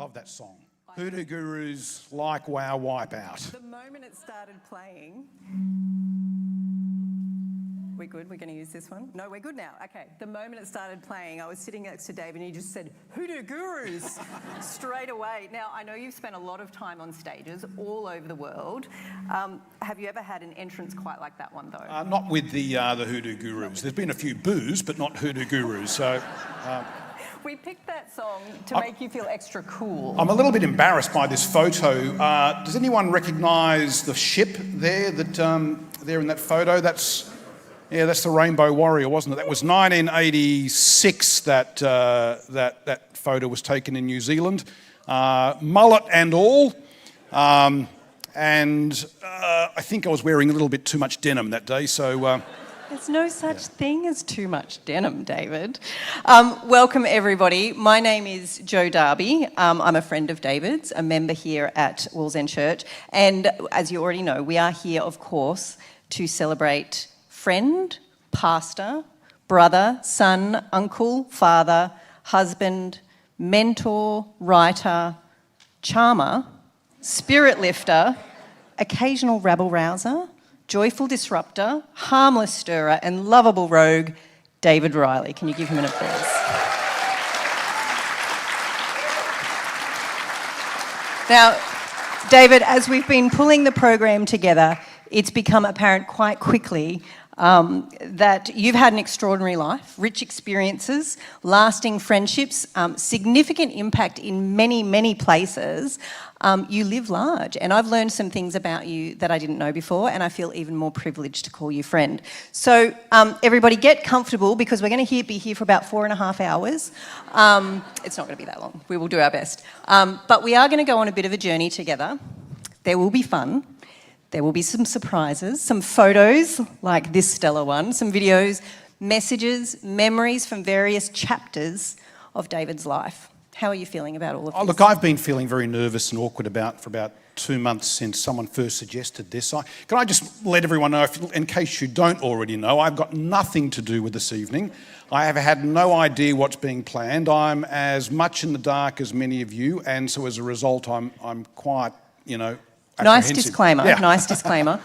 love that song. Hoodoo Gurus like Wow Wipeout. The moment it started playing... We good? We're going to use this one? No, we're good now. Okay. The moment it started playing, I was sitting next to Dave and he just said, Hoodoo Gurus, straight away. Now, I know you've spent a lot of time on stages all over the world. Have you ever had an entrance quite like that one, though? Not with the Hoodoo Gurus. There's been a few boos, but not Hoodoo Gurus. So... We picked that song to make you feel extra cool. I'm a little bit embarrassed by this photo. Does anyone recognise the ship there that there in that photo? That's the Rainbow Warrior, wasn't it? That was 1986 that photo was taken in New Zealand. Mullet and all. I think I was wearing a little bit too much denim that day, so... There's no such thing as too much denim, David. Welcome, everybody. My name is Jo Darby. I'm a friend of David's, a member here at Wallsend Church. And as you already know, we are here, of course, to celebrate friend, pastor, brother, son, uncle, father, husband, mentor, writer, charmer, spirit lifter, occasional rabble-rouser, joyful disruptor, harmless stirrer, and lovable rogue, David Riley. Can you give him an applause? Now, David, as we've been pulling the program together, it's become apparent quite quickly that you've had an extraordinary life, rich experiences, lasting friendships, significant impact in many, many places. You live large, and I've learned some things about you that I didn't know before, and I feel even more privileged to call you friend. So everybody get comfortable, because we're going to be here for about 4.5 hours. It's not going to be that long. We will do our best. But we are going to go on a bit of a journey together. There will be fun. There will be some surprises, some photos like this stellar one, some videos, messages, memories from various chapters of David's life. How are you feeling about all of this? Look, I've been feeling very nervous and awkward for about 2 months since someone first suggested this. Can I just let everyone know, in case you don't already know, I've got nothing to do with this evening. I have had no idea what's being planned. I'm as much in the dark as many of you, and so as a result, I'm quite, Nice disclaimer, nice disclaimer.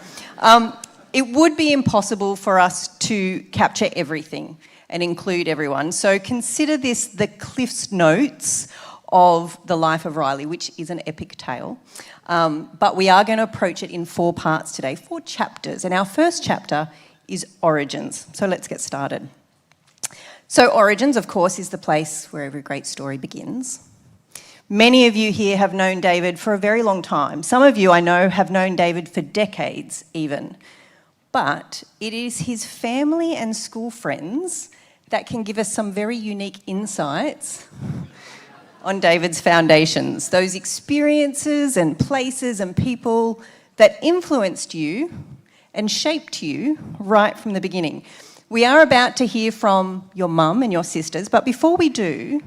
It would be impossible for us to capture everything and include everyone. So consider this the Cliff's Notes of the life of Riley, which is an epic tale. But we are going to approach it in 4 parts today, 4 chapters. And our first chapter is Origins. So let's get started. So Origins, of course, is the place where every great story begins. Many of you here have known David for a very long time. Some of you, I know, have known David for decades even. But it is his family and school friends that can give us some very unique insights on David's foundations, those experiences and places and people that influenced you and shaped you right from the beginning. We are about to hear from your mum and your sisters, but before we do,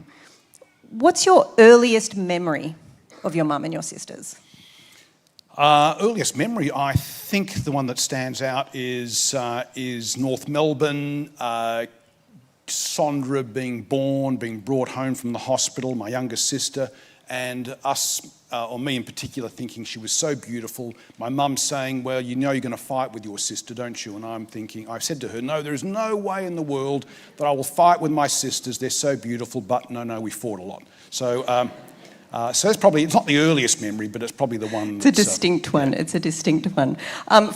what's your earliest memory of your mum and your sisters? Earliest memory, I think the one that stands out is North Melbourne, Sondra being born, being brought home from the hospital, my younger sister, and us, or me in particular, thinking she was so beautiful. My mum saying, well, you know you're going to fight with your sister, don't you? And I'm thinking, I've said to her, no, there is no way in the world that I will fight with my sisters. They're so beautiful, but no, we fought a lot. So that's probably, it's not the earliest memory, but it's probably the one. It's a distinct one. It's a distinct one.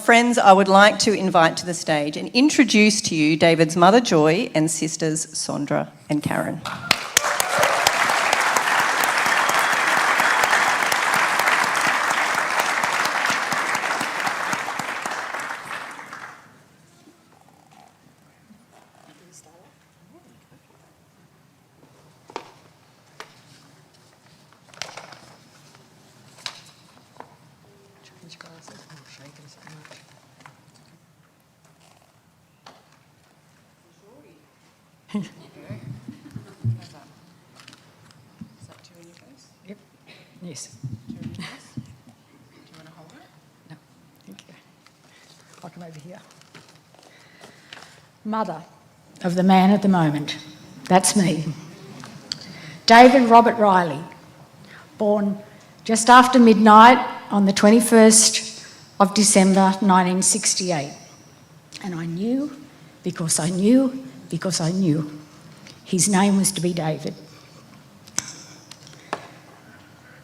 Friends, I would like to invite to the stage and introduce to you David's mother, Joy, and sisters, Sondra and Karen. Is that 2 in your face? Yep. Yes. 2 in your face? Do you want to hold it? No. Thank you. I'll come over here. Mother of the man at the moment. That's me. David Robert Riley. born just after midnight on the 21st of December 1968. And I knew, because I knew, because I knew, his name was to be David.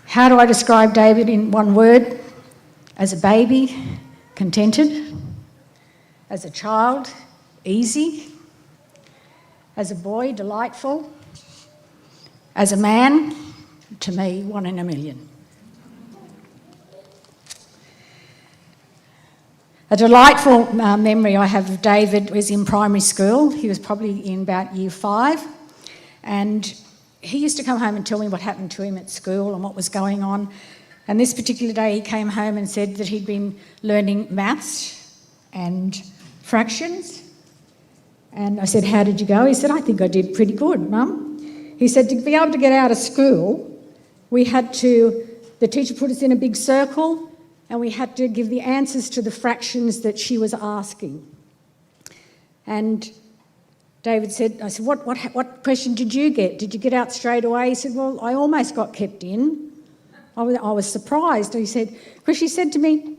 How do I describe David in one word? As a baby, contented. As a child, easy. As a boy, delightful. As a man, to me, 1 in a million. A delightful memory I have of David was in primary school. He was probably in about year 5, and he used to come home and tell me what happened to him at school and what was going on. And this particular day he came home and said that he'd been learning maths and fractions. And I said, how did you go? He said, I think I did pretty good, Mum. He said, to be able to get out of school, the teacher put us in a big circle and we had to give the answers to the fractions that she was asking. And David said, I said, what question did you get? Did you get out straight away? He said, well, I almost got kept in. I was surprised. He said, because she said to me,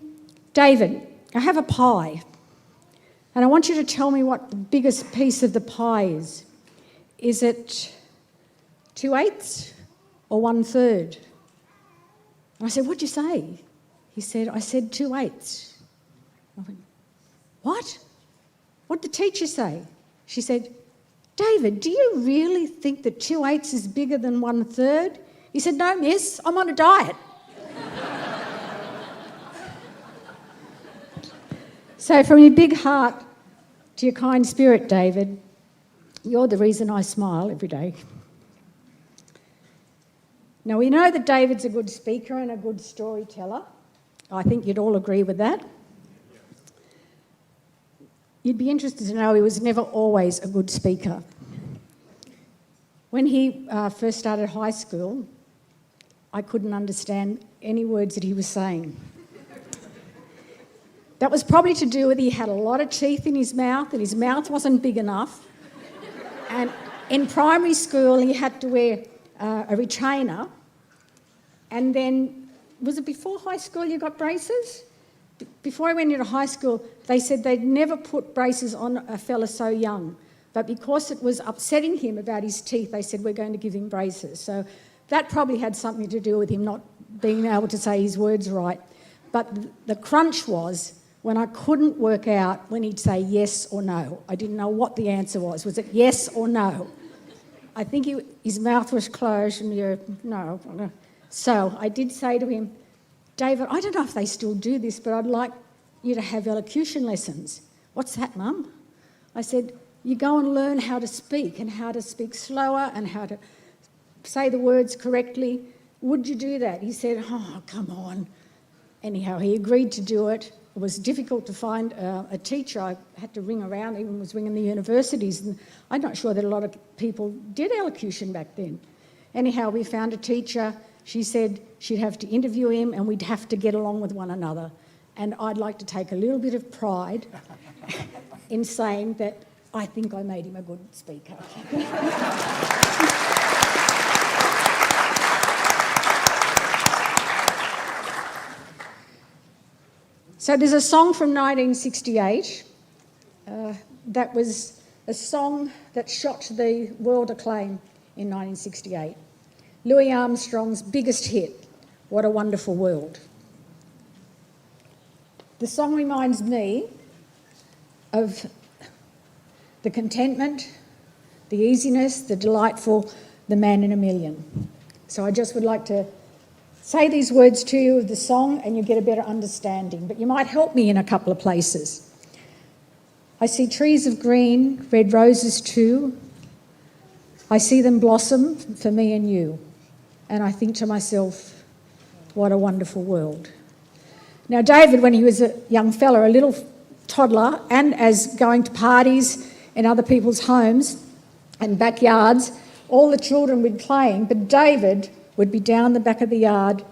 David, I have a pie and I want you to tell me what the biggest piece of the pie is. Is it 2/8 or 1/3? And I said, what'd you say? He said, I said 2/8. I went, what? What'd the teacher say? She said, David, do you really think that 2/8 is bigger than 1/3? He said, no, miss, I'm on a diet. So from your big heart to your kind spirit, David, you're the reason I smile every day. Now, we know that David's a good speaker and a good storyteller. I think you'd all agree with that. You'd be interested to know he was never always a good speaker. When he first started high school, I couldn't understand any words that he was saying. That was probably to do with he had a lot of teeth in his mouth and his mouth wasn't big enough. And in primary school, he had to wear a retainer. And then, was it before high school you got braces? Before I went into high school, they said they'd never put braces on a fella so young. But because it was upsetting him about his teeth, they said, we're going to give him braces. So that probably had something to do with him not being able to say his words right. But the crunch was when I couldn't work out when he'd say yes or no. I didn't know what the answer was. Was it yes or no? I think his mouth was closed and no. So I did say to him, David, I don't know if they still do this, but I'd like you to have elocution lessons. What's that, Mum? I said, you go and learn how to speak and how to speak slower and how to say the words correctly. Would you do that? He said, oh, come on. Anyhow, he agreed to do it. It was difficult to find a teacher. I had to ring around, even was ringing the universities, and I'm not sure that a lot of people did elocution back then. Anyhow, we found a teacher. She said she'd have to interview him and we'd have to get along with one another. And I'd like to take a little bit of pride in saying that I think I made him a good speaker. So there's a song from 1968 that was a song that shot to the world acclaim in 1968. Louis Armstrong's biggest hit, What a Wonderful World. The song reminds me of the contentment, the easiness, the delightful, the man in a million. So I just would like to say these words to you of the song and you get a better understanding, but you might help me in a couple of places. I see trees of green, red roses too. I see them blossom for me and you. And I think to myself, what a wonderful world. Now, David, when he was a young fella, a little toddler, and as going to parties in other people's homes and backyards, all the children would be playing, but David would be down the back of the yard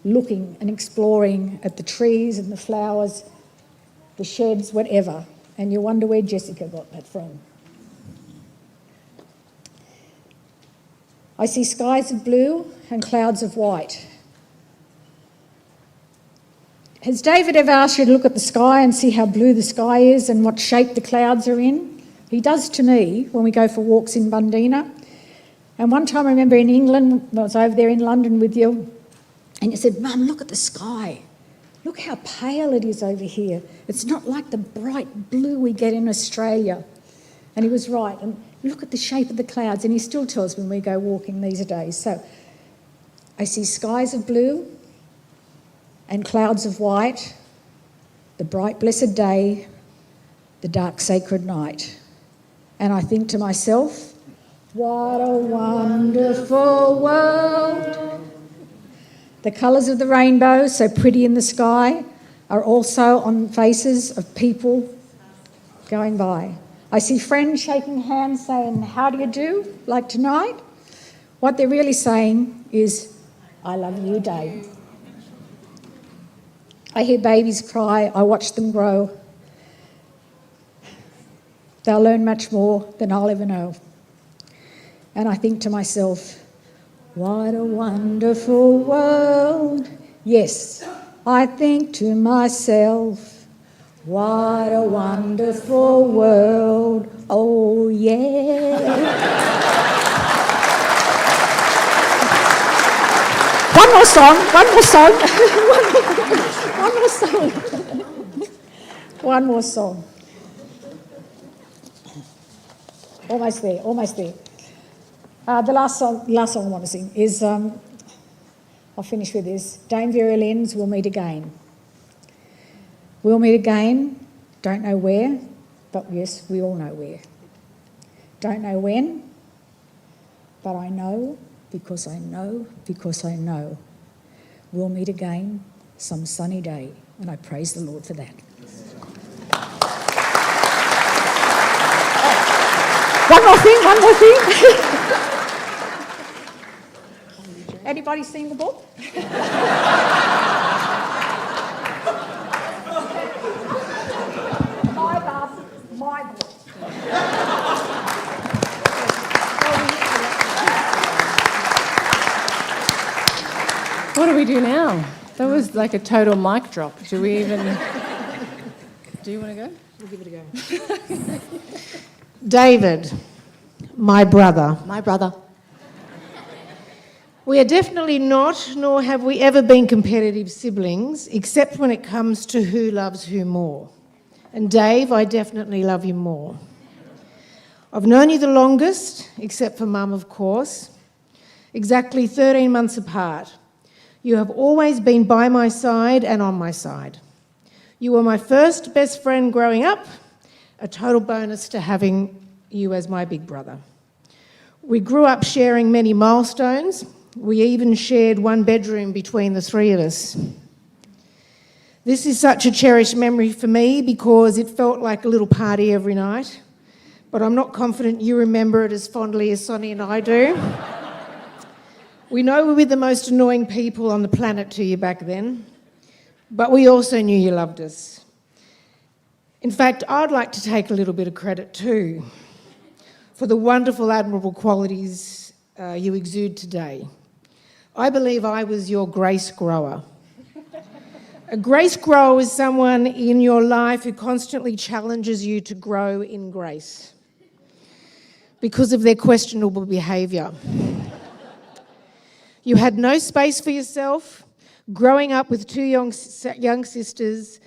looking and exploring at the trees and the flowers, the sheds, whatever. And you wonder where Jessica got that from. I see skies of blue and clouds of white. Has David ever asked you to look at the sky and see how blue the sky is and what shape the clouds are in? He does to me when we go for walks in Bundina. And one time I remember in England, I was over there in London with you, and you said, "Mum, look at the sky. Look how pale it is over here. It's not like the bright blue we get in Australia." And he was right. And look at the shape of the clouds. And he still tells me when we go walking these days. So I see skies of blue and clouds of white, the bright blessed day, the dark sacred night. And I think to myself, what a wonderful world. The colours of the rainbow, so pretty in the sky, are also on faces of people going by. I see friends shaking hands saying, "How do you do?" like tonight. What they're really saying is, "I love you, Dave." I hear babies cry, I watch them grow. They'll learn much more than I'll ever know. And I think to myself, what a wonderful world. Yes, I think to myself, what a wonderful world. Oh, yeah. One more song. One more song. Almost there. The last song I want to sing is, I'll finish with this. Dame Vera Lynn's "We'll Meet Again." We'll meet again, don't know where, but yes, we all know where. Don't know when, but I know because I know because I know. We'll meet again some sunny day, and I praise the Lord for that. One more thing. Anybody seen the book? My book. What do we do now? That was like a total mic drop. Do we even... Do you want to go? We'll give it a go. David, my brother. My brother. We are definitely not, nor have we ever been competitive siblings, except when it comes to who loves who more. And Dave, I definitely love you more. I've known you the longest, except for Mum, of course, exactly 13 months apart. You have always been by my side and on my side. You were my first best friend growing up, a total bonus to having you as my big brother. We grew up sharing many milestones. We even shared one bedroom between the three of us. This is such a cherished memory for me because it felt like a little party every night, but I'm not confident you remember it as fondly as Sonny and I do. We know we were the most annoying people on the planet to you back then, but we also knew you loved us. In fact, I'd like to take a little bit of credit too for the wonderful, admirable qualities you exude today. I believe I was your grace grower. A grace grower is someone in your life who constantly challenges you to grow in grace because of their questionable behaviour. You had no space for yourself, growing up with two young sisters,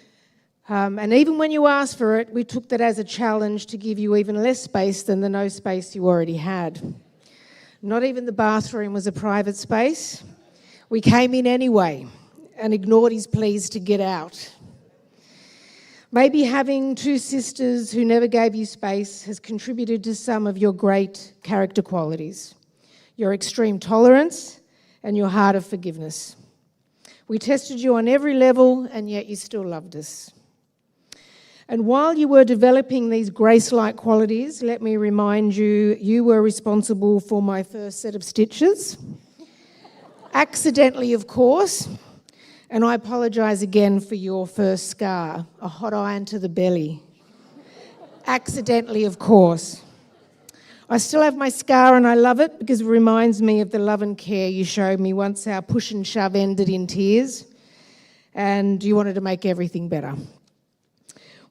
and even when you asked for it, we took that as a challenge to give you even less space than the no space you already had. Not even the bathroom was a private space. We came in anyway and ignored his pleas to get out. Maybe having two sisters who never gave you space has contributed to some of your great character qualities, your extreme tolerance and your heart of forgiveness. We tested you on every level, and yet you still loved us. And while you were developing these grace-like qualities, let me remind you, you were responsible for my first set of stitches. Accidentally, of course. And I apologise again for your first scar, a hot iron to the belly. Accidentally, of course. I still have my scar and I love it because it reminds me of the love and care you showed me once our push and shove ended in tears. and you wanted to make everything better.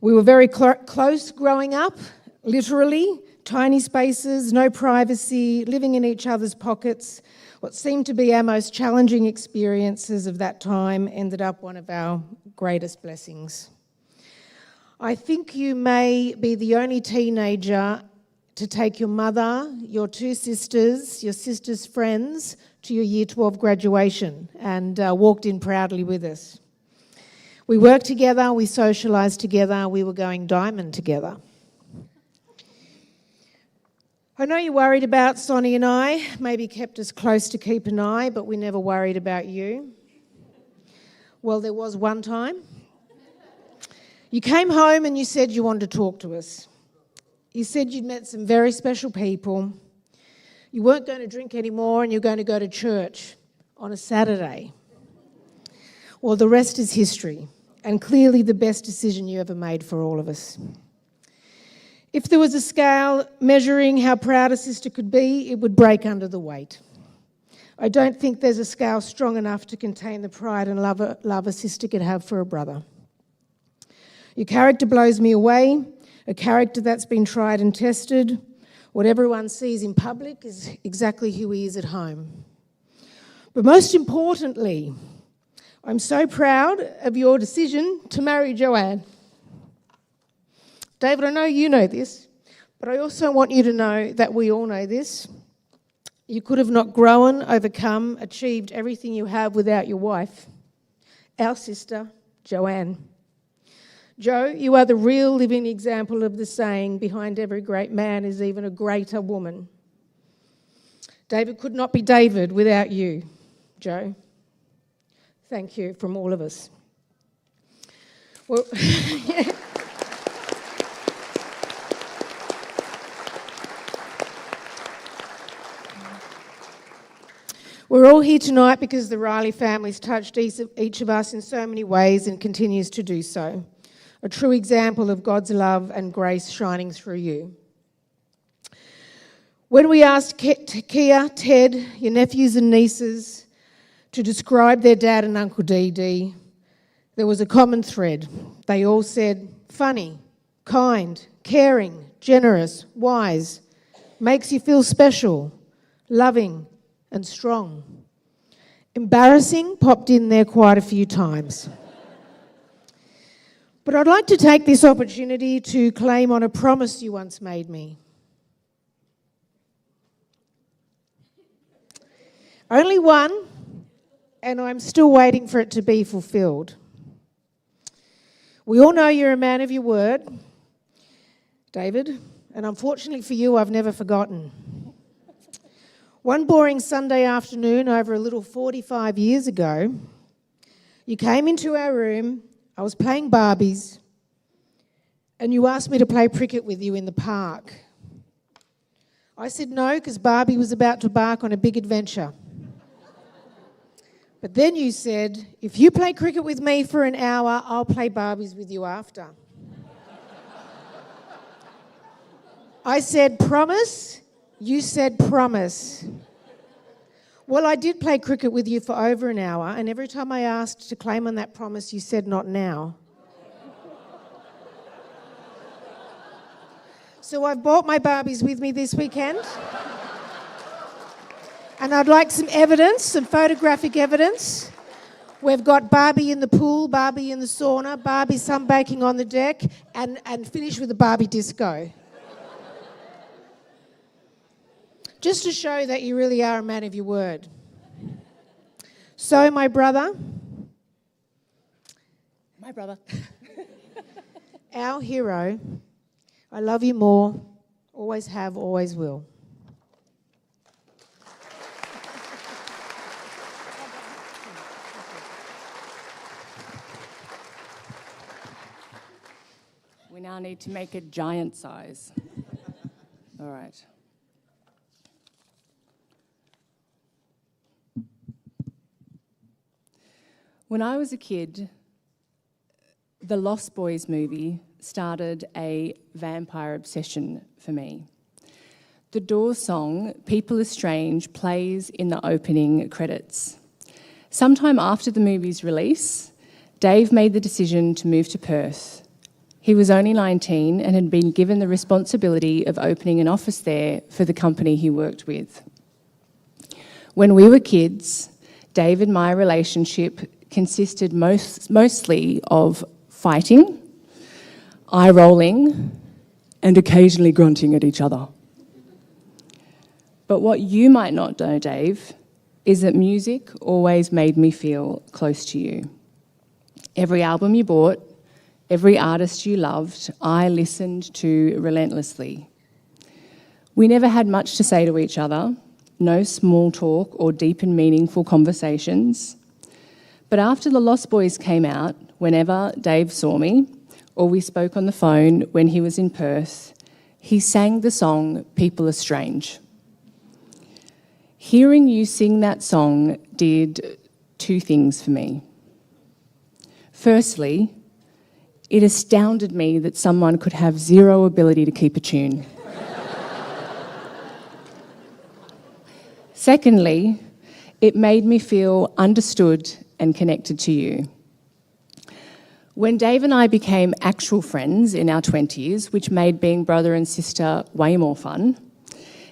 We were very close growing up, literally, tiny spaces, no privacy, living in each other's pockets. What seemed to be our most challenging experiences of that time ended up one of our greatest blessings. I think you may be the only teenager to take your mother, your two sisters, your sister's friends to your Year 12 graduation and walked in proudly with us. We worked together, we socialised together, we were going diamond together. I know you worried about Sonny and I, maybe kept us close to keep an eye, but we never worried about you. Well, there was one time. You came home and you said you wanted to talk to us. You said you'd met some very special people. You weren't going to drink anymore and you're going to go to church on a Saturday. Well, the rest is history, and clearly the best decision you ever made for all of us. If there was a scale measuring how proud a sister could be, it would break under the weight. I don't think there's a scale strong enough to contain the pride and love a sister could have for a brother. Your character blows me away, a character that's been tried and tested. What everyone sees in public is exactly who he is at home. But most importantly, I'm so proud of your decision to marry Joanne. David, I know you know this, but I also want you to know that we all know this. You could have not grown, overcome, achieved everything you have without your wife, our sister, Joanne. Jo, you are the real living example of the saying, behind every great man is even a greater woman. David could not be David without you, Jo. Thank you from all of us. Well, yeah. We're all here tonight because the Riley family's touched each of us in so many ways and continues to do so. A true example of God's love and grace shining through you. When we asked Kia, Ted, your nephews and nieces, to describe their dad and Uncle Dee Dee, there was a common thread. They all said, funny, kind, caring, generous, wise, makes you feel special, loving, and strong. Embarrassing popped in there quite a few times. But I'd like to take this opportunity to claim on a promise you once made me. Only one, and I'm still waiting for it to be fulfilled. We all know you're a man of your word, David, and unfortunately for you, I've never forgotten. One boring Sunday afternoon over a little 45 years ago, you came into our room, I was playing Barbies, and you asked me to play cricket with you in the park. I said no, because Barbie was about to embark on a big adventure. But then you said, if you play cricket with me for an hour, I'll play Barbies with you after. I said, promise? You said promise. Well, I did play cricket with you for over an hour, and every time I asked to claim on that promise, you said not now. So I've brought my Barbies with me this weekend. And I'd like some evidence, some photographic evidence. We've got Barbie in the pool, Barbie in the sauna, Barbie sunbaking on the deck, and finish with a Barbie disco. Just to show that you really are a man of your word. So, my brother, our hero, I love you more, always have, always will. We now need to make it giant size. All right. When I was a kid, the Lost Boys movie started a vampire obsession for me. The Doors song, People Are Strange, plays in the opening credits. Sometime after the movie's release, Dave made the decision to move to Perth. He was only 19 and had been given the responsibility of opening an office there for the company he worked with. When we were kids, Dave and my relationship consisted mostly of fighting, eye-rolling, and occasionally grunting at each other. But what you might not know, Dave, is that music always made me feel close to you. Every album you bought, every artist you loved, I listened to relentlessly. We never had much to say to each other, no small talk or deep and meaningful conversations. But after The Lost Boys came out, whenever Dave saw me, or we spoke on the phone when he was in Perth, he sang the song People Are Strange. Hearing you sing that song did two things for me. Firstly, it astounded me that someone could have zero ability to keep a tune. Secondly, it made me feel understood and connected to you. When Dave and I became actual friends in our 20s, which made being brother and sister way more fun,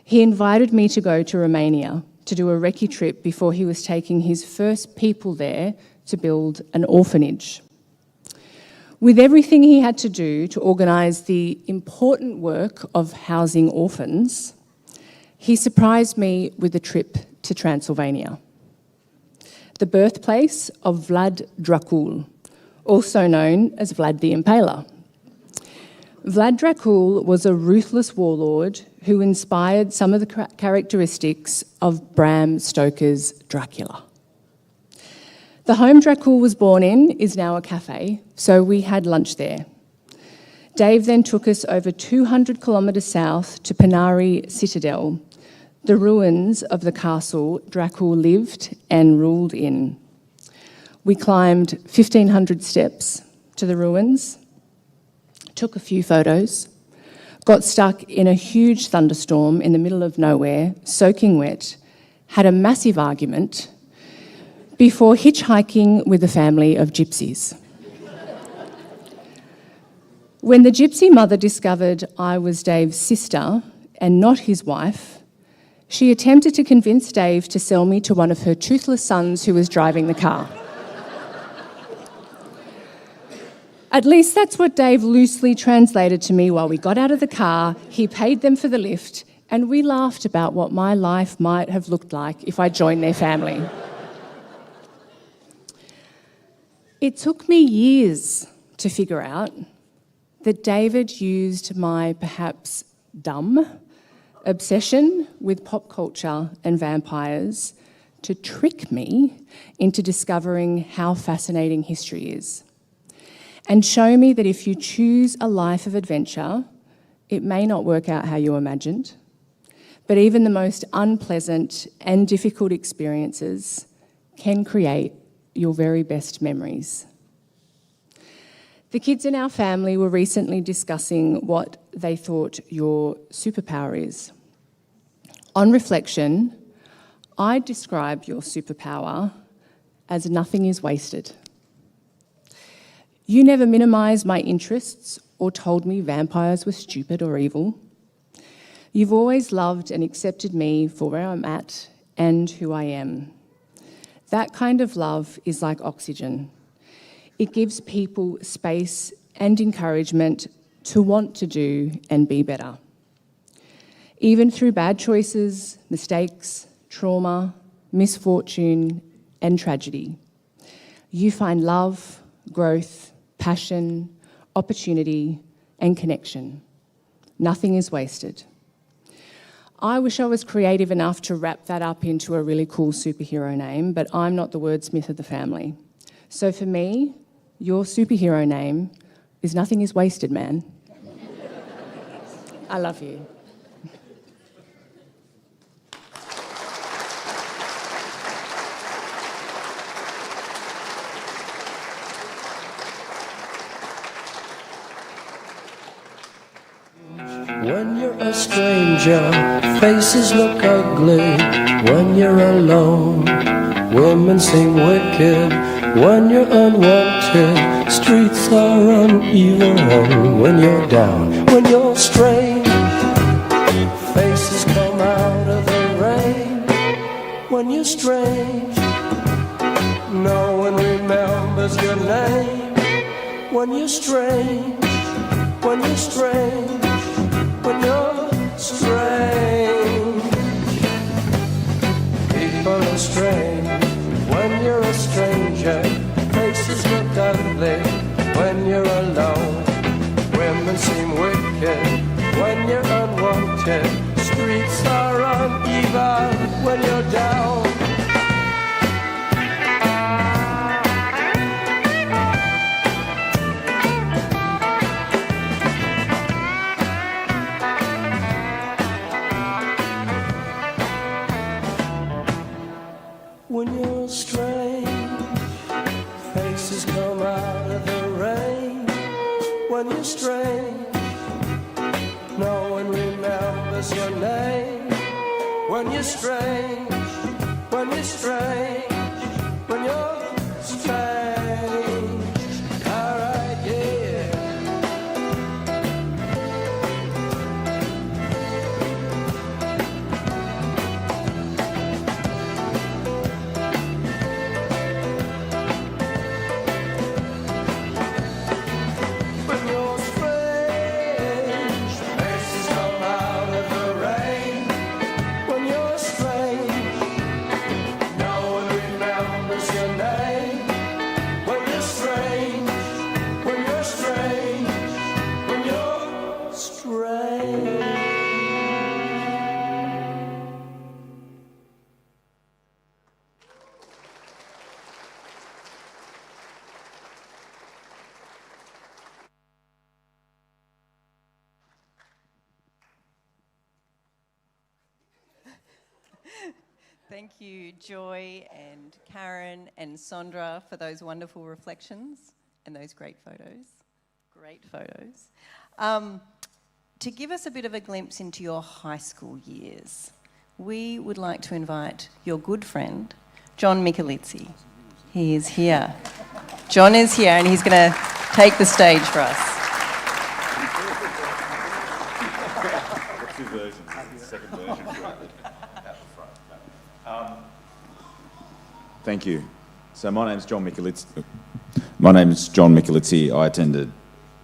he invited me to go to Romania to do a recce trip before he was taking his first people there to build an orphanage. With everything he had to do to organise the important work of housing orphans, he surprised me with a trip to Transylvania, the birthplace of Vlad Dracul, also known as Vlad the Impaler. Vlad Dracul was a ruthless warlord who inspired some of the characteristics of Bram Stoker's Dracula. The home Dracul was born in is now a cafe, so we had lunch there. Dave then took us over 200 kilometres south to Panari Citadel, the ruins of the castle Dracul lived and ruled in. We climbed 1,500 steps to the ruins, took a few photos, got stuck in a huge thunderstorm in the middle of nowhere, soaking wet, had a massive argument before hitchhiking with a family of gypsies. When the gypsy mother discovered I was Dave's sister and not his wife, she attempted to convince Dave to sell me to one of her toothless sons who was driving the car. At least that's what Dave loosely translated to me while we got out of the car. He paid them for the lift, and we laughed about what my life might have looked like if I joined their family. It took me years to figure out that David used my perhaps dumb obsession with pop culture and vampires to trick me into discovering how fascinating history is, and show me that if you choose a life of adventure, it may not work out how you imagined, but even the most unpleasant and difficult experiences can create your very best memories. The kids in our family were recently discussing what they thought your superpower is. On reflection, I'd describe your superpower as nothing is wasted. You never minimised my interests or told me vampires were stupid or evil. You've always loved and accepted me for where I'm at and who I am. That kind of love is like oxygen. It gives people space and encouragement to want to do and be better. Even through bad choices, mistakes, trauma, misfortune, and tragedy, you find love, growth, passion, opportunity, and connection. Nothing is wasted. I wish I was creative enough to wrap that up into a really cool superhero name, but I'm not the wordsmith of the family. So for me, your superhero name is Nothing is Wasted, man. I love you. When you're a stranger, faces look ugly. When you're alone, women seem wicked. when you're unwanted. Streets are uneven when you're down, when you're strange. Faces come out of the rain when you're strange. No one remembers your name when you're strange, when you're strange, when you're strange. People are strange when you're a stranger. Faces look ugly when you're alone. Women seem wicked when you're unwanted. Streets are uneven when you're down. When you're strange, faces come out of the rain. When you're strange, no one remembers your name. When you're strange, when you're strange, when you're strange. All right, yeah. When you're strange, faces come out of the rain. When you're strange, no one remembers your name. When you're strange, when you're strange, when you're strange. Thank you, Joy and Karen and Sondra, for those wonderful reflections and those great photos. Great photos. To give us a bit of a glimpse into your high school years, we would like to invite your good friend, John Michelizzi. He is here. John is here and he's going to take the stage for us. Two versions. The second version. Thank you. So my name's John Michelizzi. I attended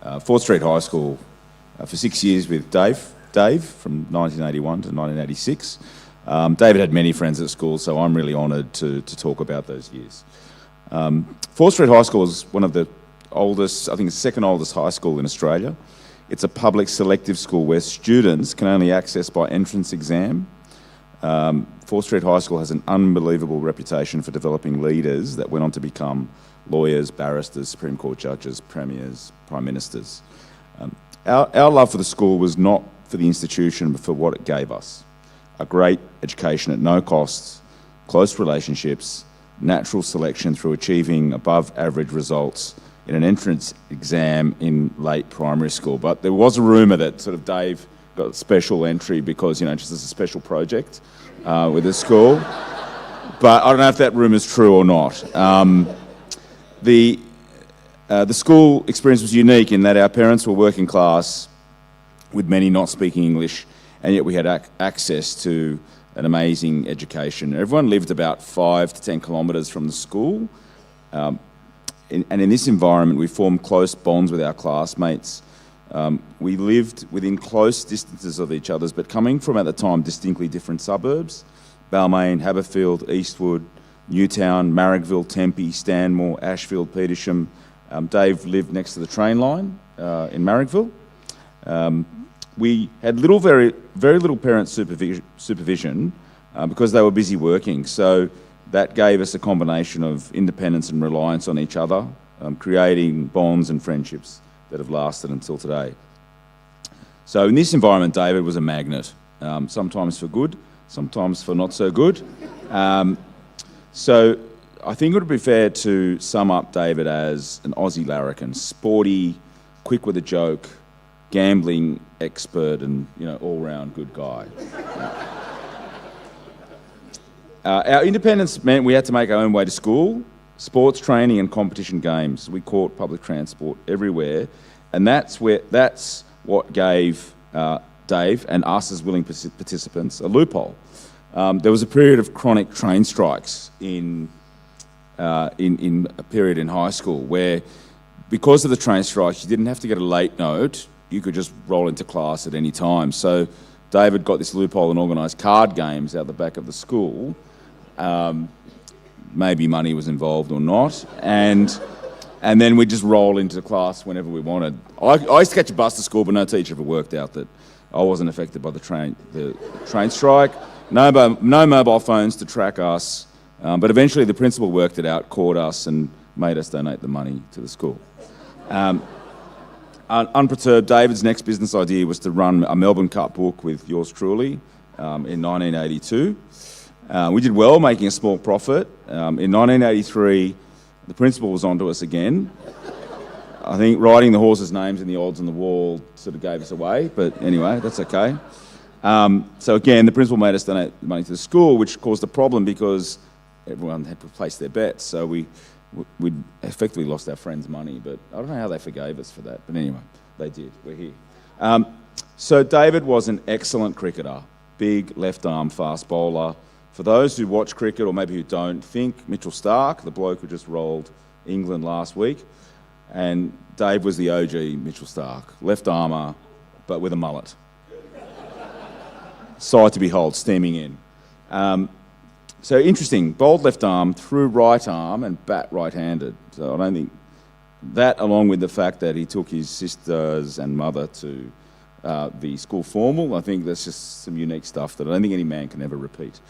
4th Street High School for 6 years with Dave from 1981 to 1986. David had many friends at school, so I'm really honoured to talk about those years. 4th Street High School is one of the oldest, I think it's the second oldest high school in Australia. It's a public selective school where students can only access by entrance exam. 4th Street High School has an unbelievable reputation for developing leaders that went on to become lawyers, barristers, Supreme Court judges, premiers, prime ministers. Our love for the school was not for the institution, but for what it gave us. A great education at no cost, close relationships, natural selection through achieving above average results in an entrance exam in late primary school. But there was a rumour that sort of Dave got special entry because, just as a special project with the school. But I don't know if that rumour's true or not. The school experience was unique in that our parents were working class, with many not speaking English, and yet we had access to an amazing education. Everyone lived about 5 to 10 kilometres from the school, and in this environment we formed close bonds with our classmates. We lived within close distances of each other's, but coming from, at the time, distinctly different suburbs: Balmain, Haberfield, Eastwood, Newtown, Marrickville, Tempe, Stanmore, Ashfield, Petersham. Dave lived next to the train line in Marrickville. We had very little parent supervision because they were busy working. So that gave us a combination of independence and reliance on each other, creating bonds and friendships that have lasted until today. So in this environment, David was a magnet, sometimes for good, sometimes for not so good. So I think it would be fair to sum up David as an Aussie larrikin: sporty, quick with a joke, gambling expert, and all-round good guy. Our independence meant we had to make our own way to school. sports training and competition games. We caught public transport everywhere, and that's what gave Dave and us as willing participants a loophole. There was a period of chronic train strikes in a period in high school where, because of the train strikes, you didn't have to get a late note. You could just roll into class at any time. So David got this loophole and organised card games out the back of the school. Maybe money was involved or not. And then we'd just roll into class whenever we wanted. I used to catch a bus to school, but no teacher ever worked out that I wasn't affected by the train strike. No mobile phones to track us. But eventually the principal worked it out, caught us, and made us donate the money to the school. Unperturbed, David's next business idea was to run a Melbourne Cup book with yours truly in 1982. We did well, making a small profit. In 1983, the principal was onto us again. I think writing the horses' names in the odds on the wall sort of gave us away, but anyway, that's okay. So again, the principal made us donate money to the school, which caused a problem because everyone had to place their bets. So we'd effectively lost our friends' money, but I don't know how they forgave us for that. But anyway, they did. We're here. So David was an excellent cricketer, big left-arm fast bowler. For those who watch cricket, or maybe who don't, think Mitchell Starc, the bloke who just rolled England last week. And Dave was the OG Mitchell Starc, left-armer, but with a mullet. Sight to behold, steaming in. So interesting, bowled left arm, threw right arm, and bat right-handed. So I don't think that, along with the fact that he took his sisters and mother to the school formal, I think that's just some unique stuff that I don't think any man can ever repeat.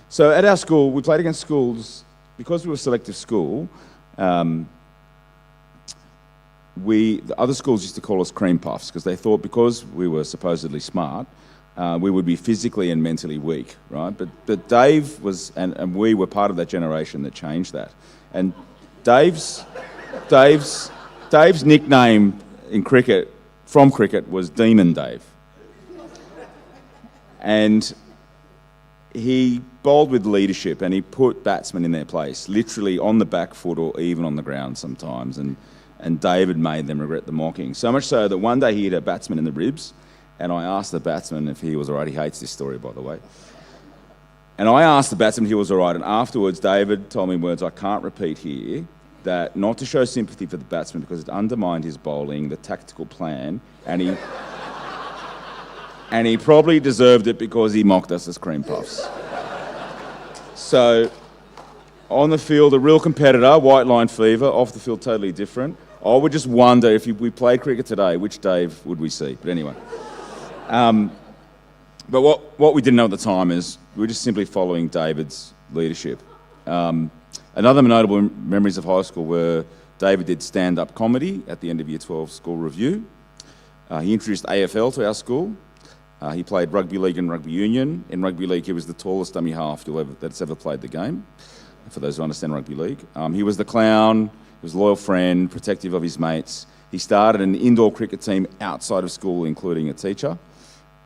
So at our school, we played against schools, because we were a selective school, the other schools used to call us cream puffs because they thought because we were supposedly smart, we would be physically and mentally weak, right? But Dave was, and we were part of that generation that changed that. And Dave's nickname in cricket, from cricket, was Demon Dave. And he bowled with leadership and he put batsmen in their place, literally on the back foot or even on the ground sometimes. And David made them regret the mocking. So much so that one day he hit a batsman in the ribs, and I asked the batsman if he was all right. He hates this story, by the way. And I asked the batsman if he was all right, and afterwards David told me words I can't repeat here, that not to show sympathy for the batsman because it undermined his bowling, the tactical plan, and he probably deserved it because he mocked us as cream puffs. So, on the field, a real competitor, white line fever. Off the field, totally different. I would just wonder if we played cricket today, which Dave would we see? But anyway. But what we didn't know at the time is we were just simply following David's leadership. Another notable memories of high school were David did stand-up comedy at the end of Year 12 school review. He introduced AFL to our school. He played rugby league and rugby union. In rugby league, he was the tallest dummy half that's ever played the game, for those who understand rugby league. He was the clown, he was a loyal friend, protective of his mates. He started an indoor cricket team outside of school, including a teacher.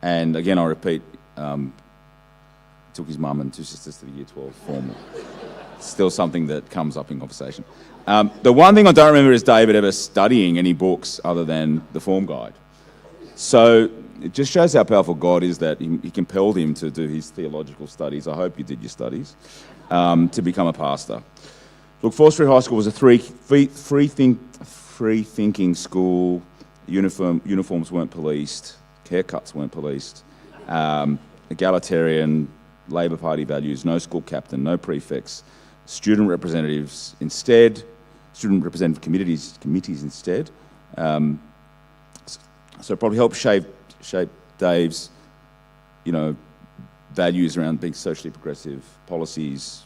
And again, I repeat, took his mum and 2 sisters to the Year 12 formal. Still something that comes up in conversation. The one thing I don't remember is David ever studying any books other than the form guide. So it just shows how powerful God is that he compelled him to do his theological studies. I hope you did your studies, to become a pastor. Look, Forest Street High School was a free-thinking school. Uniforms weren't policed. Haircuts weren't policed. Egalitarian, Labor Party values, no school captain, no prefects, student representative committees instead. So it probably helped shape Dave's, values around being socially progressive, policies,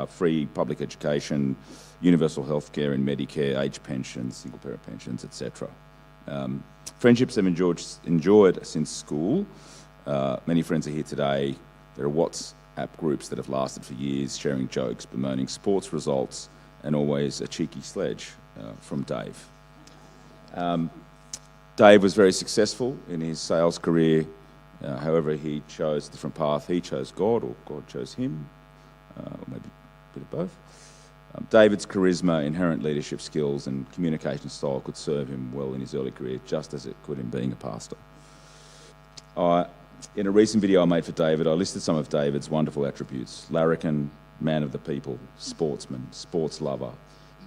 free public education, universal healthcare and Medicare, age pensions, single parent pensions, etc. Friendships have enjoyed since school. Many friends are here today. There are WhatsApp groups that have lasted for years, sharing jokes, bemoaning sports results, and always a cheeky sledge from Dave. Dave was very successful in his sales career. However, he chose a different path. He chose God, or God chose him. Or maybe a bit you both. David's charisma, inherent leadership skills and communication style could serve him well in his early career, just as it could in being a pastor. In a recent video I made for David, I listed some of David's wonderful attributes: larrikin, man of the people, sportsman, sports lover,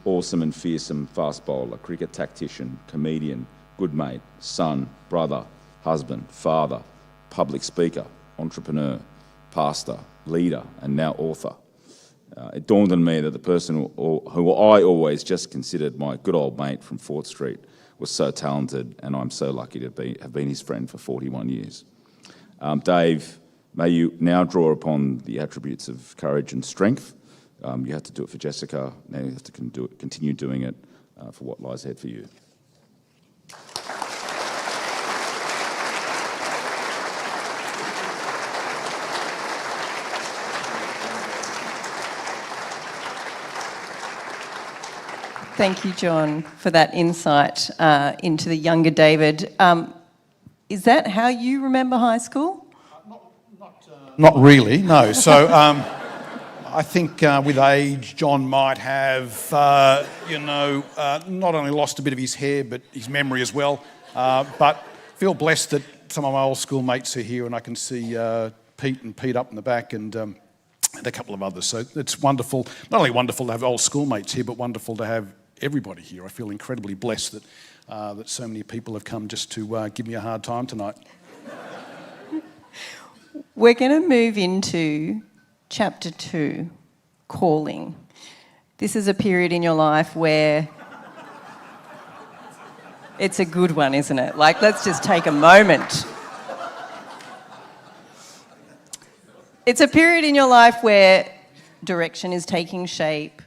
awesome and fearsome fast bowler, cricket tactician, comedian, good mate, son, brother, husband, father, public speaker, entrepreneur, pastor, leader, and now author. It dawned on me that the person who I always just considered my good old mate from 4th Street was so talented, and I'm so lucky to have been his friend for 41 years. Dave, may you now draw upon the attributes of courage and strength. You had to do it for Jessica, now you have to continue doing it for what lies ahead for you. Thank you, John, for that insight into the younger David. Is that how you remember high school? Not really, no. So I think with age, John might have, not only lost a bit of his hair, but his memory as well. But feel blessed that some of my old schoolmates are here, and I can see Pete up in the back, and a couple of others. So it's wonderful, not only wonderful to have old schoolmates here, but wonderful to have everybody here. I feel incredibly blessed that so many people have come just to give me a hard time tonight. We're going to move into chapter 2, calling. This is a period in your life where it's a good one, isn't it? Like, let's just take a moment. It's a period in your life where direction is taking shape,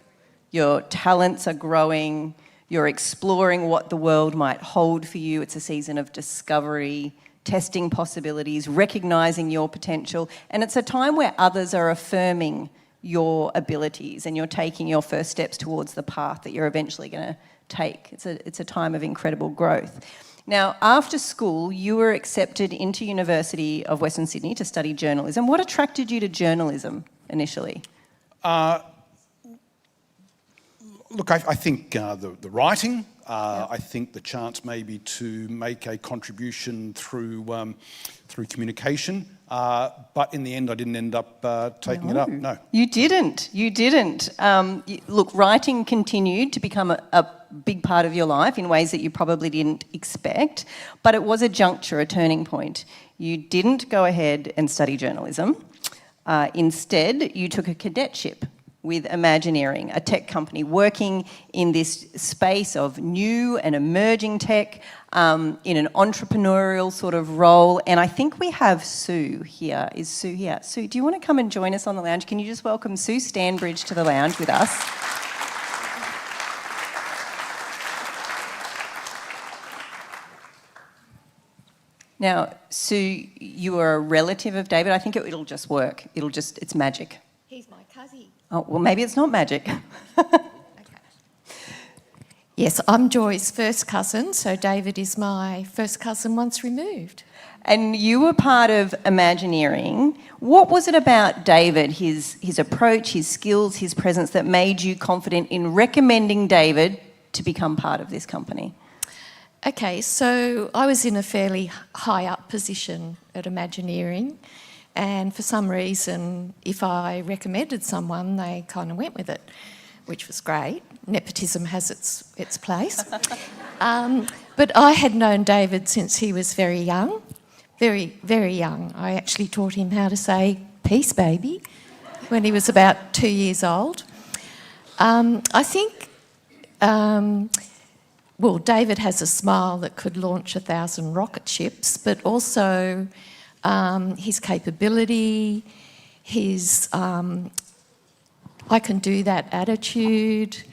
your talents are growing, you're exploring what the world might hold for you. It's a season of discovery, testing possibilities, recognising your potential, and it's a time where others are affirming your abilities and you're taking your first steps towards the path that you're eventually going to take. It's a time of incredible growth. Now, after school, you were accepted into University of Western Sydney to study journalism. What attracted you to journalism initially? Look, I think the writing, I think the chance maybe to make a contribution through communication, but in the end I didn't end up taking it up, no. You didn't. Look, writing continued to become a big part of your life in ways that you probably didn't expect, but it was a juncture, a turning point. You didn't go ahead and study journalism. Instead, you took a cadetship with Imagineering, a tech company working in this space of new and emerging tech in an entrepreneurial sort of role. And I think we have Sue here. Is Sue here? Sue, do you want to come and join us on the lounge? Can you just welcome Sue Stanbridge to the lounge with us? Now, Sue, you are a relative of David. I think it'll just work. It's magic. He's my cousin. Oh, well, maybe it's not magic. Okay. Yes, I'm Joy's first cousin, so David is my first cousin once removed. And you were part of Imagineering. What was it about David, his approach, his skills, his presence that made you confident in recommending David to become part of this company? Okay, so I was in a fairly high up position at Imagineering, and for some reason, if I recommended someone, they kind of went with it, which was great. Nepotism has its place. But I had known David since he was very young, very, very young. I actually taught him how to say peace, baby, when he was about 2 years old. I think, David has a smile that could launch 1,000 rocket ships, but also his capability, his I can do that attitude.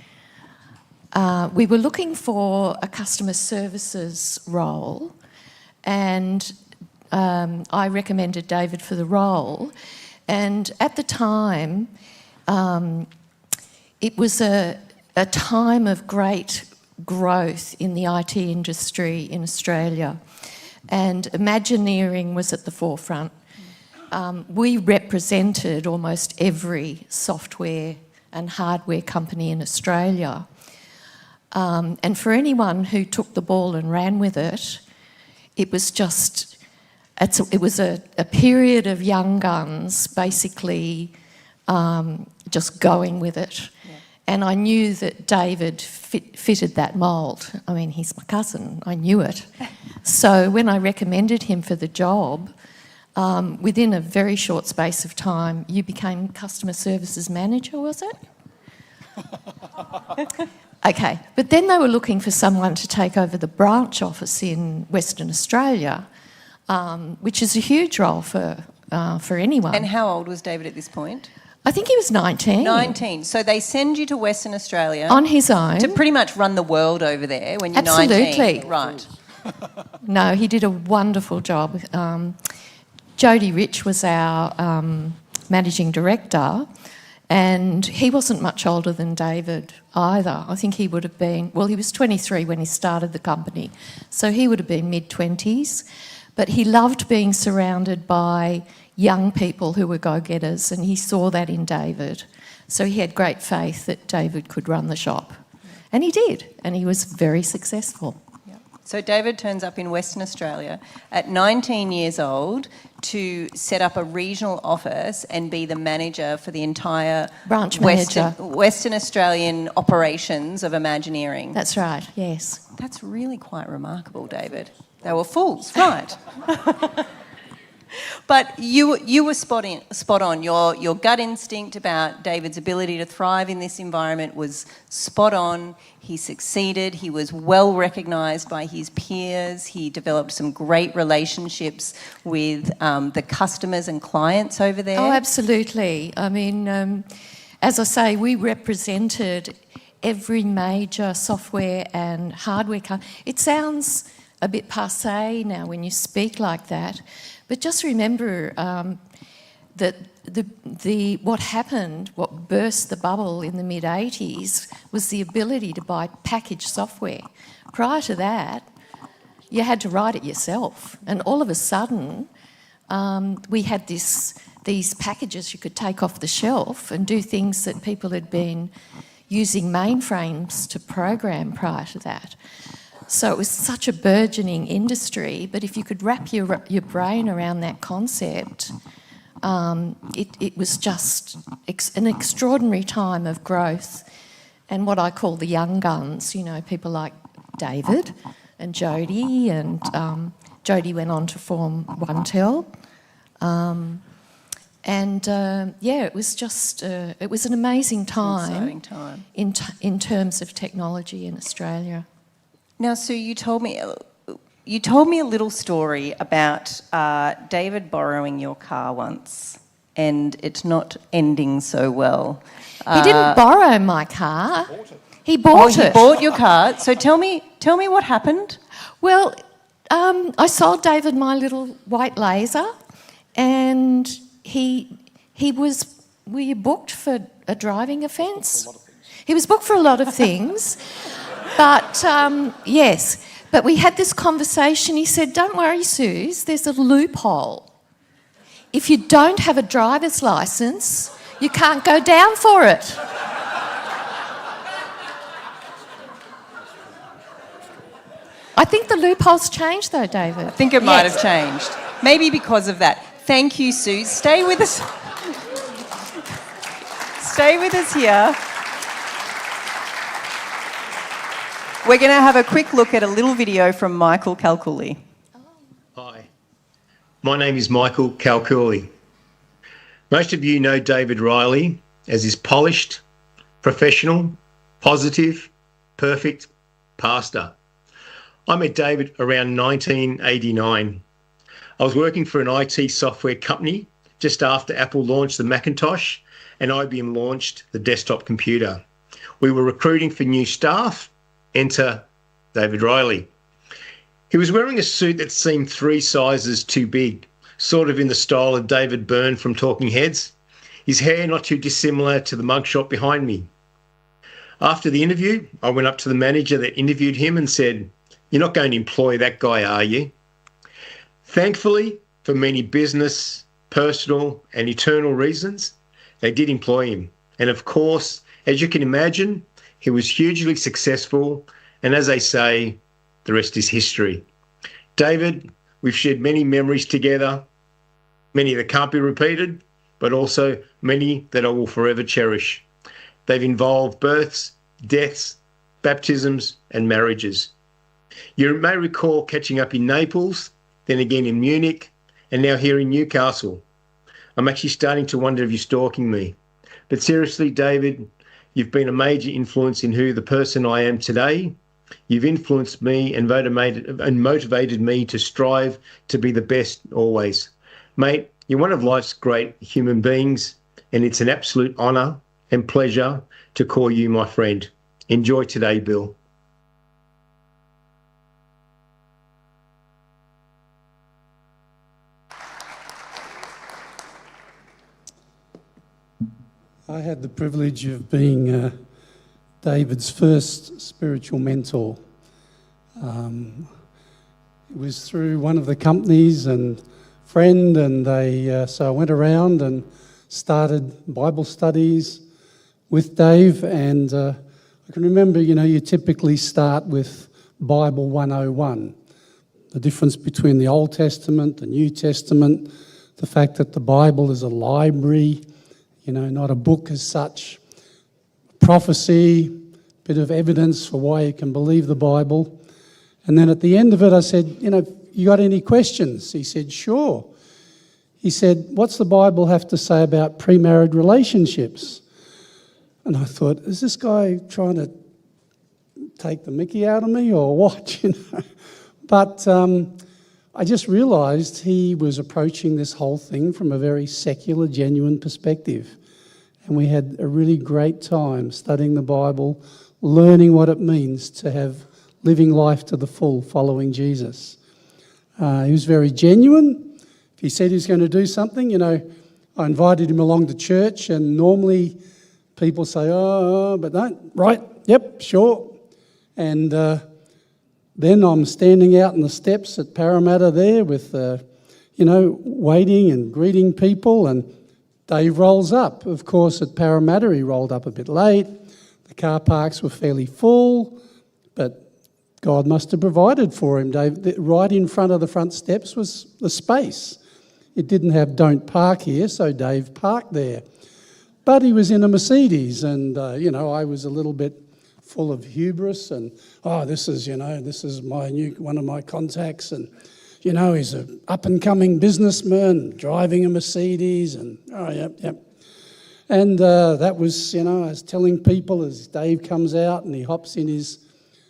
We were looking for a customer services role, and I recommended David for the role. And at the time, it was a time of great growth in the IT industry in Australia, and Imagineering was at the forefront. We represented almost every software and hardware company in Australia. And for anyone who took the ball and ran with it, it was just, it was a period of young guns basically just going with it. Yeah. And I knew that David fitted that mould. I mean, he's my cousin, I knew it. So when I recommended him for the job, within a very short space of time, you became customer services manager, was it? Okay, but then they were looking for someone to take over the branch office in Western Australia, which is a huge role for anyone. And how old was David at this point? I think he was 19. 19. So they send you to Western Australia on his own to pretty much run the world over there when you're Absolutely. 19. Right. No, he did a wonderful job. Jodie Rich was our managing director, and he wasn't much older than David either. I think he would have been, well, he was 23 when he started the company, so he would have been mid-20s. But he loved being surrounded by young people who were go-getters, and he saw that in David. So he had great faith that David could run the shop. And he did, and he was very successful. So David turns up in Western Australia at 19 years old to set up a regional office and be the manager for the entire branch manager. Western Australian operations of Imagineering. That's right, yes. That's really quite remarkable, David. They were fools, right? But you were spot on. Your gut instinct about David's ability to thrive in this environment was spot on. He succeeded. He was well recognised by his peers. He developed some great relationships with the customers and clients over there. Oh, absolutely. I mean, as I say, we represented every major software and hardware company. It sounds a bit passé now when you speak like that. But just remember that what happened, what burst the bubble in the mid-80s was the ability to buy packaged software. Prior to that, you had to write it yourself. And all of a sudden, we had these packages you could take off the shelf and do things that people had been using mainframes to program prior to that. So it was such a burgeoning industry, but if you could wrap your brain around that concept, it was just an extraordinary time of growth. And what I call the young guns, you know, people like David and Jodie, and Jodie went on to form OneTel. It was just, it was an amazing time, in terms of technology in Australia. Now, Sue, you told me a little story about David borrowing your car once, and it's not ending so well. He didn't borrow my car. He bought it. He bought your car. So tell me what happened. Well, I sold David my little white Laser, and were you booked for a driving offence? He was booked for a lot of things. But, yes, but we had this conversation. He said, don't worry, Suze, there's a loophole. If you don't have a driver's licence, you can't go down for it. I think the loophole's changed though, David. I think it might have changed. Maybe because of that. Thank you, Suze. Stay with us. Stay with us here. We're going to have a quick look at a little video from Michael Calcooley. Hi, my name is Michael Calcooley. Most of you know David Riley as his polished, professional, positive, perfect pastor. I met David around 1989. I was working for an IT software company just after Apple launched the Macintosh and IBM launched the desktop computer. We were recruiting for new staff. Enter David Riley. He was wearing a suit that seemed 3 sizes too big, sort of in the style of David Byrne from Talking Heads. His hair not too dissimilar to the mugshot behind me. After the interview, I went up to the manager that interviewed him and said, "You're not going to employ that guy, are you?" Thankfully, for many business, personal and eternal reasons, they did employ him. And of course, as you can imagine, he was hugely successful. And as they say, the rest is history. David, we've shared many memories together, many that can't be repeated, but also many that I will forever cherish. They've involved births, deaths, baptisms, and marriages. You may recall catching up in Naples, then again in Munich, and now here in Newcastle. I'm actually starting to wonder if you're stalking me. But seriously, David, you've been a major influence in who the person I am today. You've influenced me and motivated me to strive to be the best always. Mate, you're one of life's great human beings, and it's an absolute honour and pleasure to call you my friend. Enjoy today, Bill. I had the privilege of being David's first spiritual mentor. It was through one of the companies and friend, and so I went around and started Bible studies with Dave, and I can remember, you typically start with Bible 101, the difference between the Old Testament, the New Testament, the fact that the Bible is a library, not a book as such, prophecy, bit of evidence for why you can believe the Bible. And then at the end of it, I said, you got any questions? He said, sure. He said, what's the Bible have to say about pre-married relationships? And I thought, is this guy trying to take the mickey out of me or what? But I just realised he was approaching this whole thing from a very secular, genuine perspective. And we had a really great time studying the Bible, learning what it means to have living life to the full, following Jesus. He was very genuine. If he said he was going to do something, I invited him along to church, and normally people say, but no, right, yep, sure. And then I'm standing out in the steps at Parramatta there with, waiting and greeting people, and Dave rolls up. Of course, at Parramatta, he rolled up a bit late. The car parks were fairly full, but God must have provided for him, Dave. Right in front of the front steps was the space. It didn't have "don't park here," so Dave parked there. But he was in a Mercedes, and, I was a little bit full of hubris, and, this is one of my contacts, and, he's an up-and-coming businessman driving a Mercedes, and, yep. And that was, I was telling people as Dave comes out and he hops in his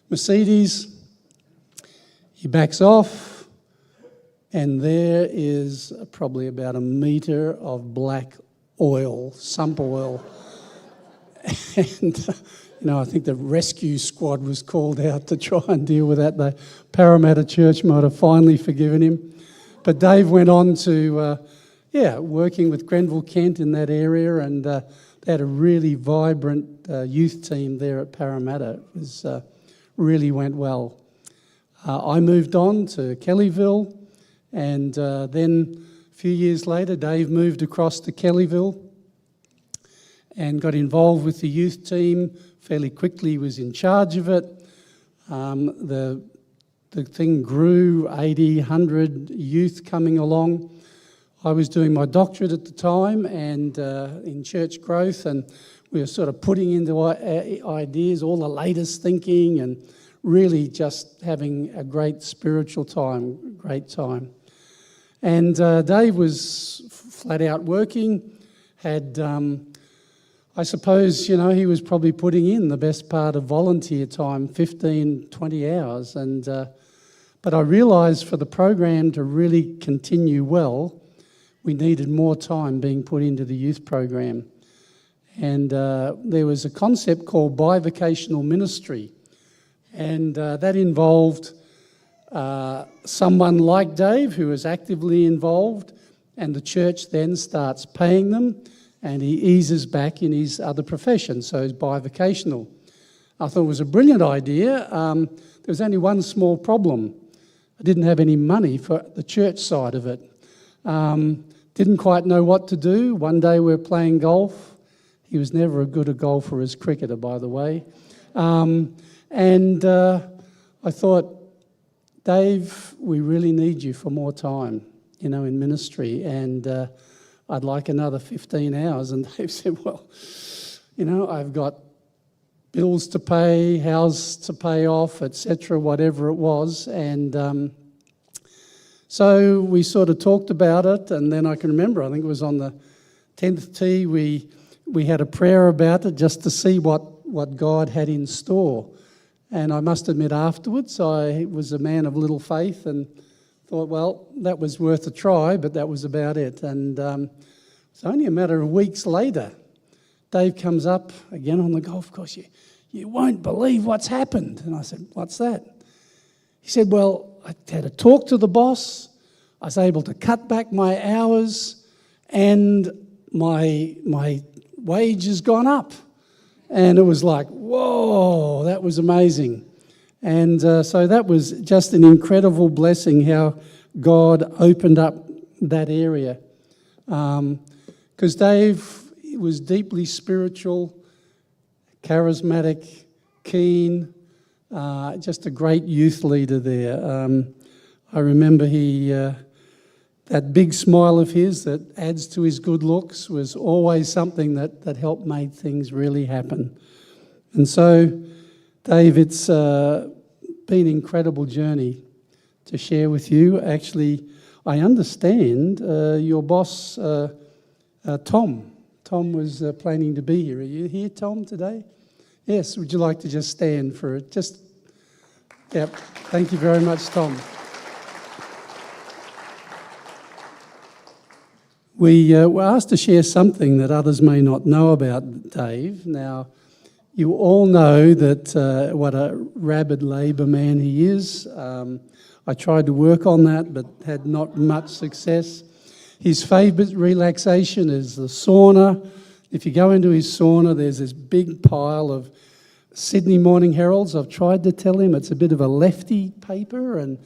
Mercedes, he backs off, and there is probably about a metre of black oil, sump oil. And, I think the rescue squad was called out to try and deal with that. The Parramatta Church might have finally forgiven him. But Dave went on to, working with Grenville Kent in that area, and they had a really vibrant youth team there at Parramatta. It was, really went well. I moved on to Kellyville, and then a few years later, Dave moved across to Kellyville and got involved with the youth team. Fairly quickly was in charge of it. The thing grew, 80, 100 youth coming along. I was doing my doctorate at the time and in church growth, and we were sort of putting into our ideas all the latest thinking and really just having a great spiritual time, great time. And Dave was flat out working, had... I suppose, he was probably putting in the best part of volunteer time, 15, 20 hours. But I realised for the program to really continue well, we needed more time being put into the youth program. And there was a concept called bivocational ministry. And that involved someone like Dave who was actively involved, and the church then starts paying them, and he eases back in his other profession, so he's bivocational. I thought it was a brilliant idea. There was only one small problem. I didn't have any money for the church side of it. Didn't quite know what to do. One day we were playing golf. He was never as good a golfer as cricketer, by the way. I thought, Dave, we really need you for more time, in ministry, and I'd like another 15 hours. And Dave said, well, I've got bills to pay, house to pay off, etc., whatever it was. And so we sort of talked about it, and then I can remember, I think it was on the 10th tee, we had a prayer about it just to see what God had in store. And I must admit afterwards, I was a man of little faith and thought, well, that was worth a try, but that was about it. And it's only a matter of weeks later, Dave comes up again on the golf course. You won't believe what's happened. And I said, what's that? He said, well, I had a talk to the boss. I was able to cut back my hours and my wage has gone up. And it was like, whoa, that was amazing. And so that was just an incredible blessing how God opened up that area. Because Dave was deeply spiritual, charismatic, keen, just a great youth leader there. I remember that big smile of his that adds to his good looks was always something that helped make things really happen. And so, Dave, it's been an incredible journey to share with you. Actually, I understand your boss, Tom was planning to be here. Are you here, Tom, today? Yes, would you like to just stand for it? Yep, thank you very much, Tom. We were asked to share something that others may not know about Dave. Now, you all know that what a rabid Labor man he is. I tried to work on that, but had not much success. His favourite relaxation is the sauna. If you go into his sauna, there's this big pile of Sydney Morning Heralds. I've tried to tell him it's a bit of a lefty paper, and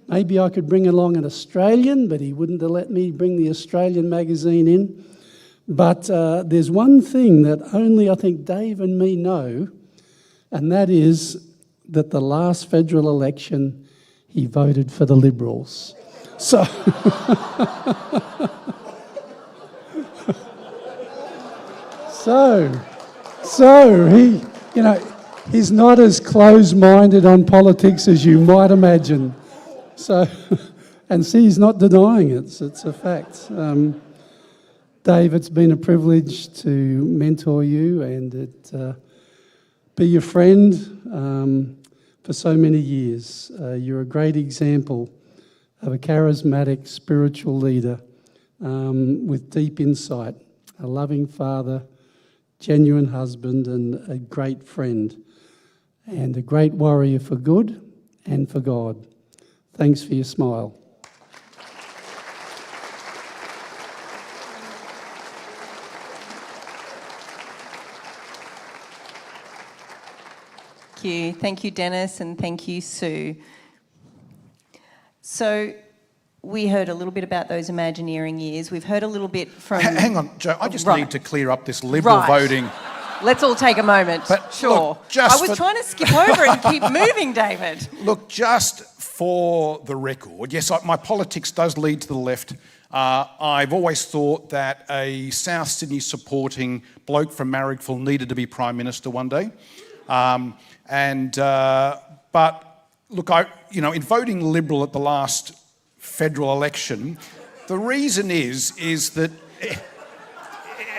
maybe I could bring along an Australian, but he wouldn't have let me bring the Australian magazine in. But there's one thing that only I think Dave and me know, and that is that the last federal election, he voted for the Liberals. So, so he, he's not as close-minded on politics as you might imagine. So, and see, he's not denying it. It's a fact. Dave, it's been a privilege to mentor you and be your friend for so many years. You're a great example of a charismatic spiritual leader with deep insight, a loving father, genuine husband, and a great friend, and a great warrior for good and for God. Thanks for your smile. Thank you, Dennis, and thank you, Sue. So we heard a little bit about those Imagineering years. We've heard a little bit from... Hang on, Joe, I just need to clear up this Liberal voting. Let's all take a moment. But sure. Look, I was trying to skip over and keep moving, David. Look, just for the record, yes, my politics does lead to the left. I've always thought that a South Sydney supporting bloke from Marrickville needed to be Prime Minister one day. But look, in voting Liberal at the last federal election, the reason is that...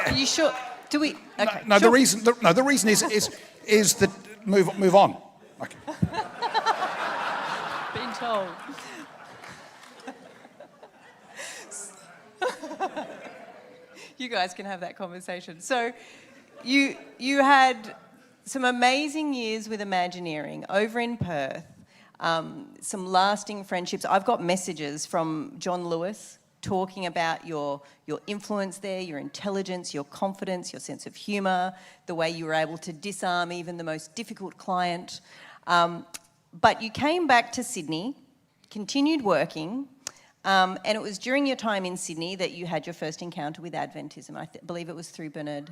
Are you sure? Do we... Okay. No, sure. the reason is that... Move on. Okay. Been told. You guys can have that conversation. So you had some amazing years with Imagineering over in Perth, some lasting friendships. I've got messages from John Lewis talking about your influence there, your intelligence, your confidence, your sense of humour, the way you were able to disarm even the most difficult client. But you came back to Sydney, continued working, And it was during your time in Sydney that you had your first encounter with Adventism. I believe it was through Bernard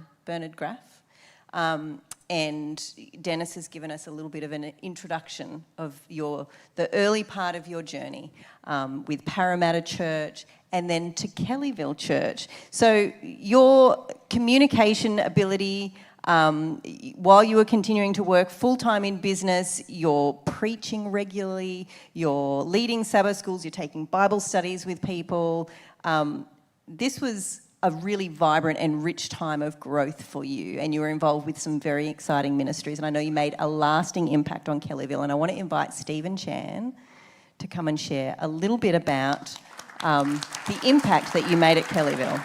Graff. And Dennis has given us a little bit of an introduction of the early part of your journey with Parramatta Church and then to Kellyville Church. So your communication ability, while you were continuing to work full-time in business, you're preaching regularly, you're leading Sabbath schools, you're taking Bible studies with people. This was a really vibrant and rich time of growth for you, and you were involved with some very exciting ministries, and I know you made a lasting impact on Kellyville, and I want to invite Stephen Chan to come and share a little bit about the impact that you made at Kellyville.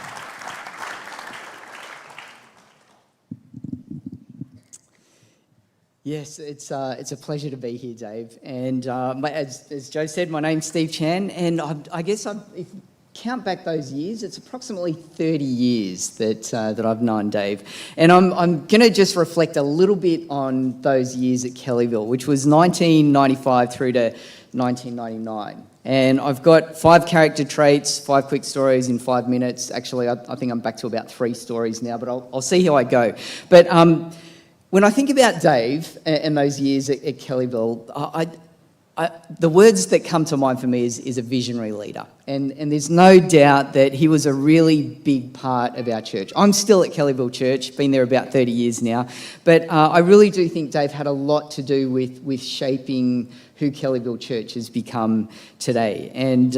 Yes, it's a pleasure to be here, Dave. And as Joe said, my name's Steve Chan, and I guess if you count back those years, it's approximately 30 years that I've known Dave. And I'm going to just reflect a little bit on those years at Kellyville, which was 1995 through to 1999. And I've got 5 character traits, 5 quick stories in 5 minutes. Actually, I think I'm back to about 3 stories now, but I'll see how I go. But when I think about Dave and those years at Kellyville, the words that come to mind for me is a visionary leader. And there's no doubt that he was a really big part of our church. I'm still at Kellyville Church, been there about 30 years now. But I really do think Dave had a lot to do with shaping who Kellyville Church has become today. And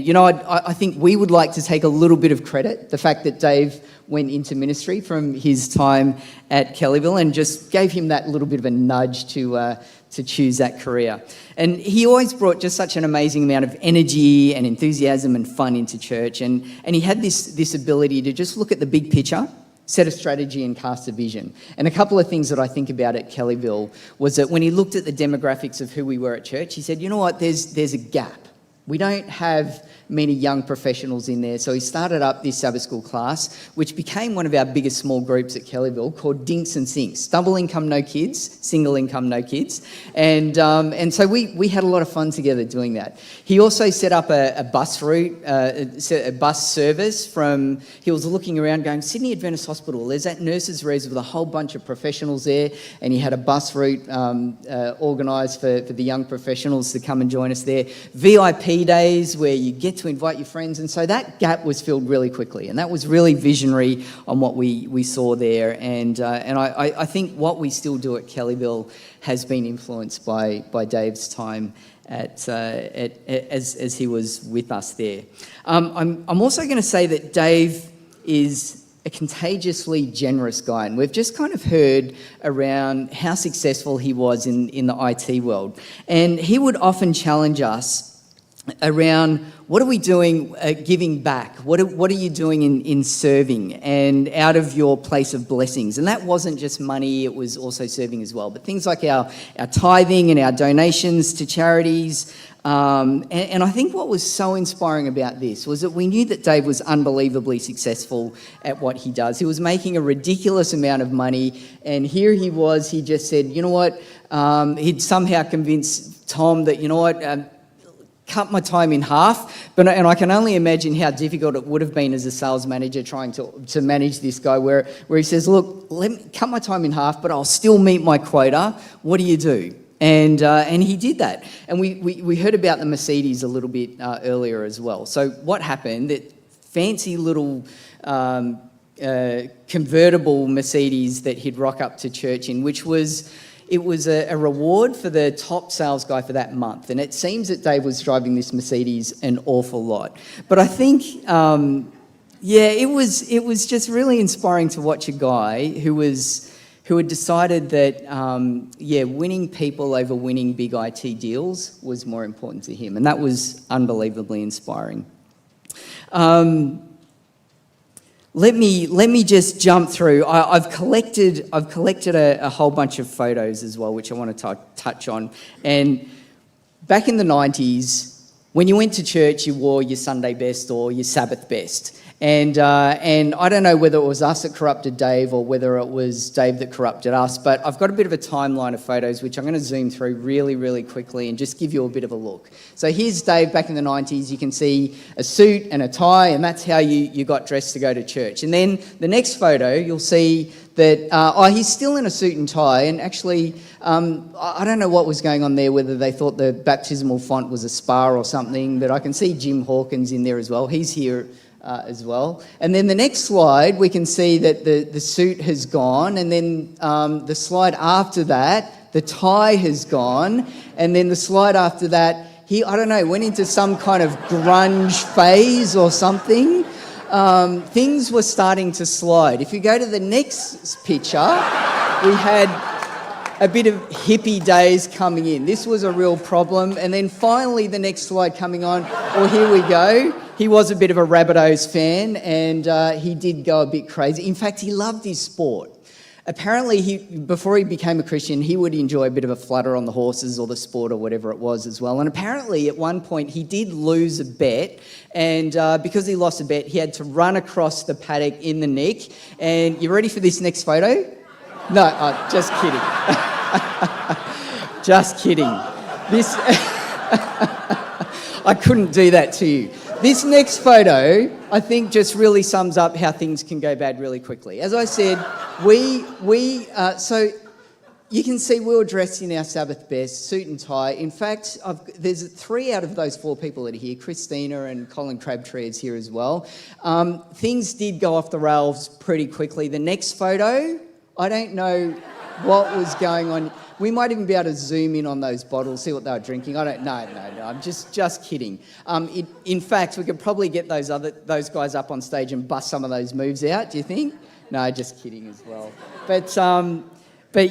you know, I think we would like to take a little bit of credit, the fact that Dave went into ministry from his time at Kellyville and just gave him that little bit of a nudge to choose that career. And he always brought just such an amazing amount of energy and enthusiasm and fun into church. And he had this ability to just look at the big picture, set a strategy and cast a vision. And a couple of things that I think about at Kellyville was that when he looked at the demographics of who we were at church, he said, you know what, there's a gap. We don't have many young professionals in there. So he started up this Sabbath school class, which became one of our biggest small groups at Kellyville, called Dinks and Sinks. Double income, no kids. Single income, no kids. And so we had a lot of fun together doing that. He also set up a bus route, a bus service from, he was looking around going, Sydney Adventist Hospital, there's that nurses' res with a whole bunch of professionals there, and he had a bus route organised for the young professionals to come and join us there. VIP days where you get to invite your friends, and so that gap was filled really quickly, and that was really visionary on what we saw there. And I think what we still do at Kellyville has been influenced by Dave's time as he was with us there. I'm also going to say that Dave is a contagiously generous guy, and we've just kind of heard around how successful he was in the IT world, and he would often challenge us around what are we doing giving back? What are you doing in serving and out of your place of blessings? And that wasn't just money, it was also serving as well. But things like our tithing and our donations to charities. And I think what was so inspiring about this was that we knew that Dave was unbelievably successful at what he does. He was making a ridiculous amount of money, and here he was, he just said, you know what, he'd somehow convinced Tom that, you know what, cut my time in half, and I can only imagine how difficult it would have been as a sales manager trying to manage this guy where he says, look, let me cut my time in half, but I'll still meet my quota. What do you do? And he did that. And we heard about the Mercedes a little bit earlier as well. So what happened, that fancy little convertible Mercedes that he'd rock up to church in, which was... It was a reward for the top sales guy for that month. And it seems that Dave was driving this Mercedes an awful lot. But I think, it was just really inspiring to watch a guy who had decided that, winning people over winning big IT deals was more important to him. And that was unbelievably inspiring. Let me just jump through. I've collected a whole bunch of photos as well, which I want to touch on. And back in the 90s, when you went to church, you wore your Sunday best or your Sabbath best. And I don't know whether it was us that corrupted Dave or whether it was Dave that corrupted us, but I've got a bit of a timeline of photos which I'm going to zoom through really, really quickly and just give you a bit of a look. So here's Dave back in the 90s. You can see a suit and a tie, and that's how you got dressed to go to church. And then the next photo, you'll see that he's still in a suit and tie, and actually I don't know what was going on there, whether they thought the baptismal font was a spa or something, but I can see Jim Hawkins in there as well. He's here as well. And then the next slide, we can see that the suit has gone, and then the slide after that, the tie has gone, and then the slide after that, he, I don't know, went into some kind of grunge phase or something. Things were starting to slide. If you go to the next picture, we had a bit of hippie days coming in. This was a real problem. And then finally the next slide coming on, well, here we go. He was a bit of a Rabbitohs fan, and he did go a bit crazy. In fact, he loved his sport. Apparently, before he became a Christian, he would enjoy a bit of a flutter on the horses or the sport or whatever it was as well. And apparently, at one point, he did lose a bet. And because he lost a bet, he had to run across the paddock in the nick. And you ready for this next photo? No, just kidding. Just kidding. This... I couldn't do that to you. This next photo, I think, just really sums up how things can go bad really quickly. As I said, so you can see we were dressed in our Sabbath best, suit and tie. In fact, there's 3 out of those 4 people that are here. Christina and Colin Crabtree is here as well. Things did go off the rails pretty quickly. The next photo, I don't know what was going on. We might even be able to zoom in on those bottles, see what they were drinking. I don't know. No, I'm just kidding. In fact, we could probably get those guys up on stage and bust some of those moves out. Do you think? No, just kidding as well. But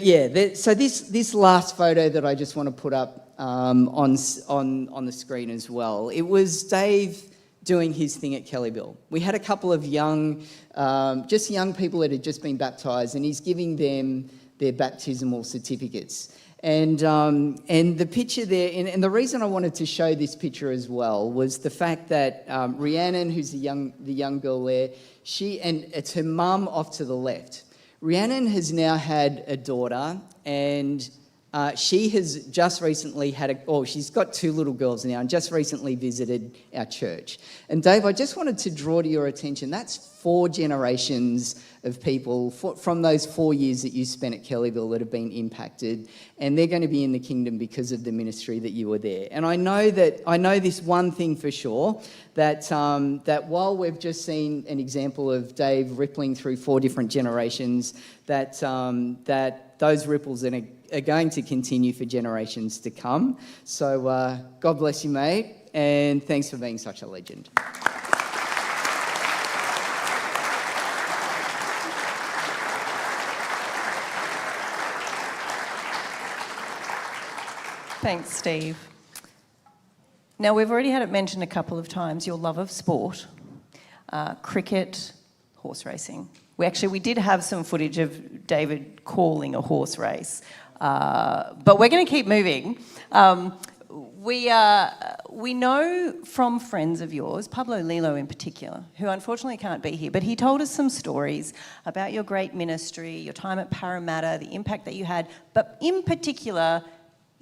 yeah. So this last photo that I just want to put up on the screen as well. It was Dave doing his thing at Kellyville. We had a couple of young people that had just been baptised, and he's giving them their baptismal certificates. And the picture there, and the reason I wanted to show this picture as well was the fact that Rhiannon, who's the young girl there, and it's her mum off to the left. Rhiannon has now had a daughter, and she has just recently she's got 2 little girls now and just recently visited our church. And Dave, I just wanted to draw to your attention, that's 4 generations of people from those 4 years that you spent at Kellyville that have been impacted, and they're going to be in the kingdom because of the ministry that you were there. And I know this one thing for sure, that while we've just seen an example of Dave rippling through 4 different generations, that those ripples are going to continue for generations to come. So God bless you, mate, and thanks for being such a legend. Thanks, Steve. Now, we've already had it mentioned a couple of times, your love of sport, cricket, horse racing. We did have some footage of David calling a horse race, but we're going to keep moving. We know from friends of yours, Pablo Lilo in particular, who unfortunately can't be here, but he told us some stories about your great ministry, your time at Parramatta, the impact that you had, but in particular,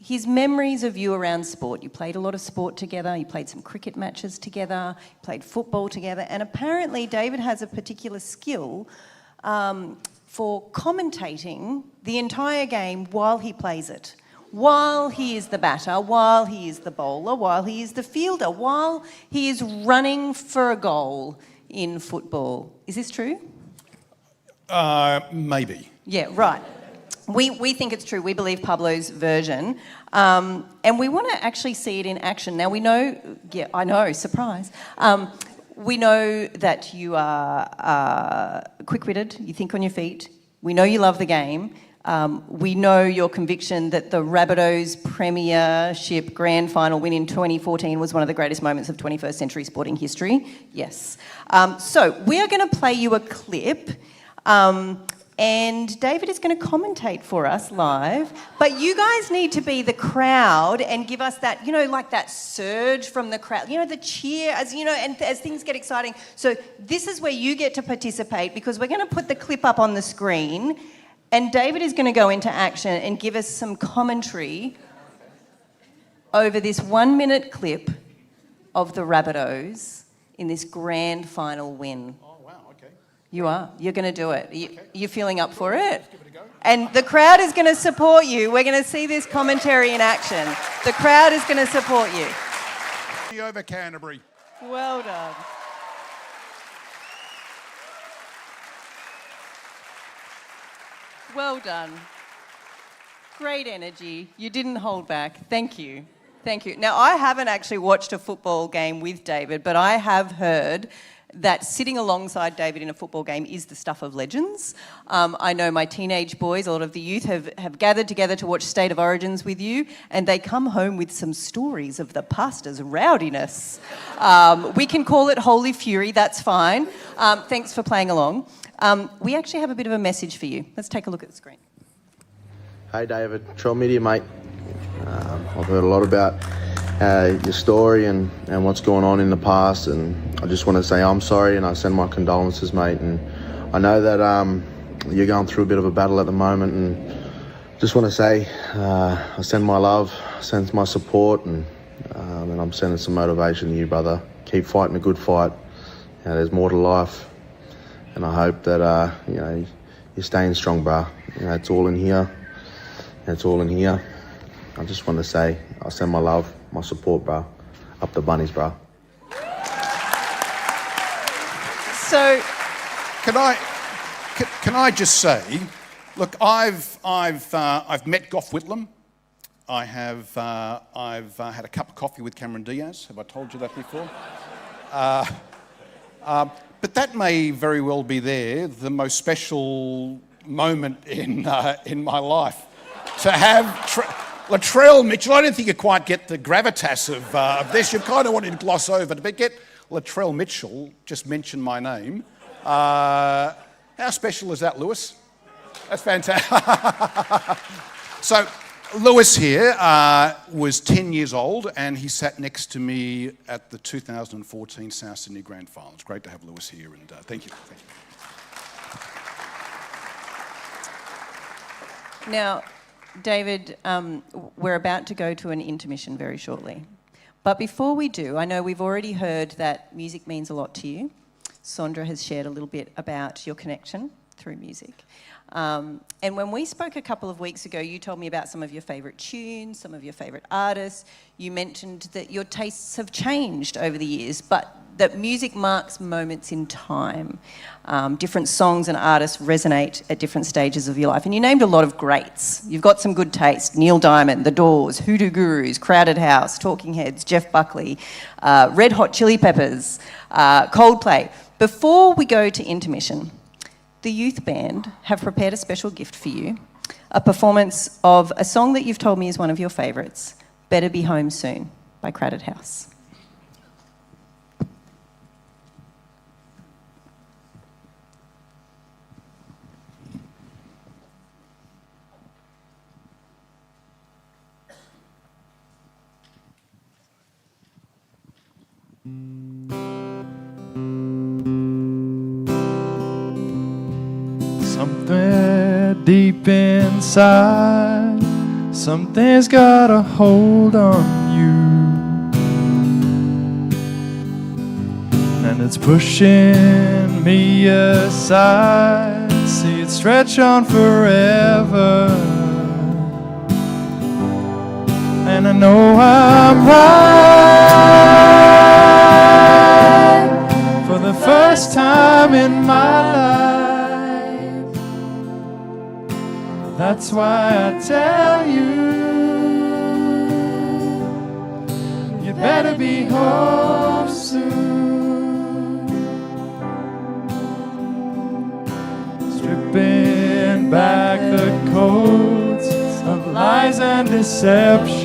his memories of you around sport. You played a lot of sport together, you played some cricket matches together, you played football together, and apparently David has a particular skill for commentating the entire game while he plays it. While he is the batter, while he is the bowler, while he is the fielder, while he is running for a goal in football. Is this true? Maybe. Yeah, right. We think it's true. We believe Pablo's version. And we want to actually see it in action. Now, we know... Yeah, I know, surprise. We know that you are quick-witted, you think on your feet. We know you love the game. We know your conviction that the Rabbitohs Premiership Grand Final win in 2014 was one of the greatest moments of 21st century sporting history. Yes. So we are going to play you a clip And David is going to commentate for us live. But you guys need to be the crowd and give us that, like that surge from the crowd, the cheer, and as things get exciting. So this is where you get to participate, because we're going to put the clip up on the screen and David is going to go into action and give us some commentary over this 1 minute clip of the Rabbitohs in this grand final win. Oh, wow, okay. You are. You're going to do it. You're feeling up for it? Let's give it a go. And the crowd is going to support you. We're going to see this commentary in action. The crowd is going to support you. Over Canterbury. Well done. Well done. Great energy. You didn't hold back. Thank you. Thank you. Now, I haven't actually watched a football game with David, but I have heard that sitting alongside David in a football game is the stuff of legends. I know my teenage boys, a lot of the youth, have gathered together to watch State of Origins with you, and they come home with some stories of the pastor's rowdiness. We can call it holy fury, that's fine. Thanks for playing along. We actually have a bit of a message for you. Let's take a look at the screen. Hey David, Troll Media mate. I've heard a lot about your story and what's going on in the past, and I just want to say I'm sorry and I send my condolences, mate. And I know that you're going through a bit of a battle at the moment, and just want to say I send my love, send my support, and I'm sending some motivation to you, brother. Keep fighting a good fight. There's more to life, and I hope that you're staying strong, bro. It's all in here. It's all in here. I just want to say I send my love, my support, bro. Up the bunnies, bro. So, can I just say, look, I've met Gough Whitlam. I've had a cup of coffee with Cameron Diaz. Have I told you that before? But that may very well be the most special moment in my life. To have Latrell Mitchell, I don't think you quite get the gravitas of this. You kind of wanted to gloss over, but get Latrell Mitchell just mention my name. How special is that, Lewis? That's fantastic. So Lewis here was 10 years old, and he sat next to me at the 2014 South Sydney Grand Final. It's great to have Lewis here, and thank you. Now, David, we're about to go to an intermission very shortly. But before we do, I know we've already heard that music means a lot to you. Sondra has shared a little bit about your connection through music. And when we spoke a couple of weeks ago, you told me about some of your favourite tunes, some of your favourite artists. You mentioned that your tastes have changed over the years, but that music marks moments in time. Different songs and artists resonate at different stages of your life. And you named a lot of greats. You've got some good taste. Neil Diamond, The Doors, Hoodoo Gurus, Crowded House, Talking Heads, Jeff Buckley, Red Hot Chili Peppers, Coldplay. Before we go to intermission, the youth band have prepared a special gift for you, a performance of a song that you've told me is one of your favourites, Better Be Home Soon by Crowded House. Somewhere deep inside, something's got a hold on you, and it's pushing me aside. See it stretch on forever, and I know I'm right for the first time in my life. That's why I tell you, you better be home soon. Stripping back the coats of lies and deception,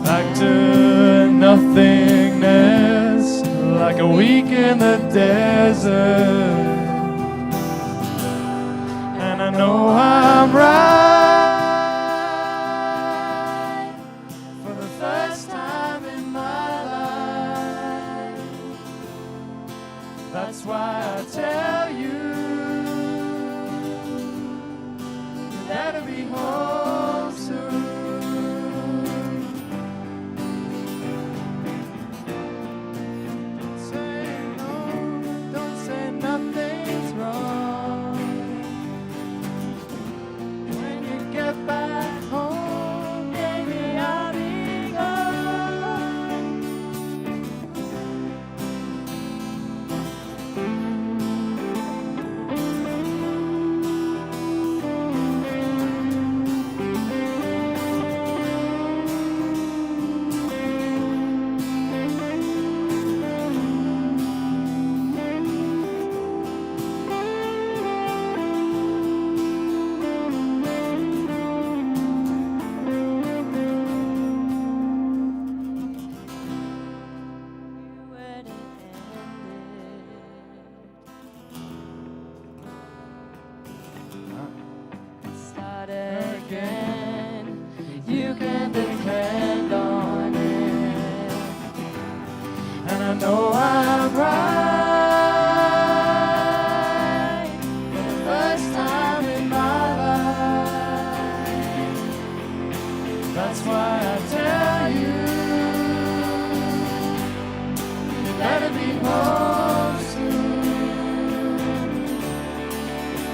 back to nothingness, like a a week in the desert. And I know I'm right for the first time in my life. That's why I tell you, you better be home soon. Don't say no, don't say nothing's wrong. When you get back home, baby, I'll be gone. Start again, you can depend on it. And I know I'm right for the first time in my life. That's why I tell you, you better be home soon.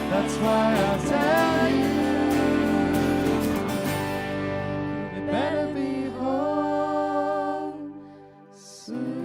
That's why I tell you, you better be home soon.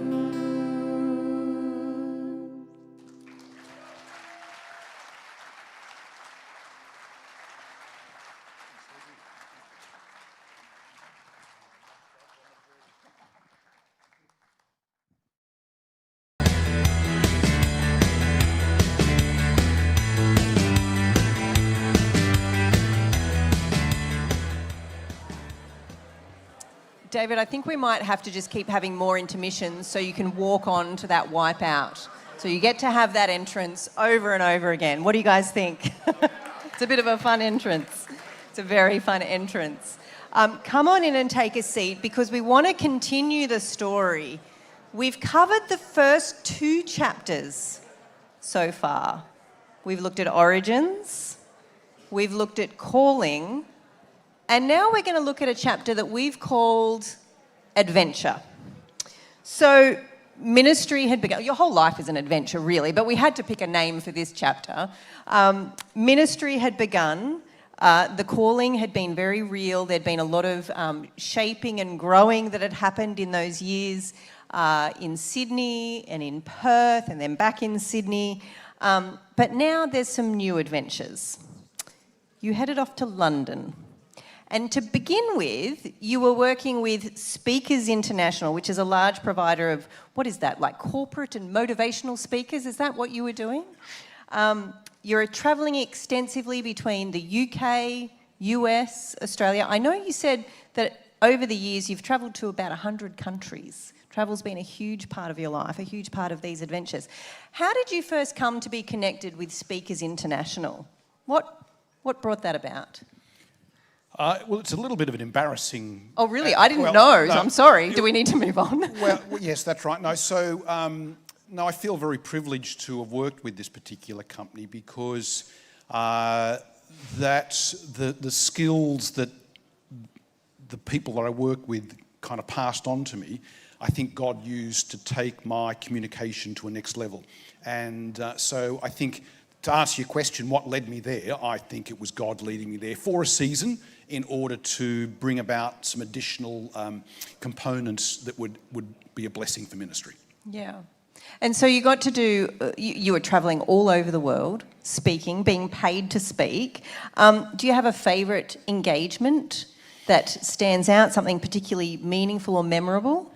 David, I think we might have to just keep having more intermissions so you can walk on to that wipeout. So you get to have that entrance over and over again. What do you guys think? It's a bit of a fun entrance. It's a very fun entrance. Come on in and take a seat because we want to continue the story. We've covered the first 2 chapters so far. We've looked at origins, we've looked at calling, and now we're going to look at a chapter that we've called adventure. So ministry had begun. Your whole life is an adventure, really, but we had to pick a name for this chapter. Ministry had begun. The calling had been very real. There'd been a lot of shaping and growing that had happened in those years in Sydney and in Perth and then back in Sydney. But now there's some new adventures. You headed off to London. And to begin with, you were working with Speakers International, which is a large provider of, what is that, like corporate and motivational speakers? Is that what you were doing? You're travelling extensively between the UK, US, Australia. I know you said that over the years you've travelled to about 100 countries. Travel's been a huge part of your life, a huge part of these adventures. How did you first come to be connected with Speakers International? What brought that about? Well, it's a little bit of an embarrassing... Oh, really? I didn't know. No, I'm sorry. Do we need to move on? Well, yes, that's right. No, so, no, I feel very privileged to have worked with this particular company because the skills that the people that I work with kind of passed on to me, I think God used to take my communication to a next level. And so I think, to answer your question, what led me there, I think it was God leading me there for a season in order to bring about some additional components that would be a blessing for ministry. Yeah. And so you got to do, you were travelling all over the world, speaking, being paid to speak. Do you have a favourite engagement that stands out, something particularly meaningful or memorable?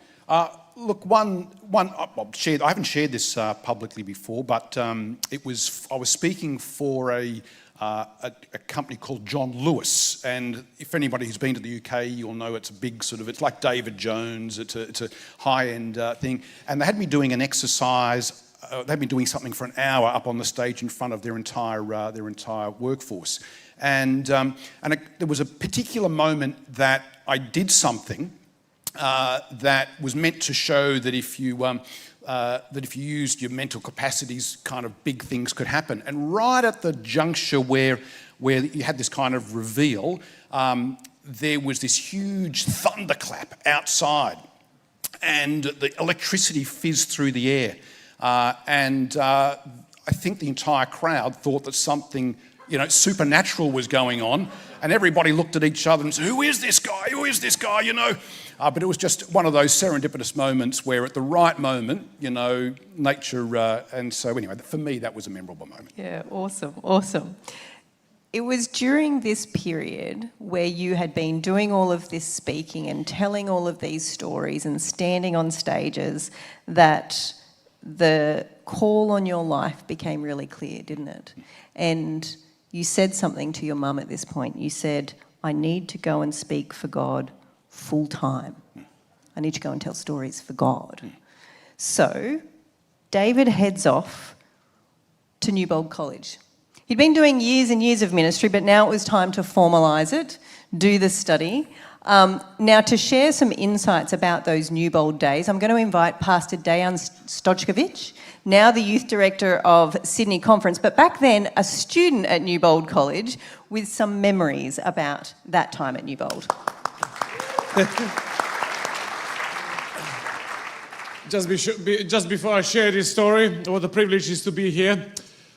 Look, one I haven't shared this publicly before, but I was speaking for a a company called John Lewis. And if anybody who's been to the UK, you'll know it's a big sort of, it's like David Jones, it's a high-end thing. And they had me doing an exercise, they had me doing something for an hour up on the stage in front of their entire workforce. And there was a particular moment that I did something that was meant to show that if you used your mental capacities, kind of big things could happen. And right at the juncture where you had this kind of reveal, there was this huge thunderclap outside, and the electricity fizzed through the air. I think the entire crowd thought that something, supernatural was going on, and everybody looked at each other and said, "Who is this guy? Who is this guy?" But it was just one of those serendipitous moments where at the right moment, nature... and so anyway, for me, that was a memorable moment. Yeah, awesome. It was during this period where you had been doing all of this speaking and telling all of these stories and standing on stages that the call on your life became really clear, didn't it? And you said something to your mum at this point. You said, "I need to go and speak for God full time. I need to go and tell stories for God." So David heads off to Newbold College. He'd been doing years and years of ministry, but now it was time to formalise it, do the study. Now, to share some insights about those Newbold days, I'm going to invite Pastor Dejan Stojkovic, now the youth director of Sydney Conference, but back then a student at Newbold College, with some memories about that time at Newbold. Just before I share this story, what a privilege it is to be here.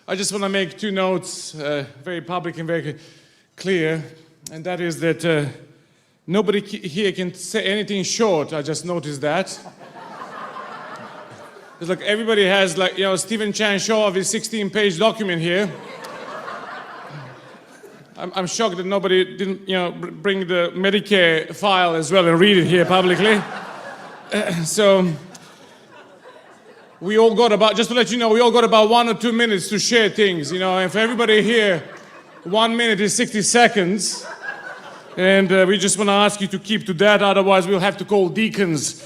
I just want to make two notes, very public and very clear, and that is that nobody here can say anything short. I just noticed that. It's like everybody has, Stephen Chan show of his 16-page document here. I'm shocked that nobody didn't, bring the Medicare file as well and read it here publicly. So we all got about, just to let you know, we all got about 1 or 2 minutes to share things, and for everybody here, 1 minute is 60 seconds. And we just want to ask you to keep to that, otherwise we'll have to call deacons.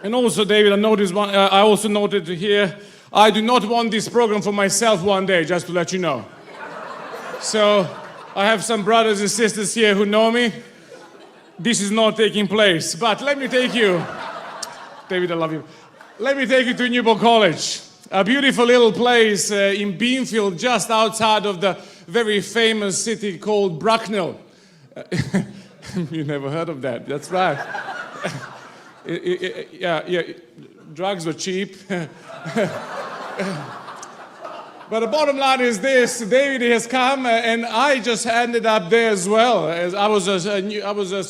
And also, David, I also noted here, I do not want this program for myself one day, just to let you know. So I have some brothers and sisters here who know me. This is not taking place. But let me take you, David, I love you. Let me take you to Newbold College, a beautiful little place in Beanfield, just outside of the very famous city called Bracknell. You never heard of that, that's right. Yeah, drugs were cheap. But the bottom line is this: David has come, and I just ended up there as well. As I was a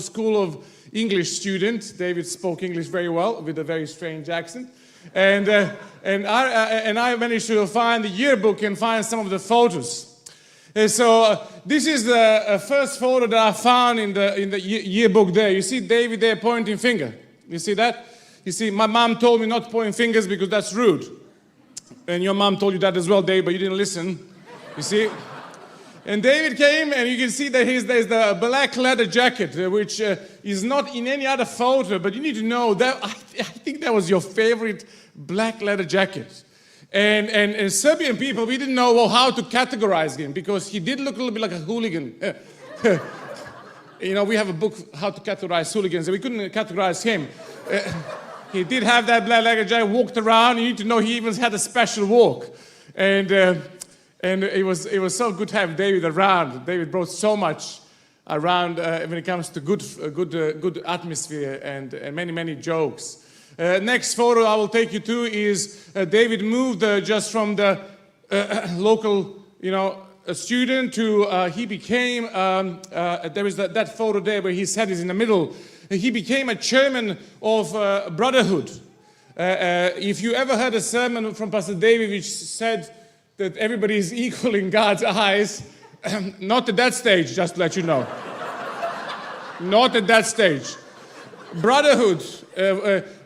school of English student. David spoke English very well with a very strange accent, and I managed to find the yearbook and find some of the photos. So this is the first photo that I found in the yearbook there. You see David there pointing finger. You see that? You see, my mom told me not to point fingers because that's rude. And your mom told you that as well, Dave, but you didn't listen. You see? And David came, and you can see that there's the black leather jacket, which is not in any other photo, but you need to know that I think that was your favorite black leather jacket. And Serbian people, we didn't know how to categorize him because he did look a little bit like a hooligan. We have a book, How to Categorize Hooligans, and we couldn't categorize him. He did have that black leather jacket, walked around. You need to know he even had a special walk. And it was so good to have David around. David brought so much around when it comes to good atmosphere and many, many jokes. Next photo I will take you to is David moved just from the local, student to he became. There is that photo there where his head is in the middle. He became a chairman of Brotherhood. If you ever heard a sermon from Pastor David which said that everybody is equal in God's eyes, not at that stage, just to let you know. Not at that stage. Brotherhood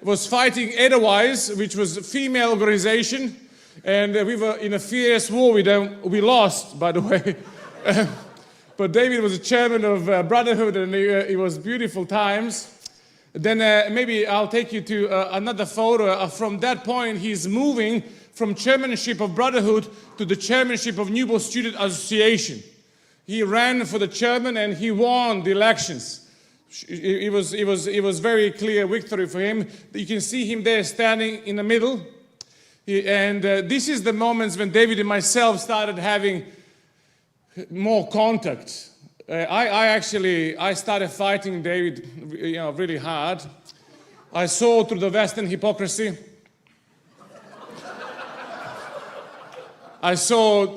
was fighting Otherwise, which was a female organization. And we were in a fierce war with them. We lost, by the way. But David was the chairman of Brotherhood, and it was beautiful times. Then maybe I'll take you to another photo. From that point, he's moving from chairmanship of Brotherhood to the chairmanship of Newbold Student Association. He ran for the chairman and he won the elections. It was very clear victory for him. You can see him there standing in the middle. And this is the moments when David and myself started having more contact. I started fighting David, really hard. I saw through the Western hypocrisy. I saw,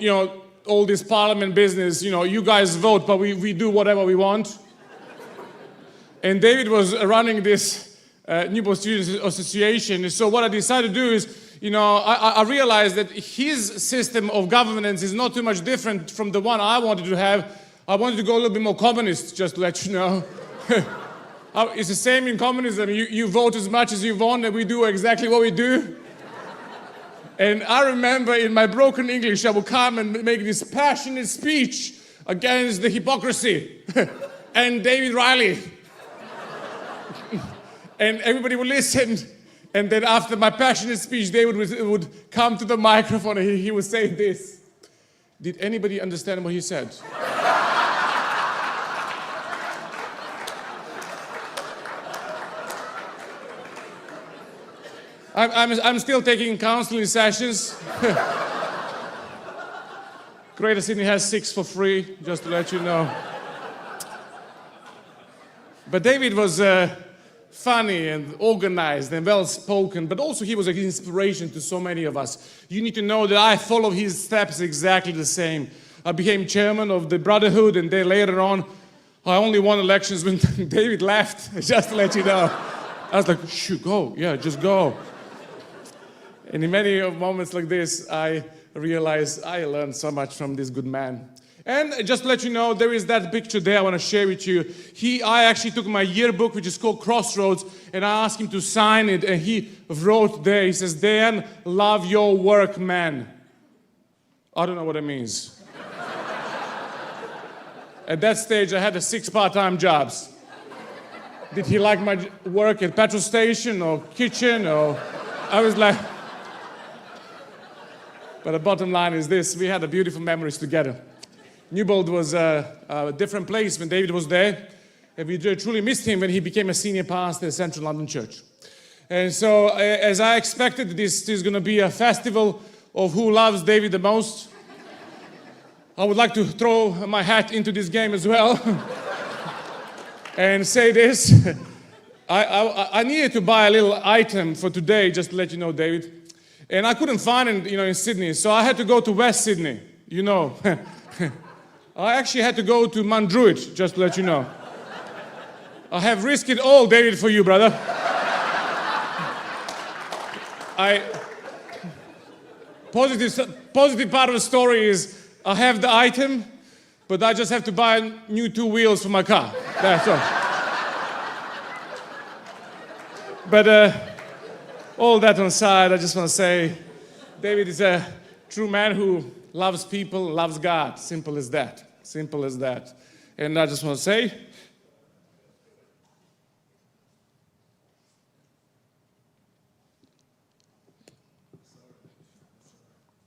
all this parliament business, you guys vote, but we do whatever we want. And David was running this Newbold Students Association. So what I decided to do is, I realized that his system of governance is not too much different from the one I wanted to have. I wanted to go a little bit more communist, just to let you know. It's the same in communism. You vote as much as you want, and we do exactly what we do. And I remember in my broken English, I would come and make this passionate speech against the hypocrisy and David Riley. And everybody would listen. And then after my passionate speech, David would come to the microphone and he would say this. Did anybody understand what he said? I'm still taking counseling sessions. Greater Sydney has 6 for free, just to let you know. But David was funny and organized and well-spoken, but also he was an inspiration to so many of us. You need to know that I followed his steps exactly the same. I became chairman of the Brotherhood, and then later on, I only won elections when David left, just to let you know. I was like, shoot, go, yeah, just go. And in many moments like this, I realized I learned so much from this good man. And just to let you know, there is that picture there I want to share with you. I actually took my yearbook, which is called Crossroads, and I asked him to sign it, and he wrote there, he says, Dan, love your work, man. I don't know what it means. At that stage, I had 6 part-time jobs. Did he like my work at petrol station or kitchen? Or I was like... But the bottom line is this, we had beautiful memories together. Newbold was a different place when David was there, and we truly missed him when he became a senior pastor at Central London Church. And so, as I expected, this is going to be a festival of who loves David the most. I would like to throw my hat into this game as well and say this. I needed to buy a little item for today, just to let you know, David. And I couldn't find it, in Sydney, so I had to go to West Sydney, I actually had to go to Mandruit, just to let you know. I have risked it all, David, for you, brother. Positive part of the story is I have the item, but I just have to buy new 2 wheels for my car. That's all. But all that on side, I just want to say, David is a true man who loves people, loves God. Simple as that. Simple as that. And I just want to say,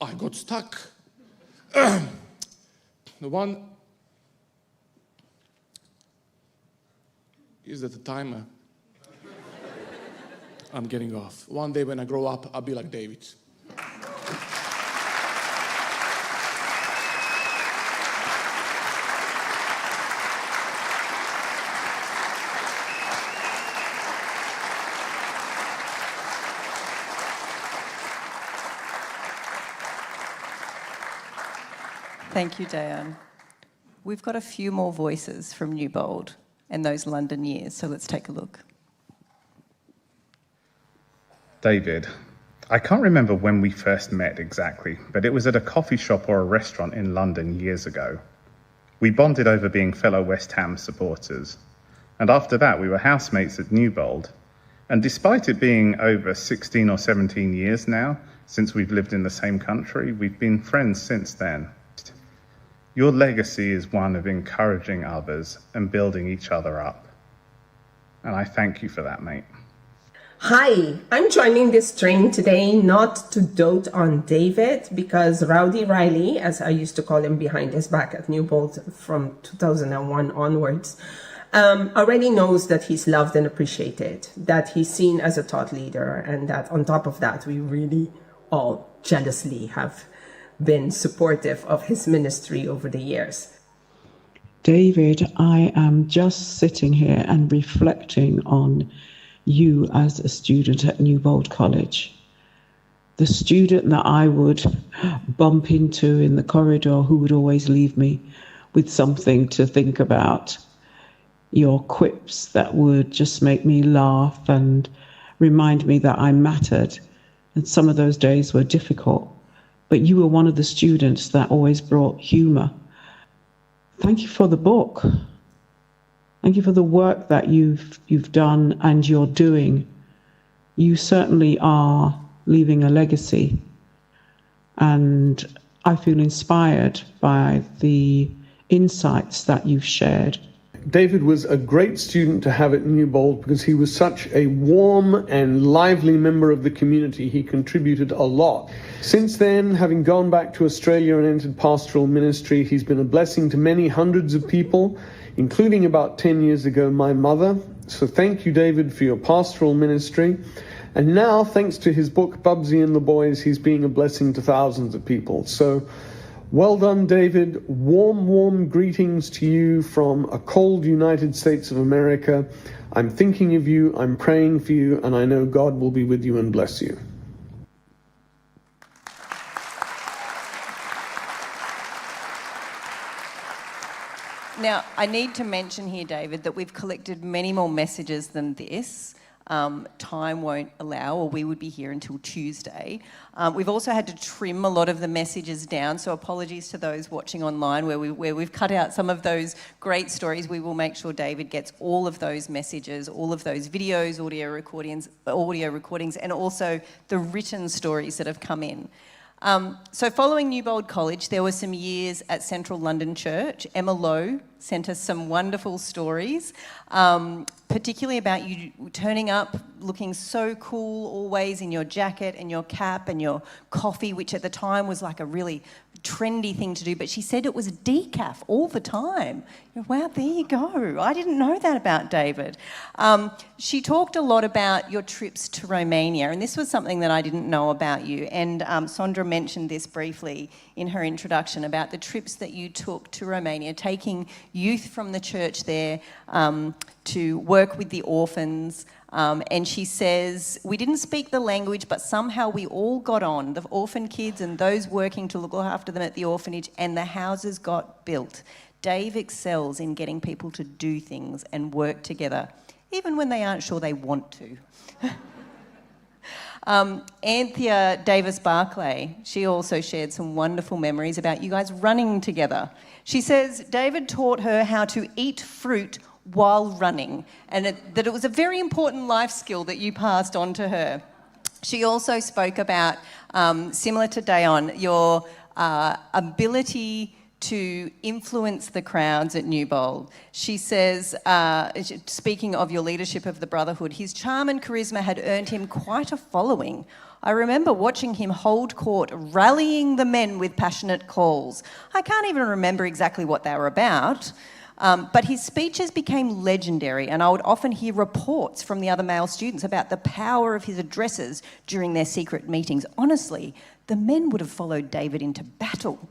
I got stuck. The one is that the timer. I'm getting off. One day when I grow up, I'll be like David. Thank you, Diane. We've got a few more voices from Newbold and those London years, so let's take a look. David, I can't remember when we first met exactly, but it was at a coffee shop or a restaurant in London years ago. We bonded over being fellow West Ham supporters, and after that we were housemates at Newbold. And despite it being over 16 or 17 years now since we've lived in the same country. We've been friends since then. Your legacy is one of encouraging others and building each other up. And I thank you for that, mate. Hi, I'm joining this train today not to dote on David, because Rowdy Riley, as I used to call him behind his back at Newbold from 2001 onwards, already knows that he's loved and appreciated, that he's seen as a thought leader, and that on top of that, we really all jealously have been supportive of his ministry over the years. David, I am just sitting here and reflecting on you as a student at Newbold College. The student that I would bump into in the corridor who would always leave me with something to think about. Your quips that would just make me laugh and remind me that I mattered. And some of those days were difficult. But you were one of the students that always brought humour. Thank you for the book. Thank you for the work that you've done and you're doing. You certainly are leaving a legacy. And I feel inspired by the insights that you've shared. David was a great student to have at Newbold because he was such a warm and lively member of the community. He contributed a lot. Since then, having gone back to Australia and entered pastoral ministry, he's been a blessing to many hundreds of people, including about 10 years ago, my mother. So thank you, David, for your pastoral ministry. And now, thanks to his book, Bubsy and the Boys, he's being a blessing to thousands of people. So well done, David. Warm, warm greetings to you from a cold United States of America. I'm thinking of you, I'm praying for you, and I know God will be with you and bless you. Now, I need to mention here, David, that we've collected many more messages than this. Time won't allow, or we would be here until Tuesday. We've also had to trim a lot of the messages down, so apologies to those watching online where we've cut out some of those great stories. We will make sure David gets all of those messages, all of those videos, audio recordings, and also the written stories that have come in. So following Newbold College, there were some years at Central London Church. Emma Lowe sent us some wonderful stories, particularly about you turning up looking so cool always in your jacket and your cap and your coffee, which at the time was like a really trendy thing to do, but she said it was decaf all the time. Wow, there you go. I didn't know that about David. She talked a lot about your trips to Romania, and this was something that I didn't know about you, and Sondra mentioned this briefly in her introduction about the trips that you took to Romania, taking youth from the church there to work with the orphans. And she says, we didn't speak the language, but somehow we all got on, the orphan kids and those working to look after them at the orphanage, and the houses got built. Dave excels in getting people to do things and work together, even when they aren't sure they want to. Anthea Davis-Barclay, she also shared some wonderful memories about you guys running together. She says David taught her how to eat fruit while running, and that it was a very important life skill that you passed on to her. She also spoke about, similar to Dayon, your ability to influence the crowds at Newbold. She says, speaking of your leadership of the Brotherhood, his charm and charisma had earned him quite a following. I remember watching him hold court, rallying the men with passionate calls. I can't even remember exactly what they were about, but his speeches became legendary, and I would often hear reports from the other male students about the power of his addresses during their secret meetings. Honestly, the men would have followed David into battle.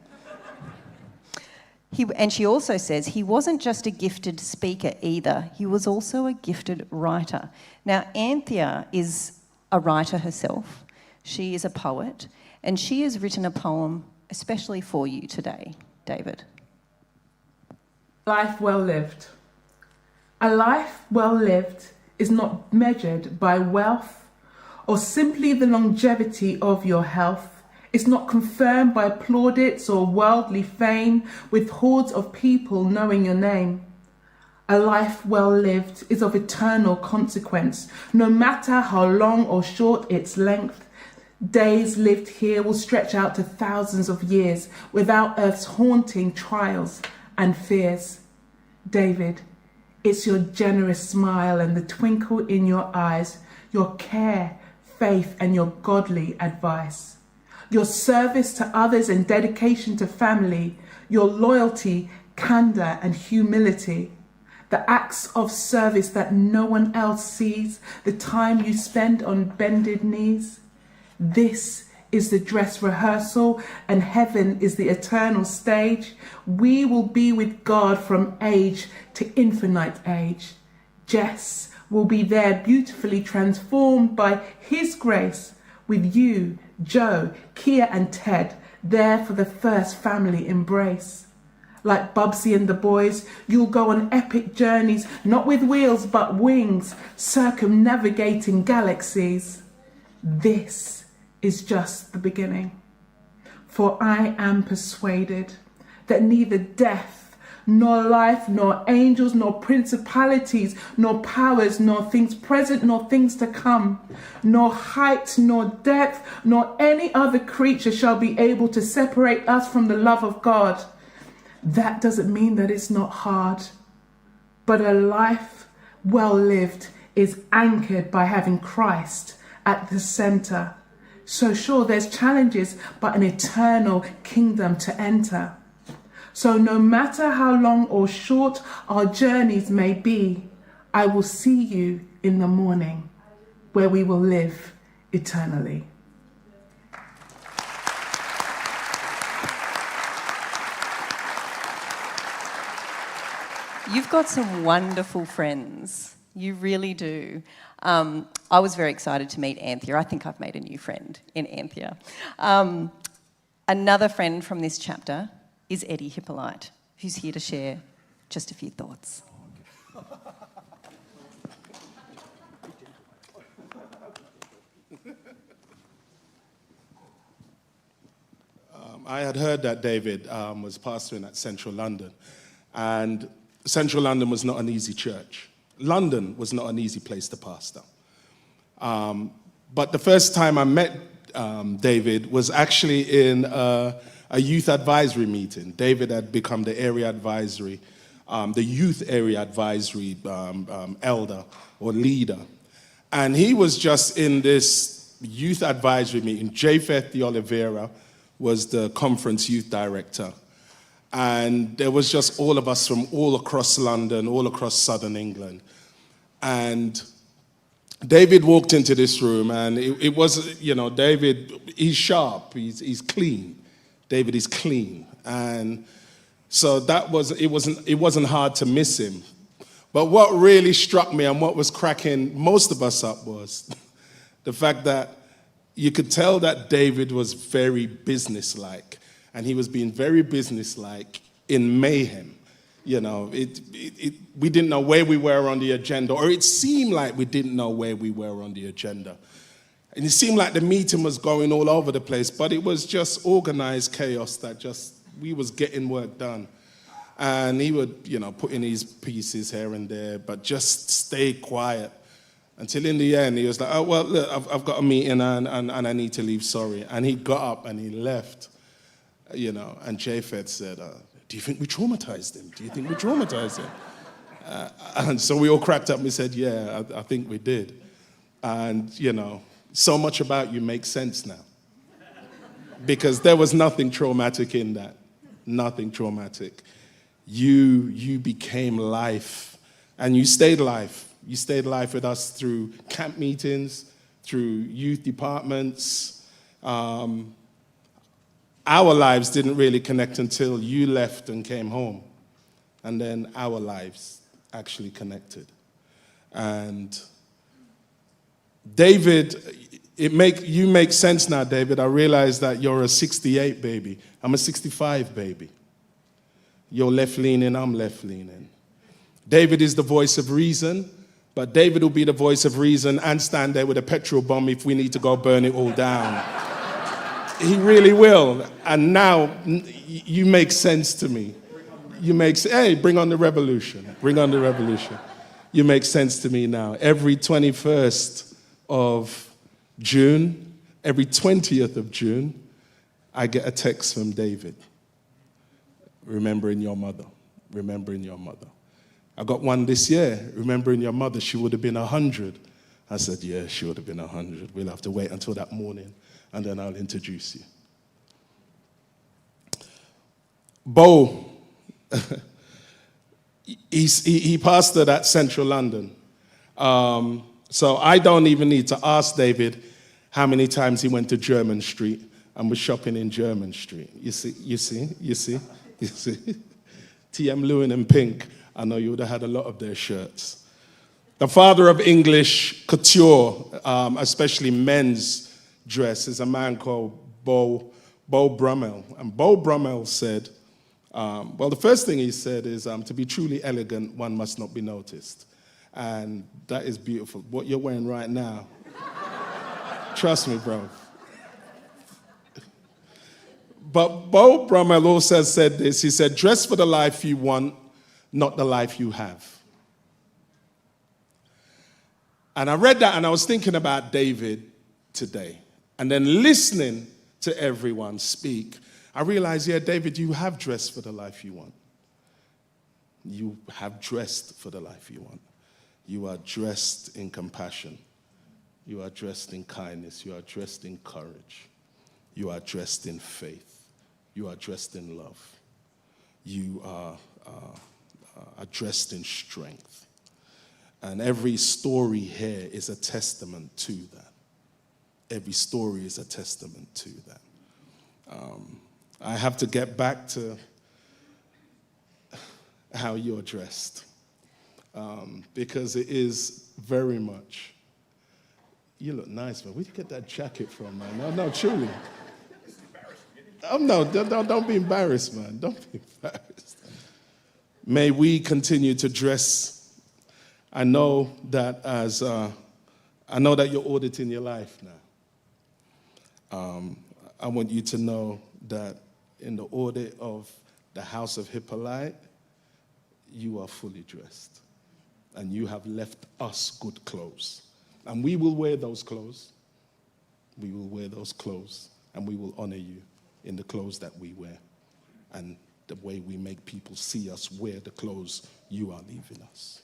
And she also says he wasn't just a gifted speaker either, he was also a gifted writer. Now, Anthea is a writer herself. She is a poet, and she has written a poem especially for you today, David. Life well lived. A life well lived is not measured by wealth or simply the longevity of your health. It's not confirmed by plaudits or worldly fame with hordes of people knowing your name. A life well lived is of eternal consequence, no matter how long or short its length. Days lived here will stretch out to thousands of years without Earth's haunting trials and fears. David, it's your generous smile and the twinkle in your eyes, your care, faith, and your godly advice. Your service to others and dedication to family, your loyalty, candor, and humility. The acts of service that no one else sees, the time you spend on bended knees. This is the dress rehearsal, and heaven is the eternal stage. We will be with God from age to infinite age. Jess will be there beautifully transformed by His grace, with you, Joe, Kia, and Ted there for the first family embrace. Like Bubsy and the boys, you'll go on epic journeys, not with wheels but wings, circumnavigating galaxies. This is just the beginning. For I am persuaded that neither death, nor life, nor angels, nor principalities, nor powers, nor things present, nor things to come, nor height, nor depth, nor any other creature shall be able to separate us from the love of God. That doesn't mean that it's not hard, but a life well lived is anchored by having Christ at the center. So sure, there's challenges, but an eternal kingdom to enter. So no matter how long or short our journeys may be, I will see you in the morning where we will live eternally. You've got some wonderful friends. You really do. I was very excited to meet Anthea. I think I've made a new friend in Anthea. Another friend from this chapter is Eddie Hippolyte, who's here to share just a few thoughts. I had heard that David was pastoring at Central London, and Central London was not an easy church. London was not an easy place to pastor. But the first time I met David was actually in a youth advisory meeting. David had become the area advisory, the youth area advisory elder or leader. And he was just in this youth advisory meeting. Japheth de Oliveira was the conference youth director. And there was just all of us from all across London, all across southern England. And David walked into this room, and it was, you know, David, he's sharp, he's clean. David is clean. And so it wasn't hard to miss him. But what really struck me and what was cracking most of us up was the fact that you could tell that David was very businesslike. And he was being very businesslike in mayhem. You know, we didn't know where we were on the agenda, or it seemed like we didn't know where we were on the agenda. And it seemed like the meeting was going all over the place, but it was just organized chaos that we was getting work done. And he would, you know, put in his pieces here and there, but just stay quiet. Until in the end, he was like, oh, well, look, I've got a meeting and I need to leave, sorry. And he got up and he left. You know, and Japheth said, do you think we traumatized him? Do you think we traumatized him? And so we all cracked up and we said, yeah, I think we did. And, you know, so much about you makes sense now. Because there was nothing traumatic in that. Nothing traumatic. You became life. And you stayed life. You stayed life with us through camp meetings, through youth departments. Our lives didn't really connect until you left and came home. And then our lives actually connected. And David, you make sense now, David. I realize that you're a 68 baby. I'm a 65 baby. You're left-leaning, I'm left-leaning. David is the voice of reason, but David will be the voice of reason and stand there with a petrol bomb if we need to go burn it all down. He really will. And now you make sense to me. Hey, bring on the revolution. Bring on the revolution. You make sense to me now. Every 21st of June, every 20th of June, I get a text from David, remembering your mother, remembering your mother. I got one this year, remembering your mother, she would have been 100. I said, yeah, she would have been 100. We'll have to wait until that morning, and then I'll introduce you. Bo, he pastored at Central London. So I don't even need to ask David how many times he went to Jermyn Street and was shopping in Jermyn Street. You see. TM Lewin and Pink, I know you would have had a lot of their shirts. The father of English couture, especially men's dress, is a man called Beau Brummel. And Beau Brummel said, well, the first thing he said is, to be truly elegant, one must not be noticed. And that is beautiful. What you're wearing right now, trust me, bro. But Beau Brummel also said this. He said, dress for the life you want, not the life you have. And I read that and I was thinking about David today. And then listening to everyone speak, I realized, yeah, David, you have dressed for the life you want. You have dressed for the life you want. You are dressed in compassion. You are dressed in kindness. You are dressed in courage. You are dressed in faith. You are dressed in love. You are dressed in strength. And every story here is a testament to that. Every story is a testament to that. I have to get back to how you're dressed. Because it is very much, you look nice, man. Where'd you get that jacket from, man? No, truly. Oh, no, don't be embarrassed, man. Don't be embarrassed. May we continue to dress. I know that you're auditing your life now. I want you to know that in the audit of the House of Hippolyte, you are fully dressed. And you have left us good clothes. And we will wear those clothes. We will wear those clothes. And we will honor you in the clothes that we wear. And the way we make people see us wear the clothes you are leaving us.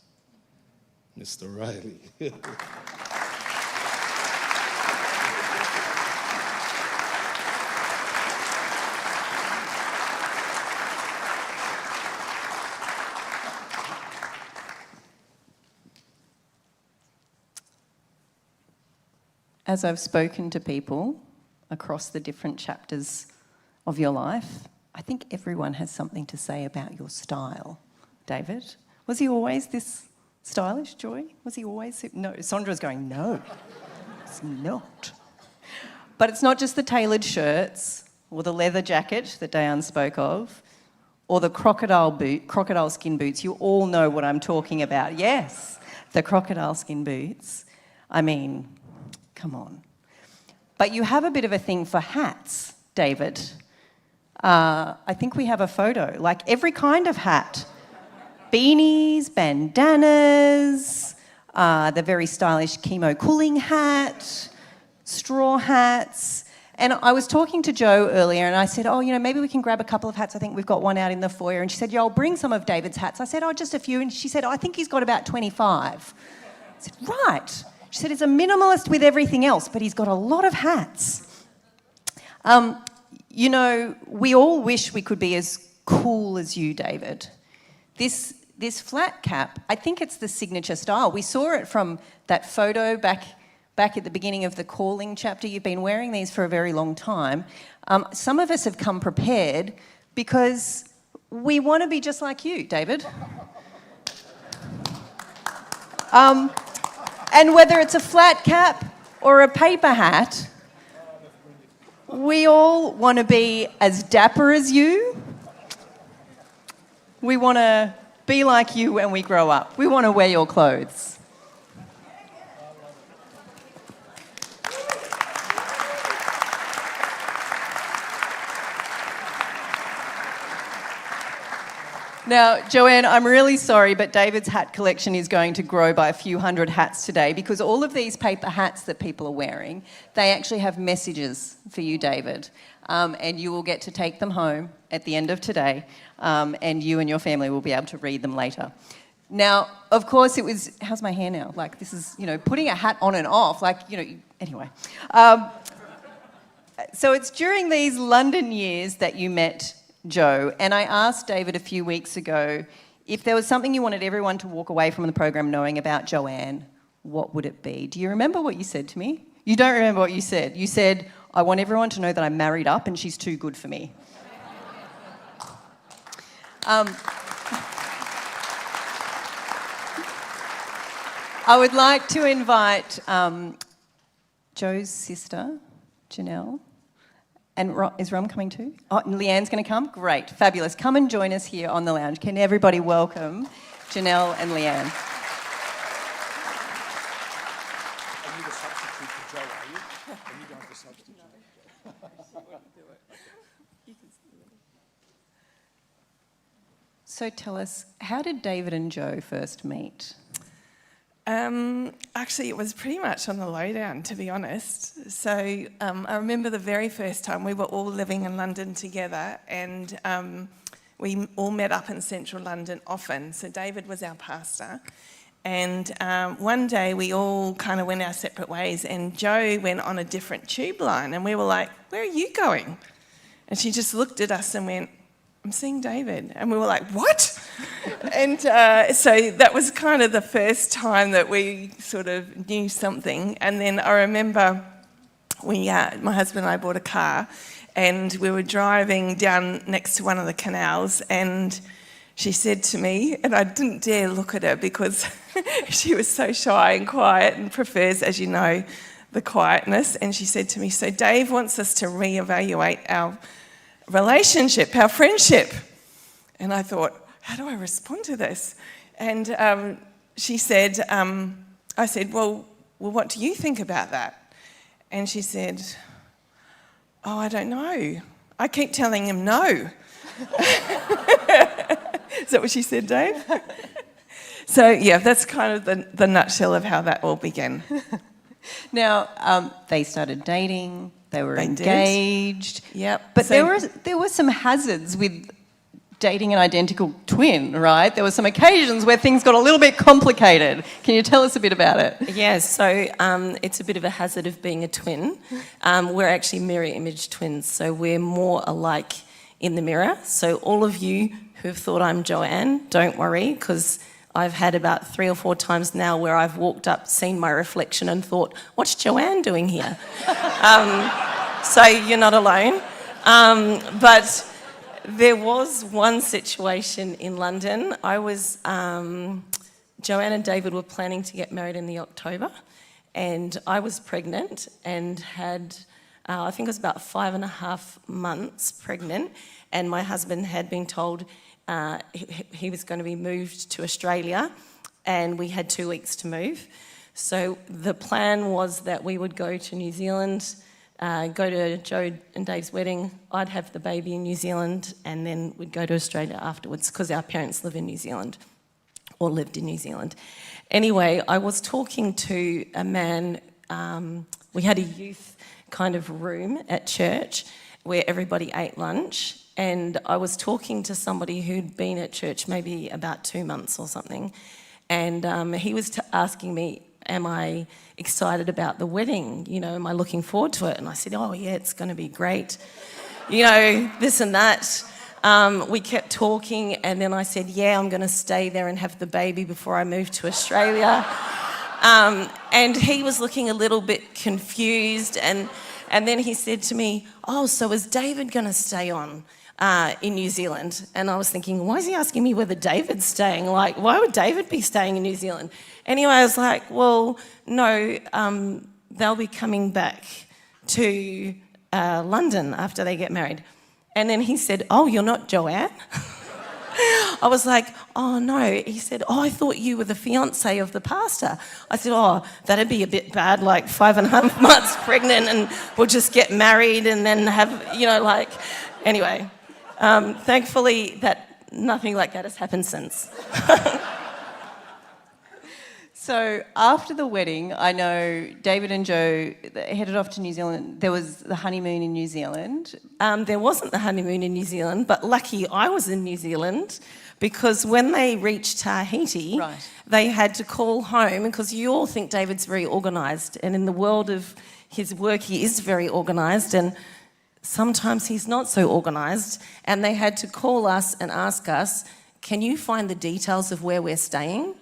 Mr. Riley. As I've spoken to people across the different chapters of your life, I think everyone has something to say about your style. David, was he always this stylish, Joy? Was he always? No, Sandra's going, no, it's not. But it's not just the tailored shirts or the leather jacket that Diane spoke of, or the crocodile skin boots. You all know what I'm talking about. Yes, the crocodile skin boots. I mean, come on. But you have a bit of a thing for hats, David. I think we have a photo, like every kind of hat. Beanies, bandanas, the very stylish chemo cooling hat, straw hats. And I was talking to Jo earlier and I said, oh, maybe we can grab a couple of hats. I think we've got one out in the foyer. And she said, yeah, I'll bring some of David's hats. I said, oh, just a few. And she said, I think he's got about 25. I said, right. She said, he's a minimalist with everything else, but he's got a lot of hats. We all wish we could be as cool as you, David. This flat cap, I think it's the signature style. We saw it from that photo back at the beginning of the calling chapter. You've been wearing these for a very long time. Some of us have come prepared because we want to be just like you, David. And whether it's a flat cap or a paper hat, we all want to be as dapper as you. We want to be like you when we grow up. We want to wear your clothes. Now, Joanne, I'm really sorry, but David's hat collection is going to grow by a few hundred hats today because all of these paper hats that people are wearing, they actually have messages for you, David. And you will get to take them home at the end of today, and you and your family will be able to read them later. Now, of course, it was... How's my hair now? Like, this is, putting a hat on and off, anyway. So it's during these London years that you met Joe, and I asked David a few weeks ago if there was something you wanted everyone to walk away from the program knowing about Joanne, what would it be? Do you remember what you said to me? You don't remember what you said. You said, I want everyone to know that I'm married up and she's too good for me. I would like to invite Joe's sister, Janelle. And is Rom coming too? Oh, and Leanne's going to come? Great, fabulous. Come and join us here on the lounge. Can everybody welcome Janelle and Leanne? Are you the substitute for Joe, are you? Are you going to substitute? So tell us, how did David and Joe first meet? Actually, it was pretty much on the lowdown, to be honest. So I remember the very first time we were all living in London together, and we all met up in central London often. So David was our pastor. And one day we all kind of went our separate ways, and Joe went on a different tube line, and we were like, where are you going? And she just looked at us and went, I'm seeing David. And we were like, what? And so that was kind of the first time that we sort of knew something. And then I remember my husband and I bought a car, and we were driving down next to one of the canals, and she said to me, and I didn't dare look at her because she was so shy and quiet and prefers, as you know, the quietness. And she said to me, so Dave wants us to reevaluate our relationship, our friendship. And I thought, how do I respond to this? And she said, I said, well, what do you think about that? And she said, oh, I don't know. I keep telling him no. Is that what she said, Dave? So, yeah, that's kind of the nutshell of how that all began. Now, they started dating. They were engaged. Yep. But there were some hazards with dating an identical twin, right? There were some occasions where things got a little bit complicated. Can you tell us a bit about it? Yes, so it's a bit of a hazard of being a twin. We're actually mirror image twins, so we're more alike in the mirror. So all of you who have thought I'm Joanne, don't worry, because I've had about 3 or 4 times now where I've walked up, seen my reflection and thought, what's Joanne doing here? So you're not alone. But there was one situation in London. Joanne and David were planning to get married in the October, and I was pregnant and had, I think it was about 5.5 months pregnant, and my husband had been told he was going to be moved to Australia, and we had 2 weeks to move. So the plan was that we would go to New Zealand, go to Joe and Dave's wedding. I'd have the baby in New Zealand, and then we'd go to Australia afterwards because our parents live in New Zealand, or lived in New Zealand. Anyway, I was talking to a man. We had a youth kind of room at church where everybody ate lunch. And I was talking to somebody who'd been at church maybe about 2 months or something, and he was asking me, am I excited about the wedding? You know, am I looking forward to it? And I said, oh yeah, it's going to be great. You know, this and that. We kept talking, and then I said, yeah, I'm going to stay there and have the baby before I move to Australia. And he was looking a little bit confused, and then he said to me, oh, so is David going to stay on in New Zealand? And I was thinking, why is he asking me whether David's staying? Like, why would David be staying in New Zealand? Anyway, I was like, well, no, they'll be coming back to London after they get married. And then he said, oh, you're not Joanne? I was like, oh, no. He said, oh, I thought you were the fiancé of the pastor. I said, oh, that'd be a bit bad, like 5.5 months pregnant, and we'll just get married and then have, you know, like... Anyway, thankfully that nothing like that has happened since. So after the wedding, I know David and Joe headed off to New Zealand. There was the honeymoon in New Zealand. There wasn't the honeymoon in New Zealand, but lucky I was in New Zealand, because when they reached Tahiti, they had to call home, because you all think David's very organised, and in the world of his work he is very organised, and sometimes he's not so organised, and they had to call us and ask us, can you find the details of where we're staying?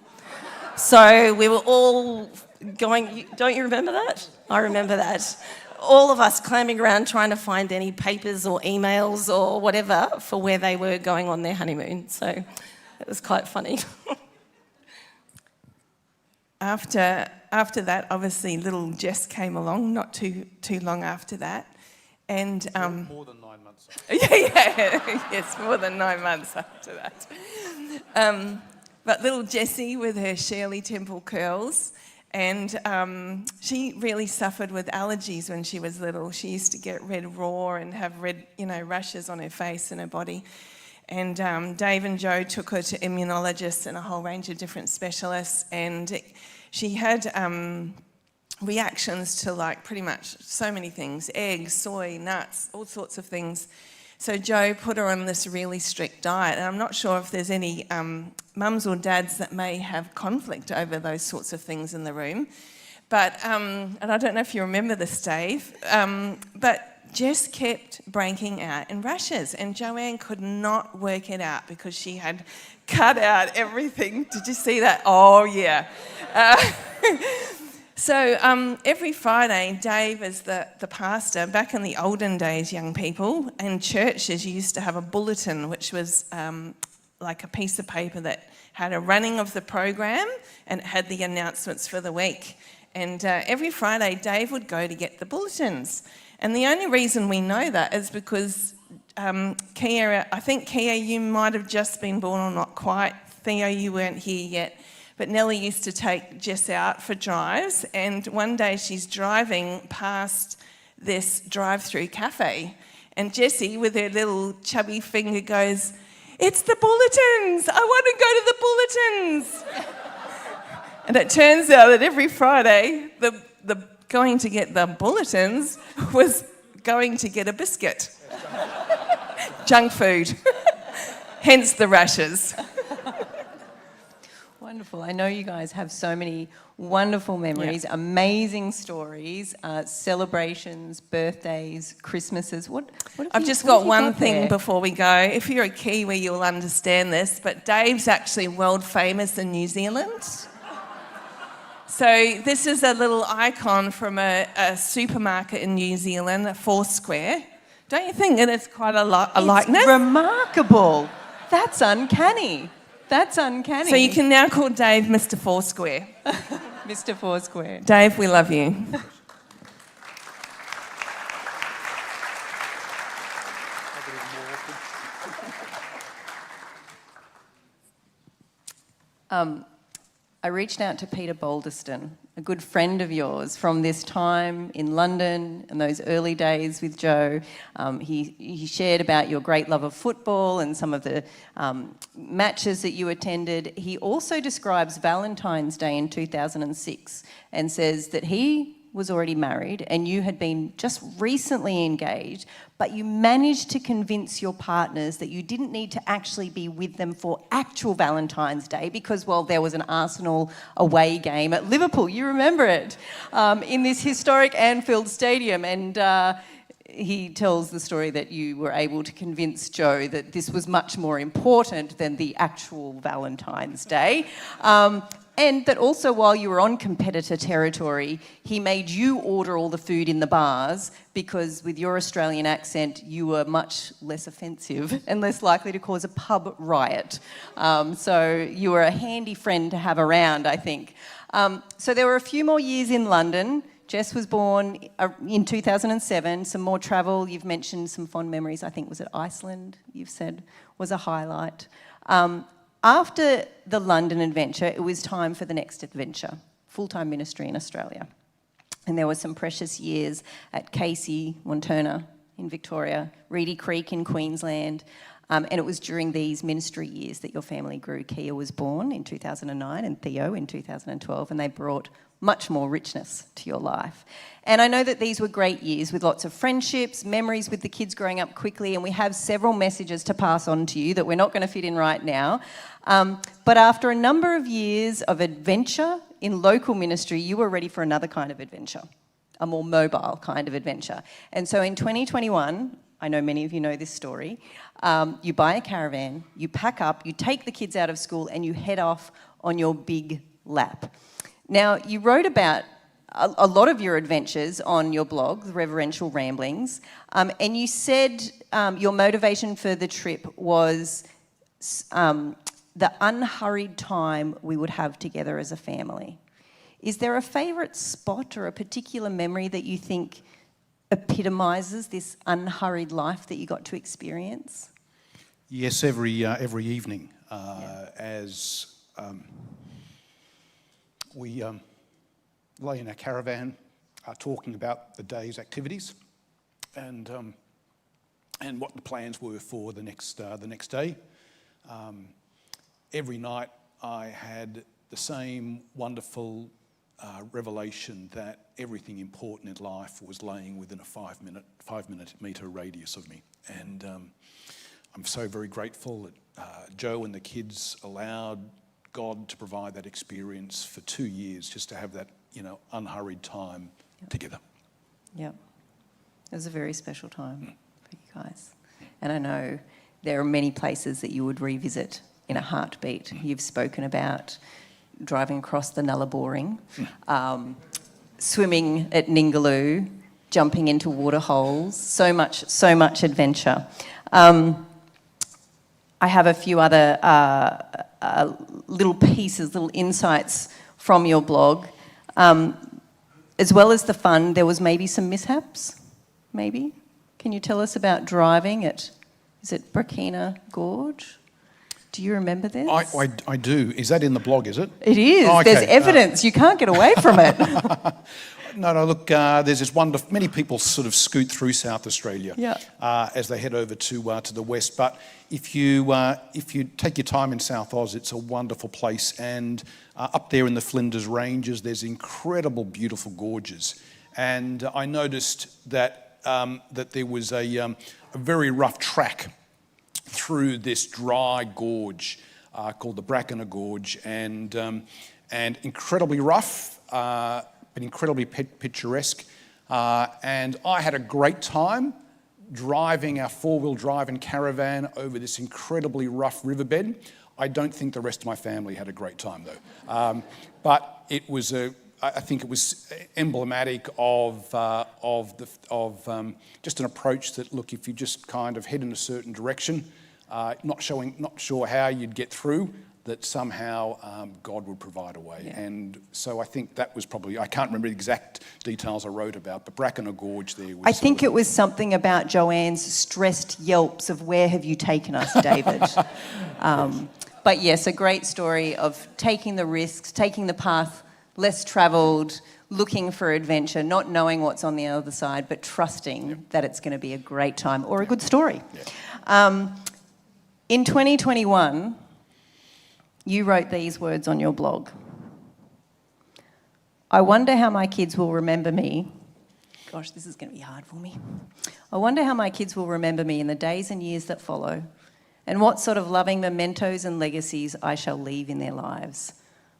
So we were all going, don't you remember that? I remember that. All of us clambering around trying to find any papers or emails or whatever for where they were going on their honeymoon. So it was quite funny. After that, obviously, little Jess came along, not too long after that. And more than 9 months. yes, more than 9 months after that. But little Jessie with her Shirley Temple curls, and she really suffered with allergies when she was little. She used to get red raw and have red, rashes on her face and her body. And Dave and Joe took her to immunologists and a whole range of different specialists, and she had reactions to pretty much so many things: eggs, soy, nuts, all sorts of things. So Joe put her on this really strict diet, and I'm not sure if there's any mums or dads that may have conflict over those sorts of things in the room. But, and I don't know if you remember this, Dave, but Jess kept breaking out in rashes, and Joanne could not work it out because she had cut out everything. Did you see that? Oh, yeah. So every Friday, Dave, as the pastor, back in the olden days, young people, in churches, you used to have a bulletin, which was like a piece of paper that had a running of the program and it had the announcements for the week. And every Friday, Dave would go to get the bulletins. And the only reason we know that is because Kia, I think Kia, you might have just been born or not quite. Theo, you weren't here yet. But Nellie used to take Jess out for drives, and one day she's driving past this drive-through cafe, and Jessie, with her little chubby finger, goes, "It's the bulletins! I want to go to the bulletins!" And it turns out that every Friday, the going to get the bulletins was going to get a biscuit. Junk food. Hence the rashes. Wonderful. I know you guys have so many wonderful memories, amazing stories, celebrations, birthdays, Christmases. I've just got one thing before we go. If you're a Kiwi, you'll understand this, but Dave's actually world famous in New Zealand. So this is a little icon from a supermarket in New Zealand, a Foursquare. Don't you think that it's quite a likeness? It's remarkable. That's uncanny. That's uncanny. So you can now call Dave Mr. Foursquare. Mr. Foursquare. Dave, we love you. I reached out to Peter Balderston, a good friend of yours from this time in London and those early days with Joe. He shared about your great love of football and some of the matches that you attended. He also describes Valentine's Day in 2006 and says that he was already married and you had been just recently engaged, but you managed to convince your partners that you didn't need to actually be with them for actual Valentine's Day because, well, there was an Arsenal away game at Liverpool, you remember it, in this historic Anfield Stadium, and he tells the story that you were able to convince Joe that this was much more important than the actual Valentine's Day. And that also while you were on competitor territory, he made you order all the food in the bars because with your Australian accent, you were much less offensive and less likely to cause a pub riot. So you were a handy friend to have around, I think. So there were a few more years in London. Jess was born in 2007, some more travel. You've mentioned some fond memories, I think was it Iceland, you've said, was a highlight. After the London adventure, it was time for the next adventure, full-time ministry in Australia. And there were some precious years at Casey, Montana, in Victoria, Reedy Creek in Queensland. And it was during these ministry years that your family grew. Kia was born in 2009 and Theo in 2012, and they brought much more richness to your life. And I know that these were great years with lots of friendships, memories with the kids growing up quickly, and we have several messages to pass on to you that we're not going to fit in right now. But after a number of years of adventure in local ministry, you were ready for another kind of adventure, a more mobile kind of adventure. And so in 2021, I know many of you know this story, you buy a caravan, you pack up, you take the kids out of school, and you head off on your big lap. Now, you wrote about a lot of your adventures on your blog, The Reverential Ramblings, and you said your motivation for the trip was the unhurried time we would have together as a family. Is there a favourite spot or a particular memory that you think epitomises this unhurried life that you got to experience? Yes, every evening, as we lay in our caravan, talking about the day's activities, and what the plans were for the next day. Every night, I had the same wonderful revelation that everything important in life was laying within a 5 metre radius of me, and I'm so very grateful that Joe and the kids allowed God to provide that experience for 2 years, just to have that, unhurried time together. Yeah, it was a very special time for you guys. And I know there are many places that you would revisit in a heartbeat. You've spoken about driving across the Nullaboring, swimming at Ningaloo, jumping into water holes, so much adventure. I have a few other little pieces, little insights from your blog. As well as the fun, there was maybe some mishaps, maybe? Can you tell us about driving at, is it Brakina Gorge? Do you remember this? I do. Is that in the blog, is it? It is. Oh, okay. There's evidence. You can't get away from it. No, look, there's this wonderful... Many people sort of scoot through South Australia as they head over to the west. But if you take your time in South Oz, it's a wonderful place. And up there in the Flinders Ranges, there's incredible, beautiful gorges. And I noticed that there was a very rough track through this dry gorge called the Brakina Gorge, and incredibly rough, but incredibly picturesque. And I had a great time driving our four-wheel drive and caravan over this incredibly rough riverbed. I don't think the rest of my family had a great time though. But it was I think it was emblematic of just an approach that, look, if you just kind of head in a certain direction, not sure how you'd get through, that somehow God would provide a way. Yeah. And so I think that was probably, I can't remember the exact details I wrote about, but Brakina Gorge there was... I think it was something about Joanne's stressed yelps of, "Where have you taken us, David?" But yes, a great story of taking the risks, taking the path less travelled, looking for adventure, not knowing what's on the other side, but trusting that it's going to be a great time or a good story. Yeah. In 2021, you wrote these words on your blog. "I wonder how my kids will remember me." Gosh, this is going to be hard for me. "I wonder how my kids will remember me in the days and years that follow, and what sort of loving mementos and legacies I shall leave in their lives.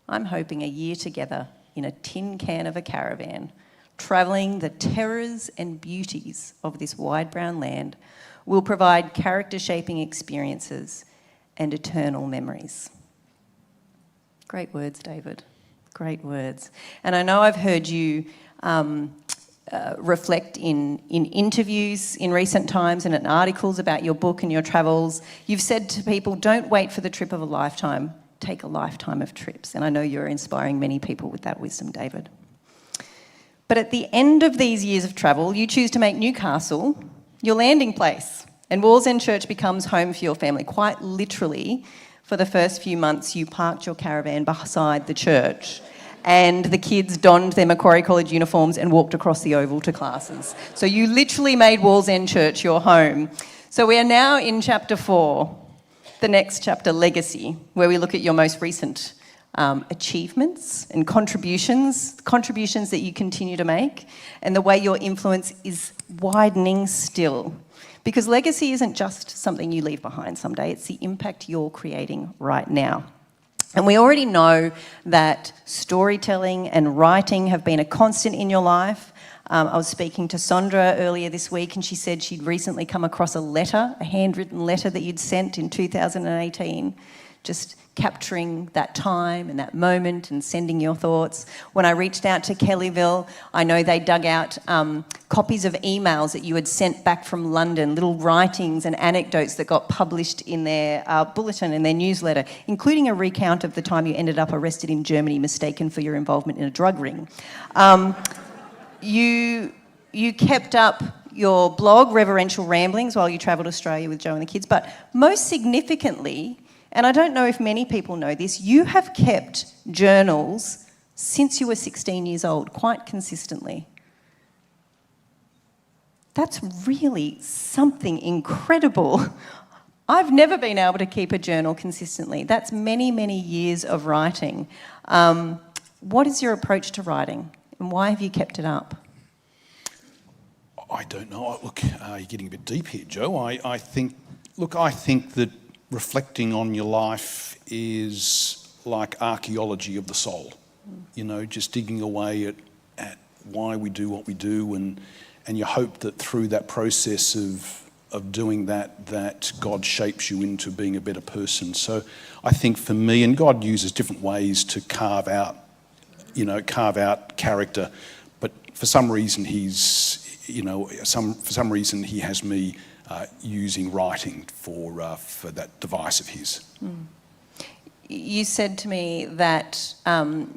I'm hoping a year together in a tin can of a caravan, travelling the terrors and beauties of this wide brown land, will provide character-shaping experiences and eternal memories." Great words, David. Great words. And I know I've heard you reflect in interviews in recent times and in articles about your book and your travels. You've said to people, don't wait for the trip of a lifetime, take a lifetime of trips. And I know you're inspiring many people with that wisdom, David. But at the end of these years of travel, you choose to make Newcastle your landing place. And Wallsend Church becomes home for your family. Quite literally, for the first few months, you parked your caravan beside the church and the kids donned their Macquarie College uniforms and walked across the oval to classes. So you literally made Wallsend Church your home. So we are now in chapter 4, the next chapter, Legacy, where we look at your most recent achievements and contributions that you continue to make, and the way your influence is widening still. Because legacy isn't just something you leave behind someday, it's the impact you're creating right now. And we already know that storytelling and writing have been a constant in your life. I was speaking to Sondra earlier this week, and she said she'd recently come across a handwritten letter that you'd sent in 2018, just capturing that time and that moment and sending your thoughts. When I reached out to Kellyville, I know they dug out copies of emails that you had sent back from London, little writings and anecdotes that got published in their bulletin, in their newsletter, including a recount of the time you ended up arrested in Germany, mistaken for your involvement in a drug ring. You kept up your blog, Reverential Ramblings, while you travelled Australia with Joe and the kids, but most significantly, and I don't know if many people know this, you have kept journals since you were 16 years old, quite consistently. That's really something incredible. I've never been able to keep a journal consistently. That's many, many years of writing. What is your approach to writing, and why have you kept it up? I don't know. Look, you're getting a bit deep here, Joe. I think that reflecting on your life is like archaeology of the soul. You know, just digging away at why we do what we do, and you hope that through that process of doing that God shapes you into being a better person. So I think for me, and God uses different ways to carve out character, but for some reason he has me using writing for that device of his. You said to me that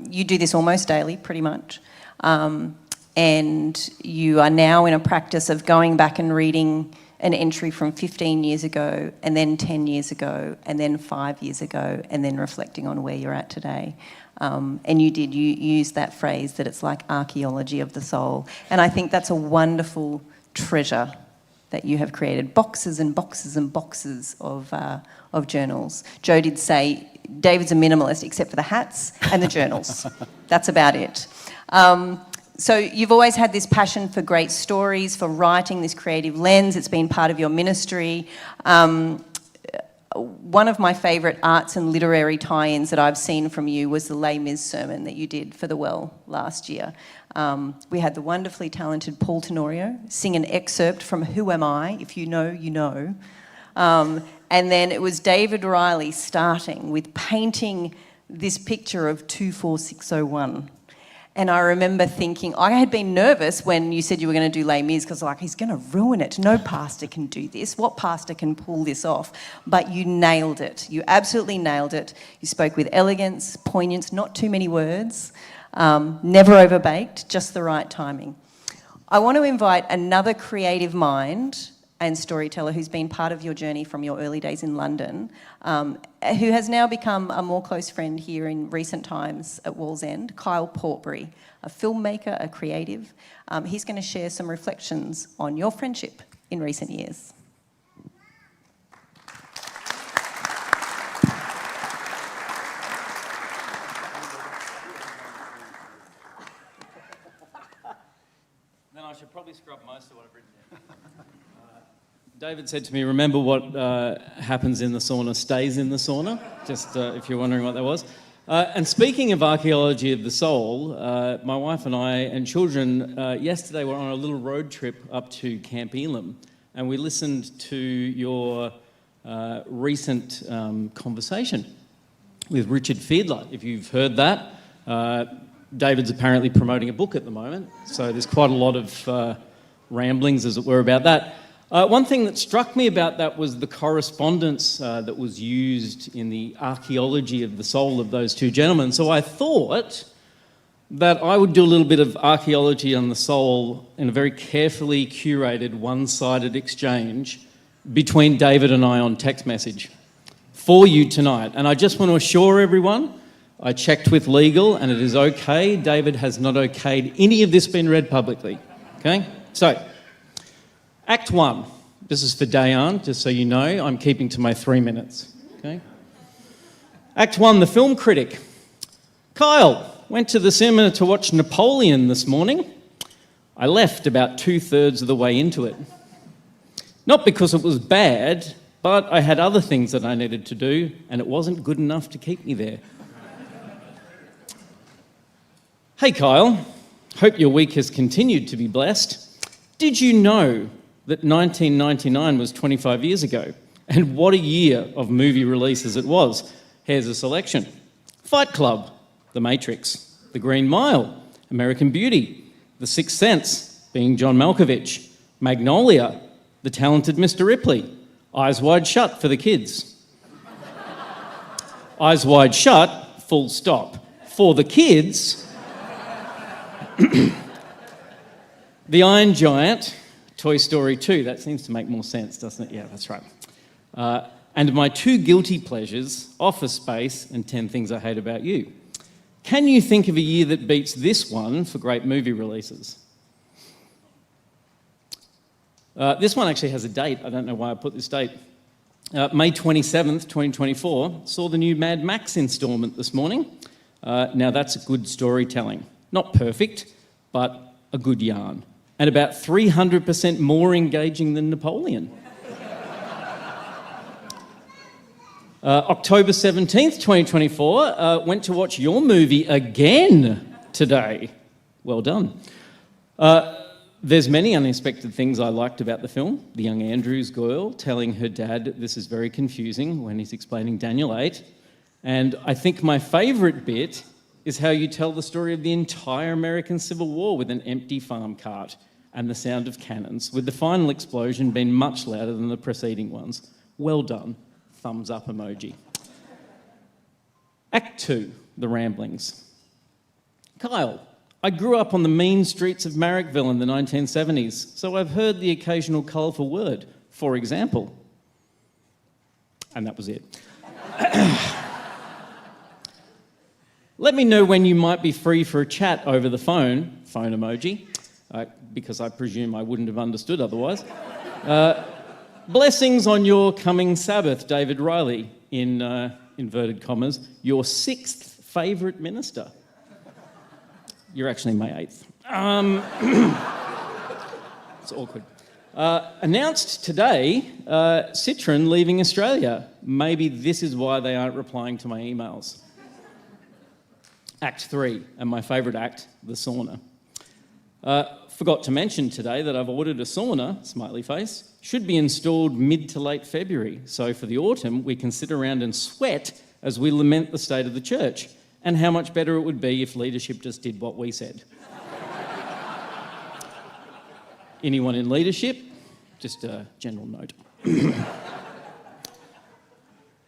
you do this almost daily, pretty much, and you are now in a practice of going back and reading an entry from 15 years ago, and then 10 years ago, and then 5 years ago, and then reflecting on where you're at today. And you use that phrase that it's like archaeology of the soul. And I think that's a wonderful treasure that you have created, boxes and boxes and boxes of journals. Joe did say David's a minimalist except for the hats and the journals. That's about it. So you've always had this passion for great stories, for writing, this creative lens. It's been part of your ministry. One of my favourite arts and literary tie-ins that I've seen from you was the Les Mis sermon that you did for the Well last year. We had the wonderfully talented Paul Tenorio sing an excerpt from Who Am I? If you know, you know. And then it was David Riley starting with painting this picture of 24601. And I remember thinking, I had been nervous when you said you were going to do Les Mis, because he's going to ruin it. No pastor can do this. What pastor can pull this off? But you nailed it. You absolutely nailed it. You spoke with elegance, poignance, not too many words, never overbaked, just the right timing. I want to invite another creative mind and storyteller who's been part of your journey from your early days in London, who has now become a more close friend here in recent times at Wallsend, Kyle Portbury, a filmmaker, a creative. He's going to share some reflections on your friendship in recent years. Then I should probably scrub most of what I've written down. David said to me, remember what happens in the sauna stays in the sauna, just if you're wondering what that was. And speaking of archaeology of the soul, my wife and I and children yesterday were on a little road trip up to Camp Elam, and we listened to your recent conversation with Richard Fiedler. If you've heard that, David's apparently promoting a book at the moment, so there's quite a lot of ramblings, as it were, about that. One thing that struck me about that was the correspondence that was used in the archaeology of the soul of those two gentlemen. So I thought that I would do a little bit of archaeology on the soul in a very carefully curated, one-sided exchange between David and I on text message for you tonight. And I just want to assure everyone I checked with legal and it is okay. David has not okayed any of this being read publicly. Okay? So, Act 1. This is for Dayan, just so you know. I'm keeping to my 3 minutes. Okay? Act 1, the film critic. Kyle, went to the cinema to watch Napoleon this morning. I left about 2/3 of the way into it. Not because it was bad, but I had other things that I needed to do, and it wasn't good enough to keep me there. Hey Kyle, hope your week has continued to be blessed. Did you know that 1999 was 25 years ago? And what a year of movie releases it was. Here's a selection. Fight Club, The Matrix, The Green Mile, American Beauty, The Sixth Sense, being John Malkovich, Magnolia, The Talented Mr. Ripley, Eyes Wide Shut for the kids. Eyes Wide Shut, full stop. For the kids, The Iron Giant, Toy Story 2. That seems to make more sense, doesn't it? Yeah, that's right. And my two guilty pleasures, Office Space and 10 Things I Hate About You. Can you think of a year that beats this one for great movie releases? This one actually has a date. I don't know why I put this date. May 27th, 2024, saw the new Mad Max instalment this morning. Now that's good storytelling. Not perfect, but a good yarn. And about 300% more engaging than Napoleon. October 17th, 2024, went to watch your movie again today. Well done. There's many unexpected things I liked about the film. The young Andrews girl telling her dad this is very confusing when he's explaining Daniel 8. And I think my favourite bit is how you tell the story of the entire American Civil War with an empty farm cart and the sound of cannons, with the final explosion being much louder than the preceding ones. Well done. Thumbs up emoji. Act 2, The Ramblings. Kyle, I grew up on the mean streets of Marrickville in the 1970s, so I've heard the occasional colourful word, for example. And that was it. Let me know when you might be free for a chat over the phone emoji, because I presume I wouldn't have understood otherwise. Blessings on your coming Sabbath, David Riley, in inverted commas, your 6th favourite minister. You're actually my 8th. It's awkward. Announced today, Citroen leaving Australia. Maybe this is why they aren't replying to my emails. Act 3, and my favourite act, the sauna. Forgot to mention today that I've ordered a sauna, smiley face, should be installed mid to late February. So for the autumn, we can sit around and sweat as we lament the state of the church and how much better it would be if leadership just did what we said. Anyone in leadership? Just a general note.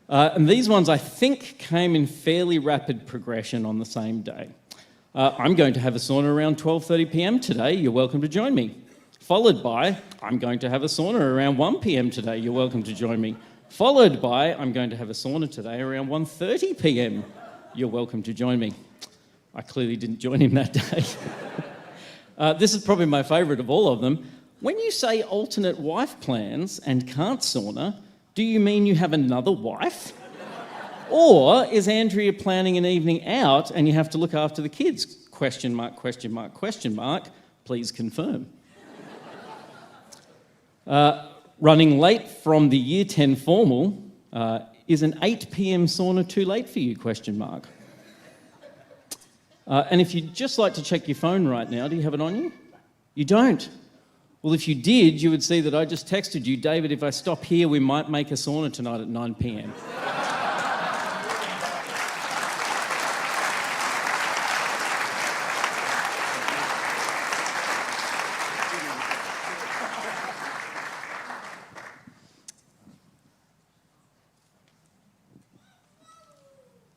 And these ones, I think, came in fairly rapid progression on the same day. I'm going to have a sauna around 12:30 p.m. today. You're welcome to join me. Followed by, I'm going to have a sauna around 1 p.m. today. You're welcome to join me. Followed by, I'm going to have a sauna today around 1:30 p.m. You're welcome to join me. I clearly didn't join him that day. This is probably my favourite of all of them. When you say alternate wife plans and can't sauna, do you mean you have another wife? Or is Andrea planning an evening out and you have to look after the kids? Question mark, question mark, question mark. Please confirm. Running late from the Year 10 formal, is an 8 p.m. sauna too late for you? Question mark. And if you'd just like to check your phone right now, do you have it on you? You don't. Well, if you did, you would see that I just texted you, David, if I stop here, we might make a sauna tonight at 9 p.m.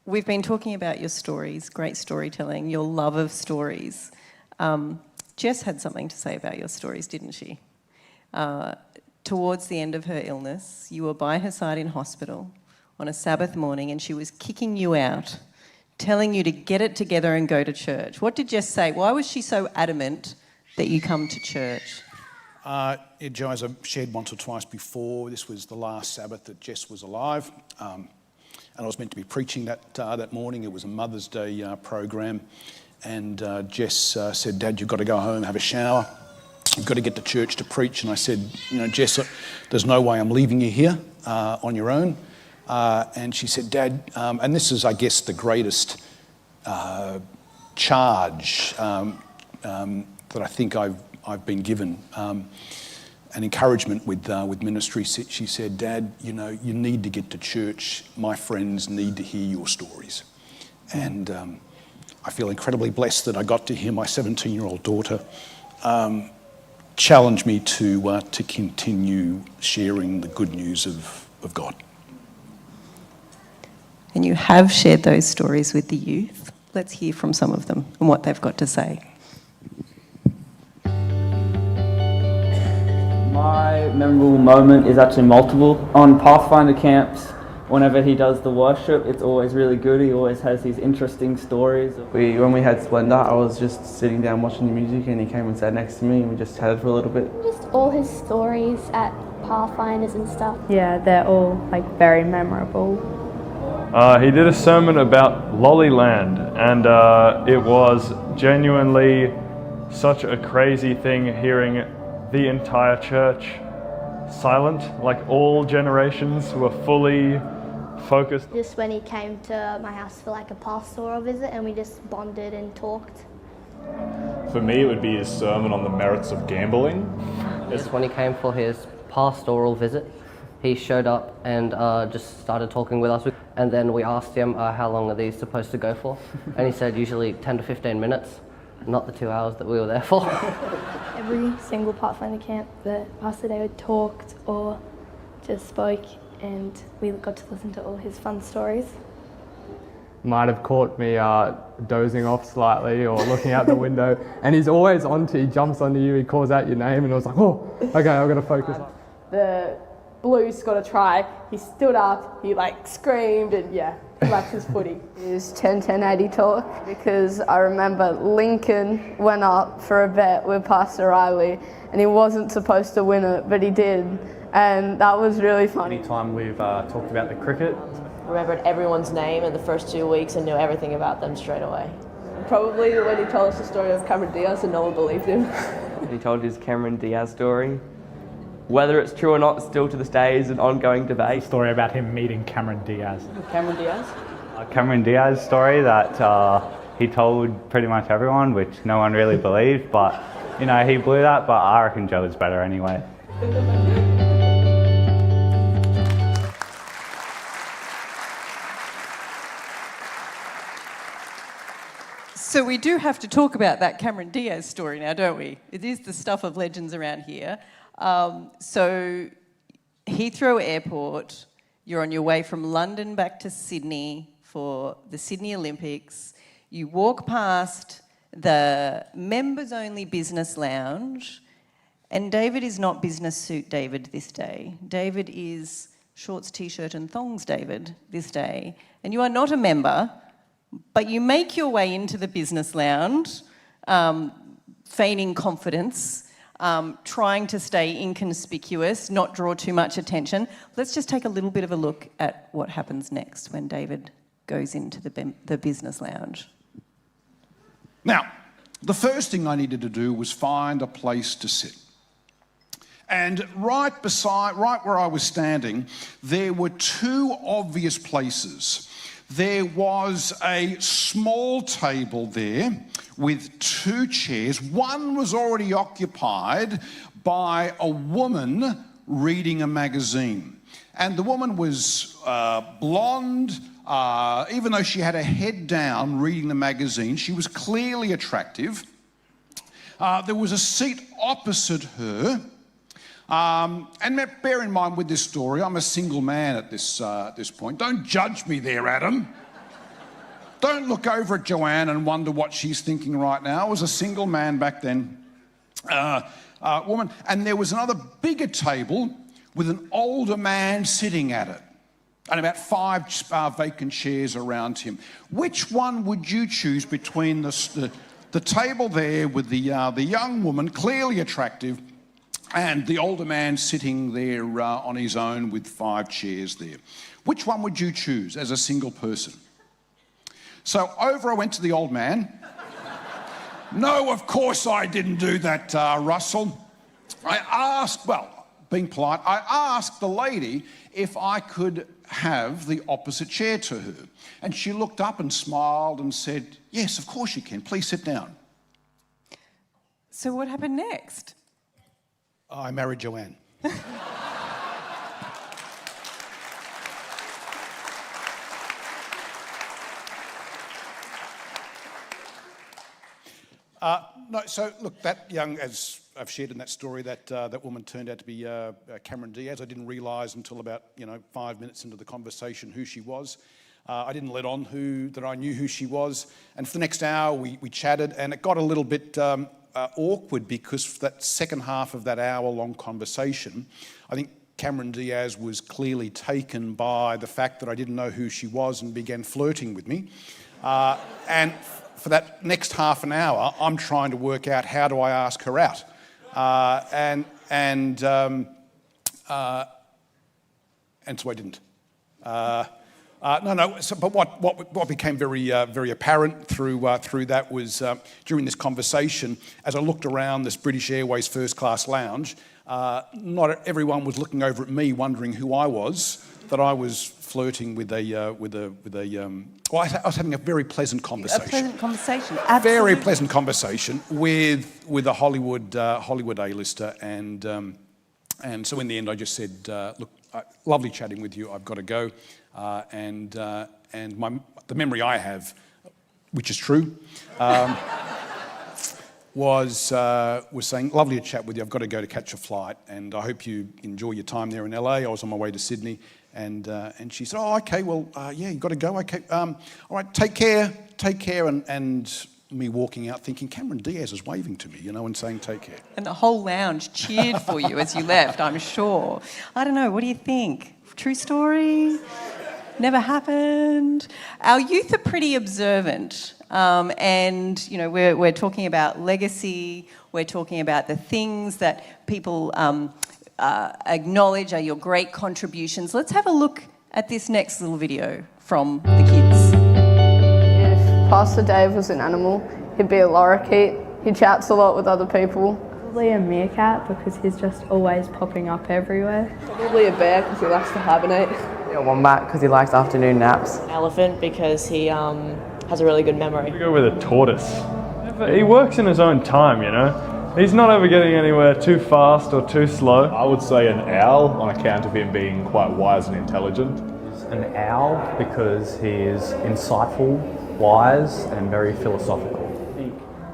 We've been talking about your stories, great storytelling, your love of stories. Jess had something to say about your stories, didn't she? Towards the end of her illness, you were by her side in hospital on a Sabbath morning and she was kicking you out, telling you to get it together and go to church. What did Jess say? Why was she so adamant that you come to church? Joe, as I've shared once or twice before, this was the last Sabbath that Jess was alive. And I was meant to be preaching that morning. It was a Mother's Day program. And Jess said, "Dad, you've got to go home, have a shower. You've got to get to church to preach." And I said, "Jess, there's no way I'm leaving you here on your own." And she said, "Dad," and this is, I guess, the greatest charge that I think I've been given, an encouragement with ministry. She said, "Dad, you need to get to church. My friends need to hear your stories." And I feel incredibly blessed that I got to hear my 17-year-old daughter challenge me to continue sharing the good news of God. And you have shared those stories with the youth. Let's hear from some of them and what they've got to say. My memorable moment is actually multiple. On Pathfinder camps, whenever he does the worship, it's always really good. He always has these interesting stories. When we had Splendor, I was just sitting down watching the music and he came and sat next to me and we just chatted for a little bit. Just all his stories at Pathfinders and stuff. Yeah, they're all very memorable. He did a sermon about Lollyland, and it was genuinely such a crazy thing hearing the entire church silent, like all generations were fully focused. Just when he came to my house for a pastoral visit and we just bonded and talked. For me, it would be his sermon on the merits of gambling. Just when he came for his pastoral visit, he showed up and just started talking with us. And then we asked him, how long are these supposed to go for? And he said usually 10 to 15 minutes, not the 2 hours that we were there for. Every single Pathfinder camp, the Pastor David talked or just spoke, and we got to listen to all his fun stories. Might have caught me dozing off slightly or looking out the window, and he's always he jumps onto you, he calls out your name, and I was like, oh, okay, I've got to focus. The Blues got a try, he stood up, he screamed, and he lapped his footy. It was 10-10-80 talk, because I remember Lincoln went up for a bet with Pastor Riley and he wasn't supposed to win it, but he did, and that was really funny. Anytime we've talked about the cricket, remembered everyone's name in the first 2 weeks and knew everything about them straight away. Probably when he told us the story of Cameron Diaz and no one believed him. He told his Cameron Diaz story. Whether it's true or not, still to this day is an ongoing debate. Story about him meeting Cameron Diaz. Cameron Diaz? Cameron Diaz story that he told pretty much everyone, which no one really believed, but he blew that, but I reckon Joe is better anyway. So we do have to talk about that Cameron Diaz story now, don't we? It is the stuff of legends around here. So Heathrow Airport, you're on your way from London back to Sydney for the Sydney Olympics. You walk past the members-only business lounge, and David is not business suit David this day. David is shorts, t-shirt and thongs David this day. And you are not a member, but you make your way into the business lounge, feigning confidence, trying to stay inconspicuous, not draw too much attention. Let's just take a little bit of a look at what happens next when David goes into the business lounge. Now, the first thing I needed to do was find a place to sit. And right where I was standing, there were two obvious places. There was a small table there with two chairs. One was already occupied by a woman reading a magazine. And the woman was blonde, even though she had her head down reading the magazine, she was clearly attractive. There was a seat opposite her. And bear in mind with this story, I'm a single man at this point. Don't judge me there, Adam. Don't look over at Joanne and wonder what she's thinking right now. I was a single man back then, woman. And there was another bigger table with an older man sitting at it. and about 5 vacant chairs around him. Which one would you choose between the table there with the young woman, clearly attractive, and the older man sitting there on his own with 5 chairs there? Which one would you choose as a single person? So over I went to the old man. No, of course I didn't do that, Russell. I asked, well, being polite, I asked the lady if I could have the opposite chair to her. And she looked up and smiled and said, yes, of course you can. Please sit down. So what happened next? I married Joanne. No, so look, that young, as I've shared in that story, that woman turned out to be Cameron Diaz. I didn't realise until about 5 minutes into the conversation who she was. I didn't let on that I knew who she was. And for the next hour, we chatted, and it got a little bit awkward because for that second half of that hour-long conversation, I think Cameron Diaz was clearly taken by the fact that I didn't know who she was and began flirting with me. And for that next half an hour, I'm trying to work out how do I ask her out. And so I didn't. But what became very apparent through that was during this conversation, as I looked around this British Airways first class lounge, not everyone was looking over at me wondering who I was, that I was flirting with I was having a very pleasant conversation. A pleasant conversation, absolutely. Very pleasant conversation with a Hollywood A-lister, and so in the end I just said, look, lovely chatting with you, I've got to go, and the memory I have, which is true, was saying, lovely to chat with you, I've got to go to catch a flight, and I hope you enjoy your time there in LA. I was on my way to Sydney, and she said, oh, okay, well, yeah, you've got to go, okay, all right, take care, and me walking out thinking, Cameron Diaz is waving to me, and saying, take care. And the whole lounge cheered for you as you left, I'm sure. I don't know, what do you think? True story? Never happened? Our youth are pretty observant. And we're talking about legacy, we're talking about the things that people acknowledge are your great contributions. Let's have a look at this next little video from the kids. If Pastor Dave was an animal, he'd be a lorikeet. He chats a lot with other people. Probably a meerkat because he's just always popping up everywhere. Probably a bear because he likes to hibernate. Yeah, a wombat because he likes afternoon naps. An elephant because he has a really good memory. We go with a tortoise. He works in his own time, He's not ever getting anywhere too fast or too slow. I would say an owl on account of him being quite wise and intelligent. An owl because he is insightful, wise, and very philosophical.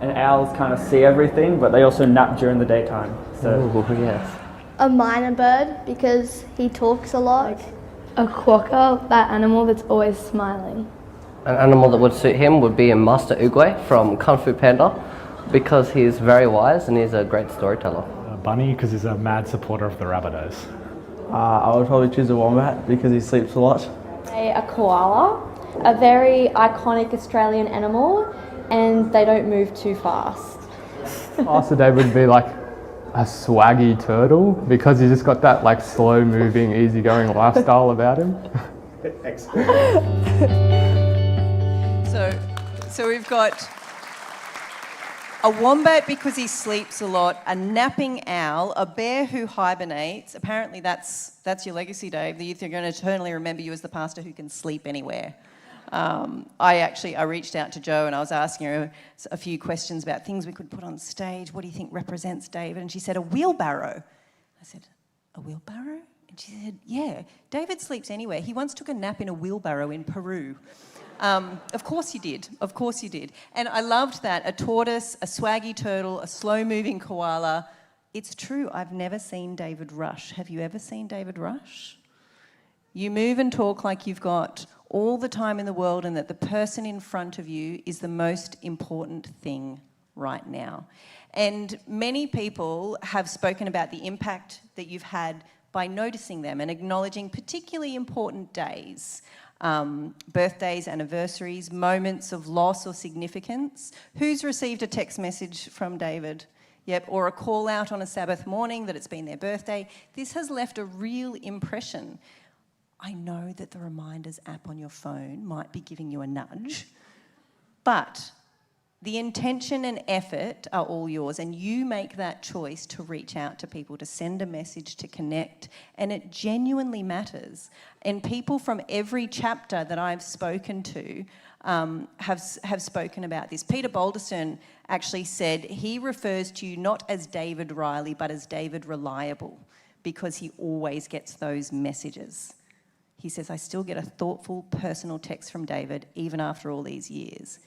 And owls kind of see everything, but they also nap during the daytime. So, ooh, yes. A minor bird because he talks a lot. A quokka, that animal that's always smiling. An animal that would suit him would be a Master Oogway from Kung Fu Panda, because he's very wise and he's a great storyteller. A bunny because he's a mad supporter of the Rabbitohs. I would probably choose a wombat because he sleeps a lot. A koala, a very iconic Australian animal, and they don't move too fast. Pastor Dave would be like a swaggy turtle because he's just got that like slow moving, easygoing lifestyle about him. Excellent. So we've got a wombat because he sleeps a lot, a napping owl, a bear who hibernates. Apparently that's your legacy, Dave. The youth are going to eternally remember you as the pastor who can sleep anywhere. I reached out to Jo and I was asking her a few questions about things we could put on stage. What do you think represents David? And she said, a wheelbarrow. I said, a wheelbarrow? And she said, yeah, David sleeps anywhere. He once took a nap in a wheelbarrow in Peru. Of course you did. Of course you did. And I loved that. A tortoise, a swaggy turtle, a slow-moving koala. It's true, I've never seen David rush. Have you ever seen David rush? You move and talk like you've got all the time in the world and that the person in front of you is the most important thing right now. And many people have spoken about the impact that you've had by noticing them and acknowledging particularly important days, birthdays, anniversaries, moments of loss or significance. Who's received a text message from David? Yep, or a call out on a Sabbath morning that it's been their birthday. This has left a real impression. I know that the Reminders app on your phone might be giving you a nudge, but the intention and effort are all yours, and you make that choice to reach out to people, to send a message, to connect, and it genuinely matters. And people from every chapter that I've spoken to have spoken about this. Peter Balderson actually said he refers to you not as David Riley, but as David Reliable, because he always gets those messages. He says, I still get a thoughtful, personal text from David, even after all these years.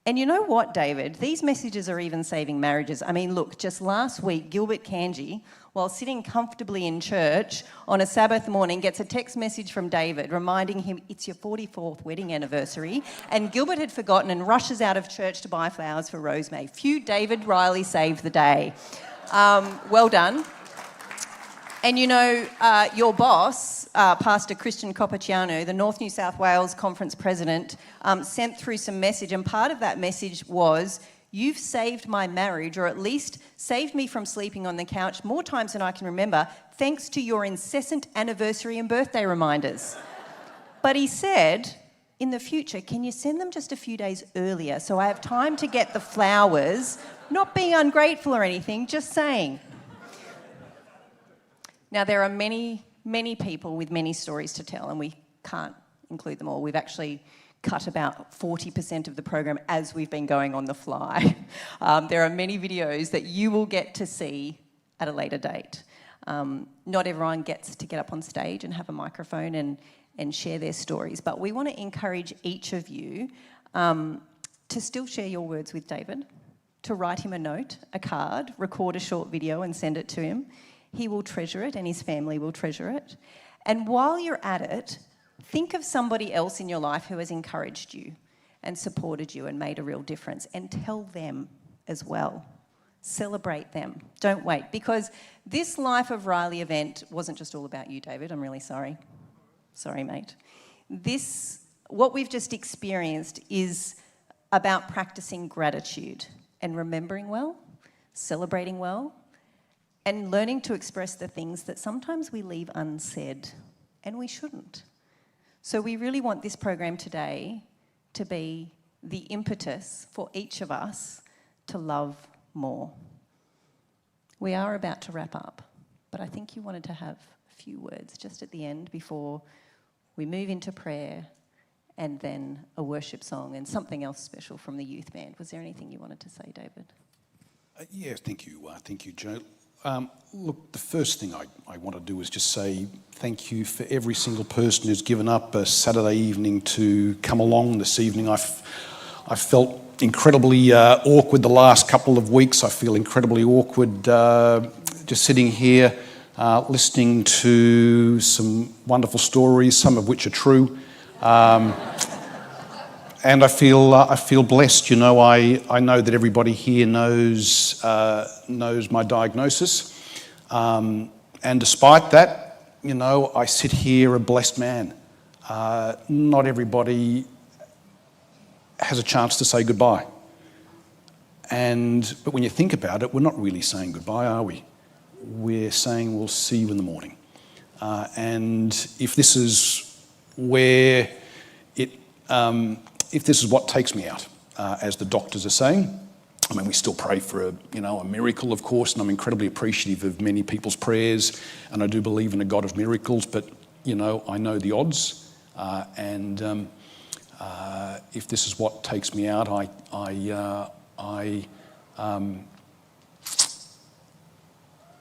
And you know what, David? These messages are even saving marriages. I mean, look, just last week, Gilbert Kanji, while sitting comfortably in church on a Sabbath morning, gets a text message from David reminding him it's your 44th wedding anniversary, and Gilbert had forgotten and rushes out of church to buy flowers for Rosemary. Phew, David Riley saved the day. Well done. And you know, your boss, Pastor Christian Copacciano, the North New South Wales Conference President, sent through some message, and part of that message was, you've saved my marriage, or at least saved me from sleeping on the couch more times than I can remember, thanks to your incessant anniversary and birthday reminders. But he said, in the future, can you send them just a few days earlier so I have time to get the flowers? Not being ungrateful or anything, just saying. Now, there are many, many people with many stories to tell, and we can't include them all. We've actually cut about 40% of the program as we've been going on the fly. There are many videos that you will get to see at a later date. Not everyone gets to get up on stage and have a microphone and share their stories, but we want to encourage each of you to still share your words with David, to write him a note, a card, record a short video and send it to him. He will treasure it and his family will treasure it. And while you're at it, think of somebody else in your life who has encouraged you and supported you and made a real difference, and tell them as well. Celebrate them. Don't wait, because this Life of Riley event wasn't just all about you, David. I'm really sorry. Sorry, mate. What we've just experienced is about practicing gratitude and remembering well, celebrating well, and learning to express the things that sometimes we leave unsaid, and we shouldn't. So we really want this program today to be the impetus for each of us to love more. We are about to wrap up, but I think you wanted to have a few words just at the end before we move into prayer and then a worship song and something else special from the youth band. Was there anything you wanted to say, David? Yeah, thank you, Jo. Look, the first thing I want to do is just say thank you for every single person who's given up a Saturday evening to come along this evening. I felt incredibly awkward the last couple of weeks. I feel incredibly awkward just sitting here listening to some wonderful stories, some of which are true. And I feel blessed. You know, I know that everybody here knows my diagnosis, and despite that, you know, I sit here a blessed man. Not everybody has a chance to say goodbye, but when you think about it, we're not really saying goodbye, are we? We're saying we'll see you in the morning, and if this is where it. If this is what takes me out, as the doctors are saying, I mean, we still pray for a miracle, of course, and I'm incredibly appreciative of many people's prayers, and I do believe in a God of miracles, but, you know, I know the odds, and if this is what takes me out, I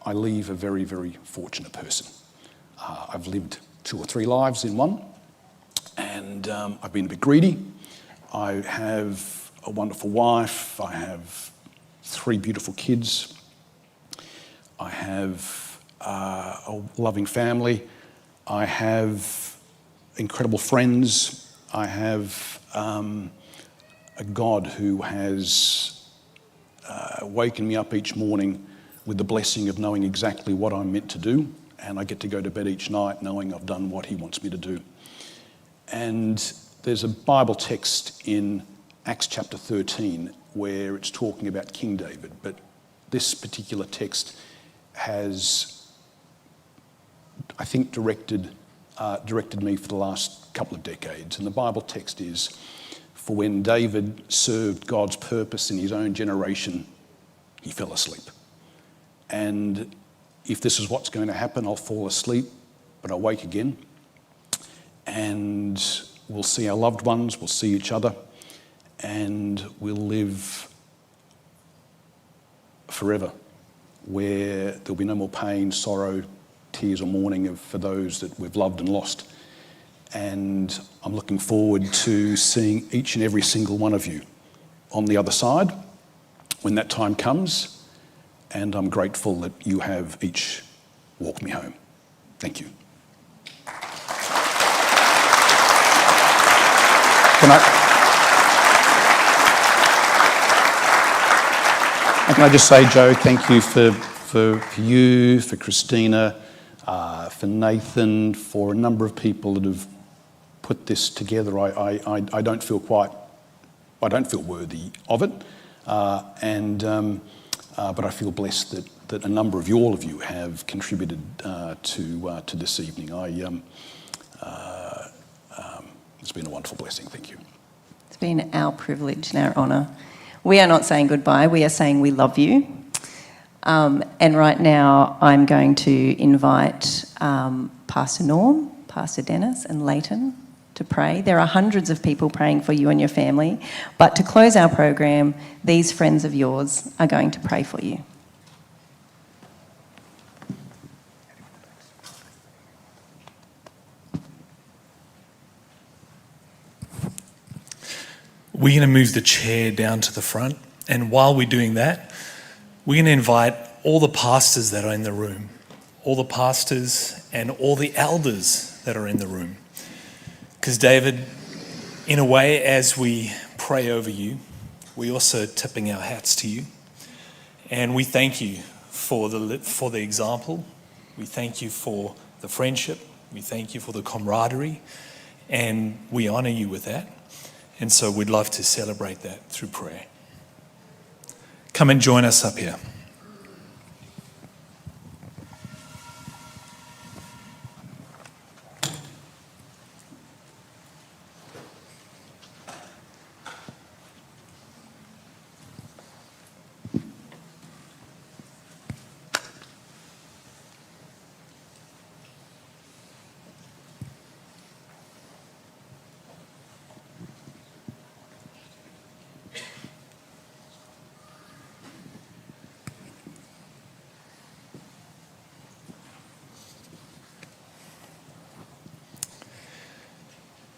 leave a very, very fortunate person. I've lived 2 or 3 lives in one, and I've been a bit greedy. I have a wonderful wife. I have 3 beautiful kids. I have a loving family. I have incredible friends. I have a God who has woken me up each morning with the blessing of knowing exactly what I'm meant to do and I get to go to bed each night knowing I've done what he wants me to do. And there's a Bible text in Acts chapter 13 where it's talking about King David, but this particular text has, I think, directed me for the last couple of decades. And the Bible text is, for when David served God's purpose in his own generation, he fell asleep. And if this is what's going to happen, I'll fall asleep, but I'll wake again. And we'll see our loved ones, we'll see each other, and we'll live forever, where there'll be no more pain, sorrow, tears or mourning for those that we've loved and lost. And I'm looking forward to seeing each and every single one of you on the other side when that time comes, and I'm grateful that you have each walked me home. Thank you. Can I just say, Joe, thank you for you, for Christina, for Nathan, for a number of people that have put this together. I don't feel worthy of it, but I feel blessed that a number of all of you have contributed to this evening. It's been a wonderful blessing. Thank you. It's been our privilege and our honour. We are not saying goodbye, we are saying we love you. And right now I'm going to invite Pastor Norm, Pastor Dennis and Leighton to pray. There are hundreds of people praying for you and your family, but to close our program, these friends of yours are going to pray for you. We're going to move the chair down to the front, and while we're doing that, we're going to invite all the pastors that are in the room, all the pastors and all the elders that are in the room. Because David, in a way, as we pray over you, we're also tipping our hats to you, and we thank you for the example. We thank you for the friendship. We thank you for the camaraderie, and we honour you with that. And so we'd love to celebrate that through prayer. Come and join us up here.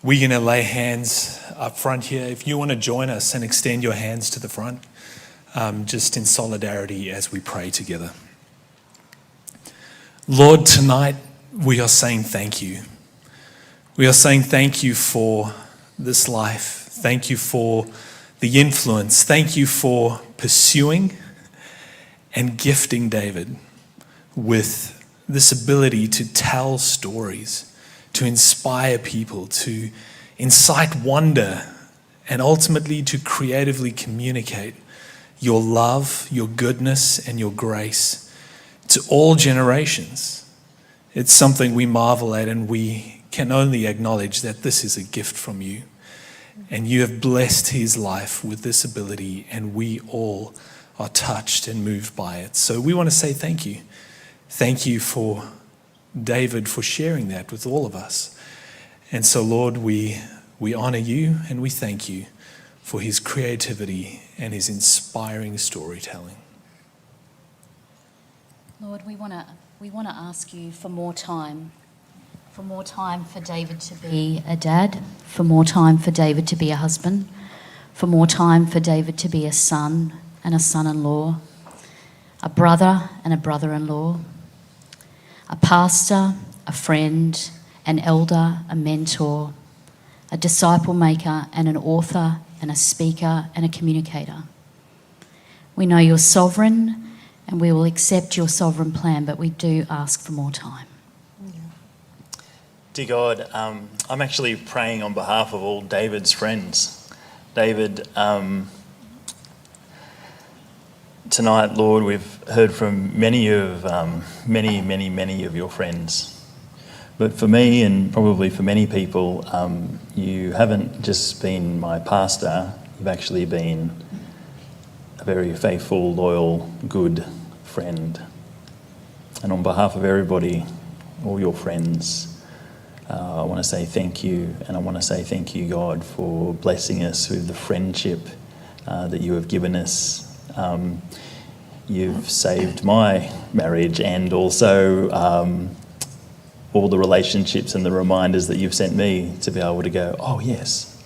We're going to lay hands up front here. If you want to join us and extend your hands to the front, just in solidarity as we pray together. Lord, tonight we are saying thank you. We are saying thank you for this life. Thank you for the influence. Thank you for pursuing and gifting David with this ability to tell stories, to inspire people, to incite wonder, and ultimately to creatively communicate your love, your goodness, and your grace to all generations. It's something we marvel at, and we can only acknowledge that this is a gift from you. And you have blessed his life with this ability, and we all are touched and moved by it. So we want to say thank you. Thank you for David for sharing that with all of us. And so, Lord, we honor you and we thank you for his creativity and his inspiring storytelling. Lord, we want to ask you for more time for David to be a dad, for more time for David to be a husband, for more time for David to be a son and a son-in-law, a brother and a brother-in-law, a pastor, a friend, an elder, a mentor, a disciple maker and an author and a speaker and a communicator. We know you're sovereign And we will accept your sovereign plan, but we do ask for more time. Dear God, I'm actually praying on behalf of all David's friends. David, tonight, Lord, we've heard from many of your friends. But for me, and probably for many people, you haven't just been my pastor, you've actually been a very faithful, loyal, good friend. And on behalf of everybody, all your friends, I want to say thank you, and I want to say thank you, God, for blessing us with the friendship that you have given us. You've saved my marriage, and also all the relationships and the reminders that you've sent me to be able to go, oh yes,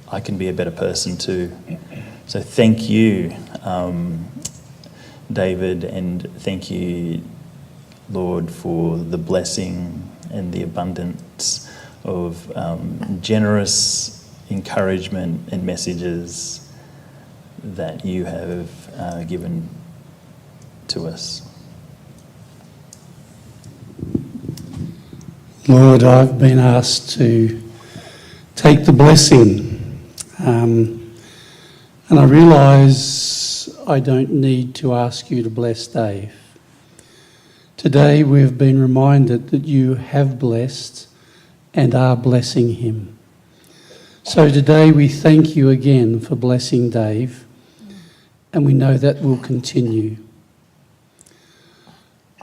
I can be a better person too. So thank you, David, and thank you, Lord, for the blessing and the abundance of generous encouragement and messages that you have given to us. Lord, I've been asked to take the blessing, and I realise I don't need to ask you to bless Dave. Today we've been reminded that you have blessed and are blessing him. So today we thank you again for blessing Dave, and we know that will continue.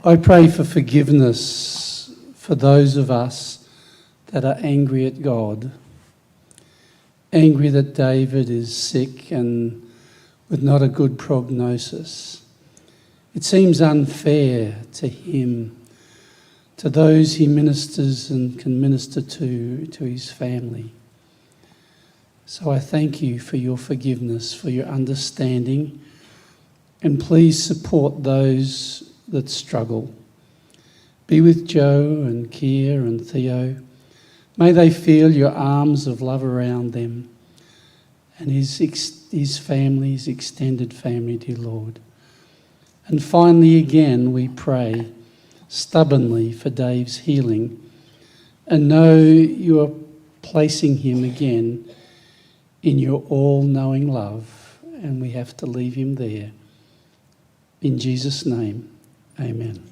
I pray for forgiveness for those of us that are angry at God, angry that David is sick and with not a good prognosis. It seems unfair to him, to those he ministers and can minister to his family. So I thank you for your forgiveness, for your understanding, and please support those that struggle. Be with Joe and Kia and Theo. May they feel your arms of love around them and his family, his extended family, dear Lord. And finally, again, we pray stubbornly for Dave's healing and know you are placing him again in your all-knowing love, and we have to leave him there. In Jesus' name, amen.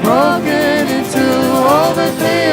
broken into overflow.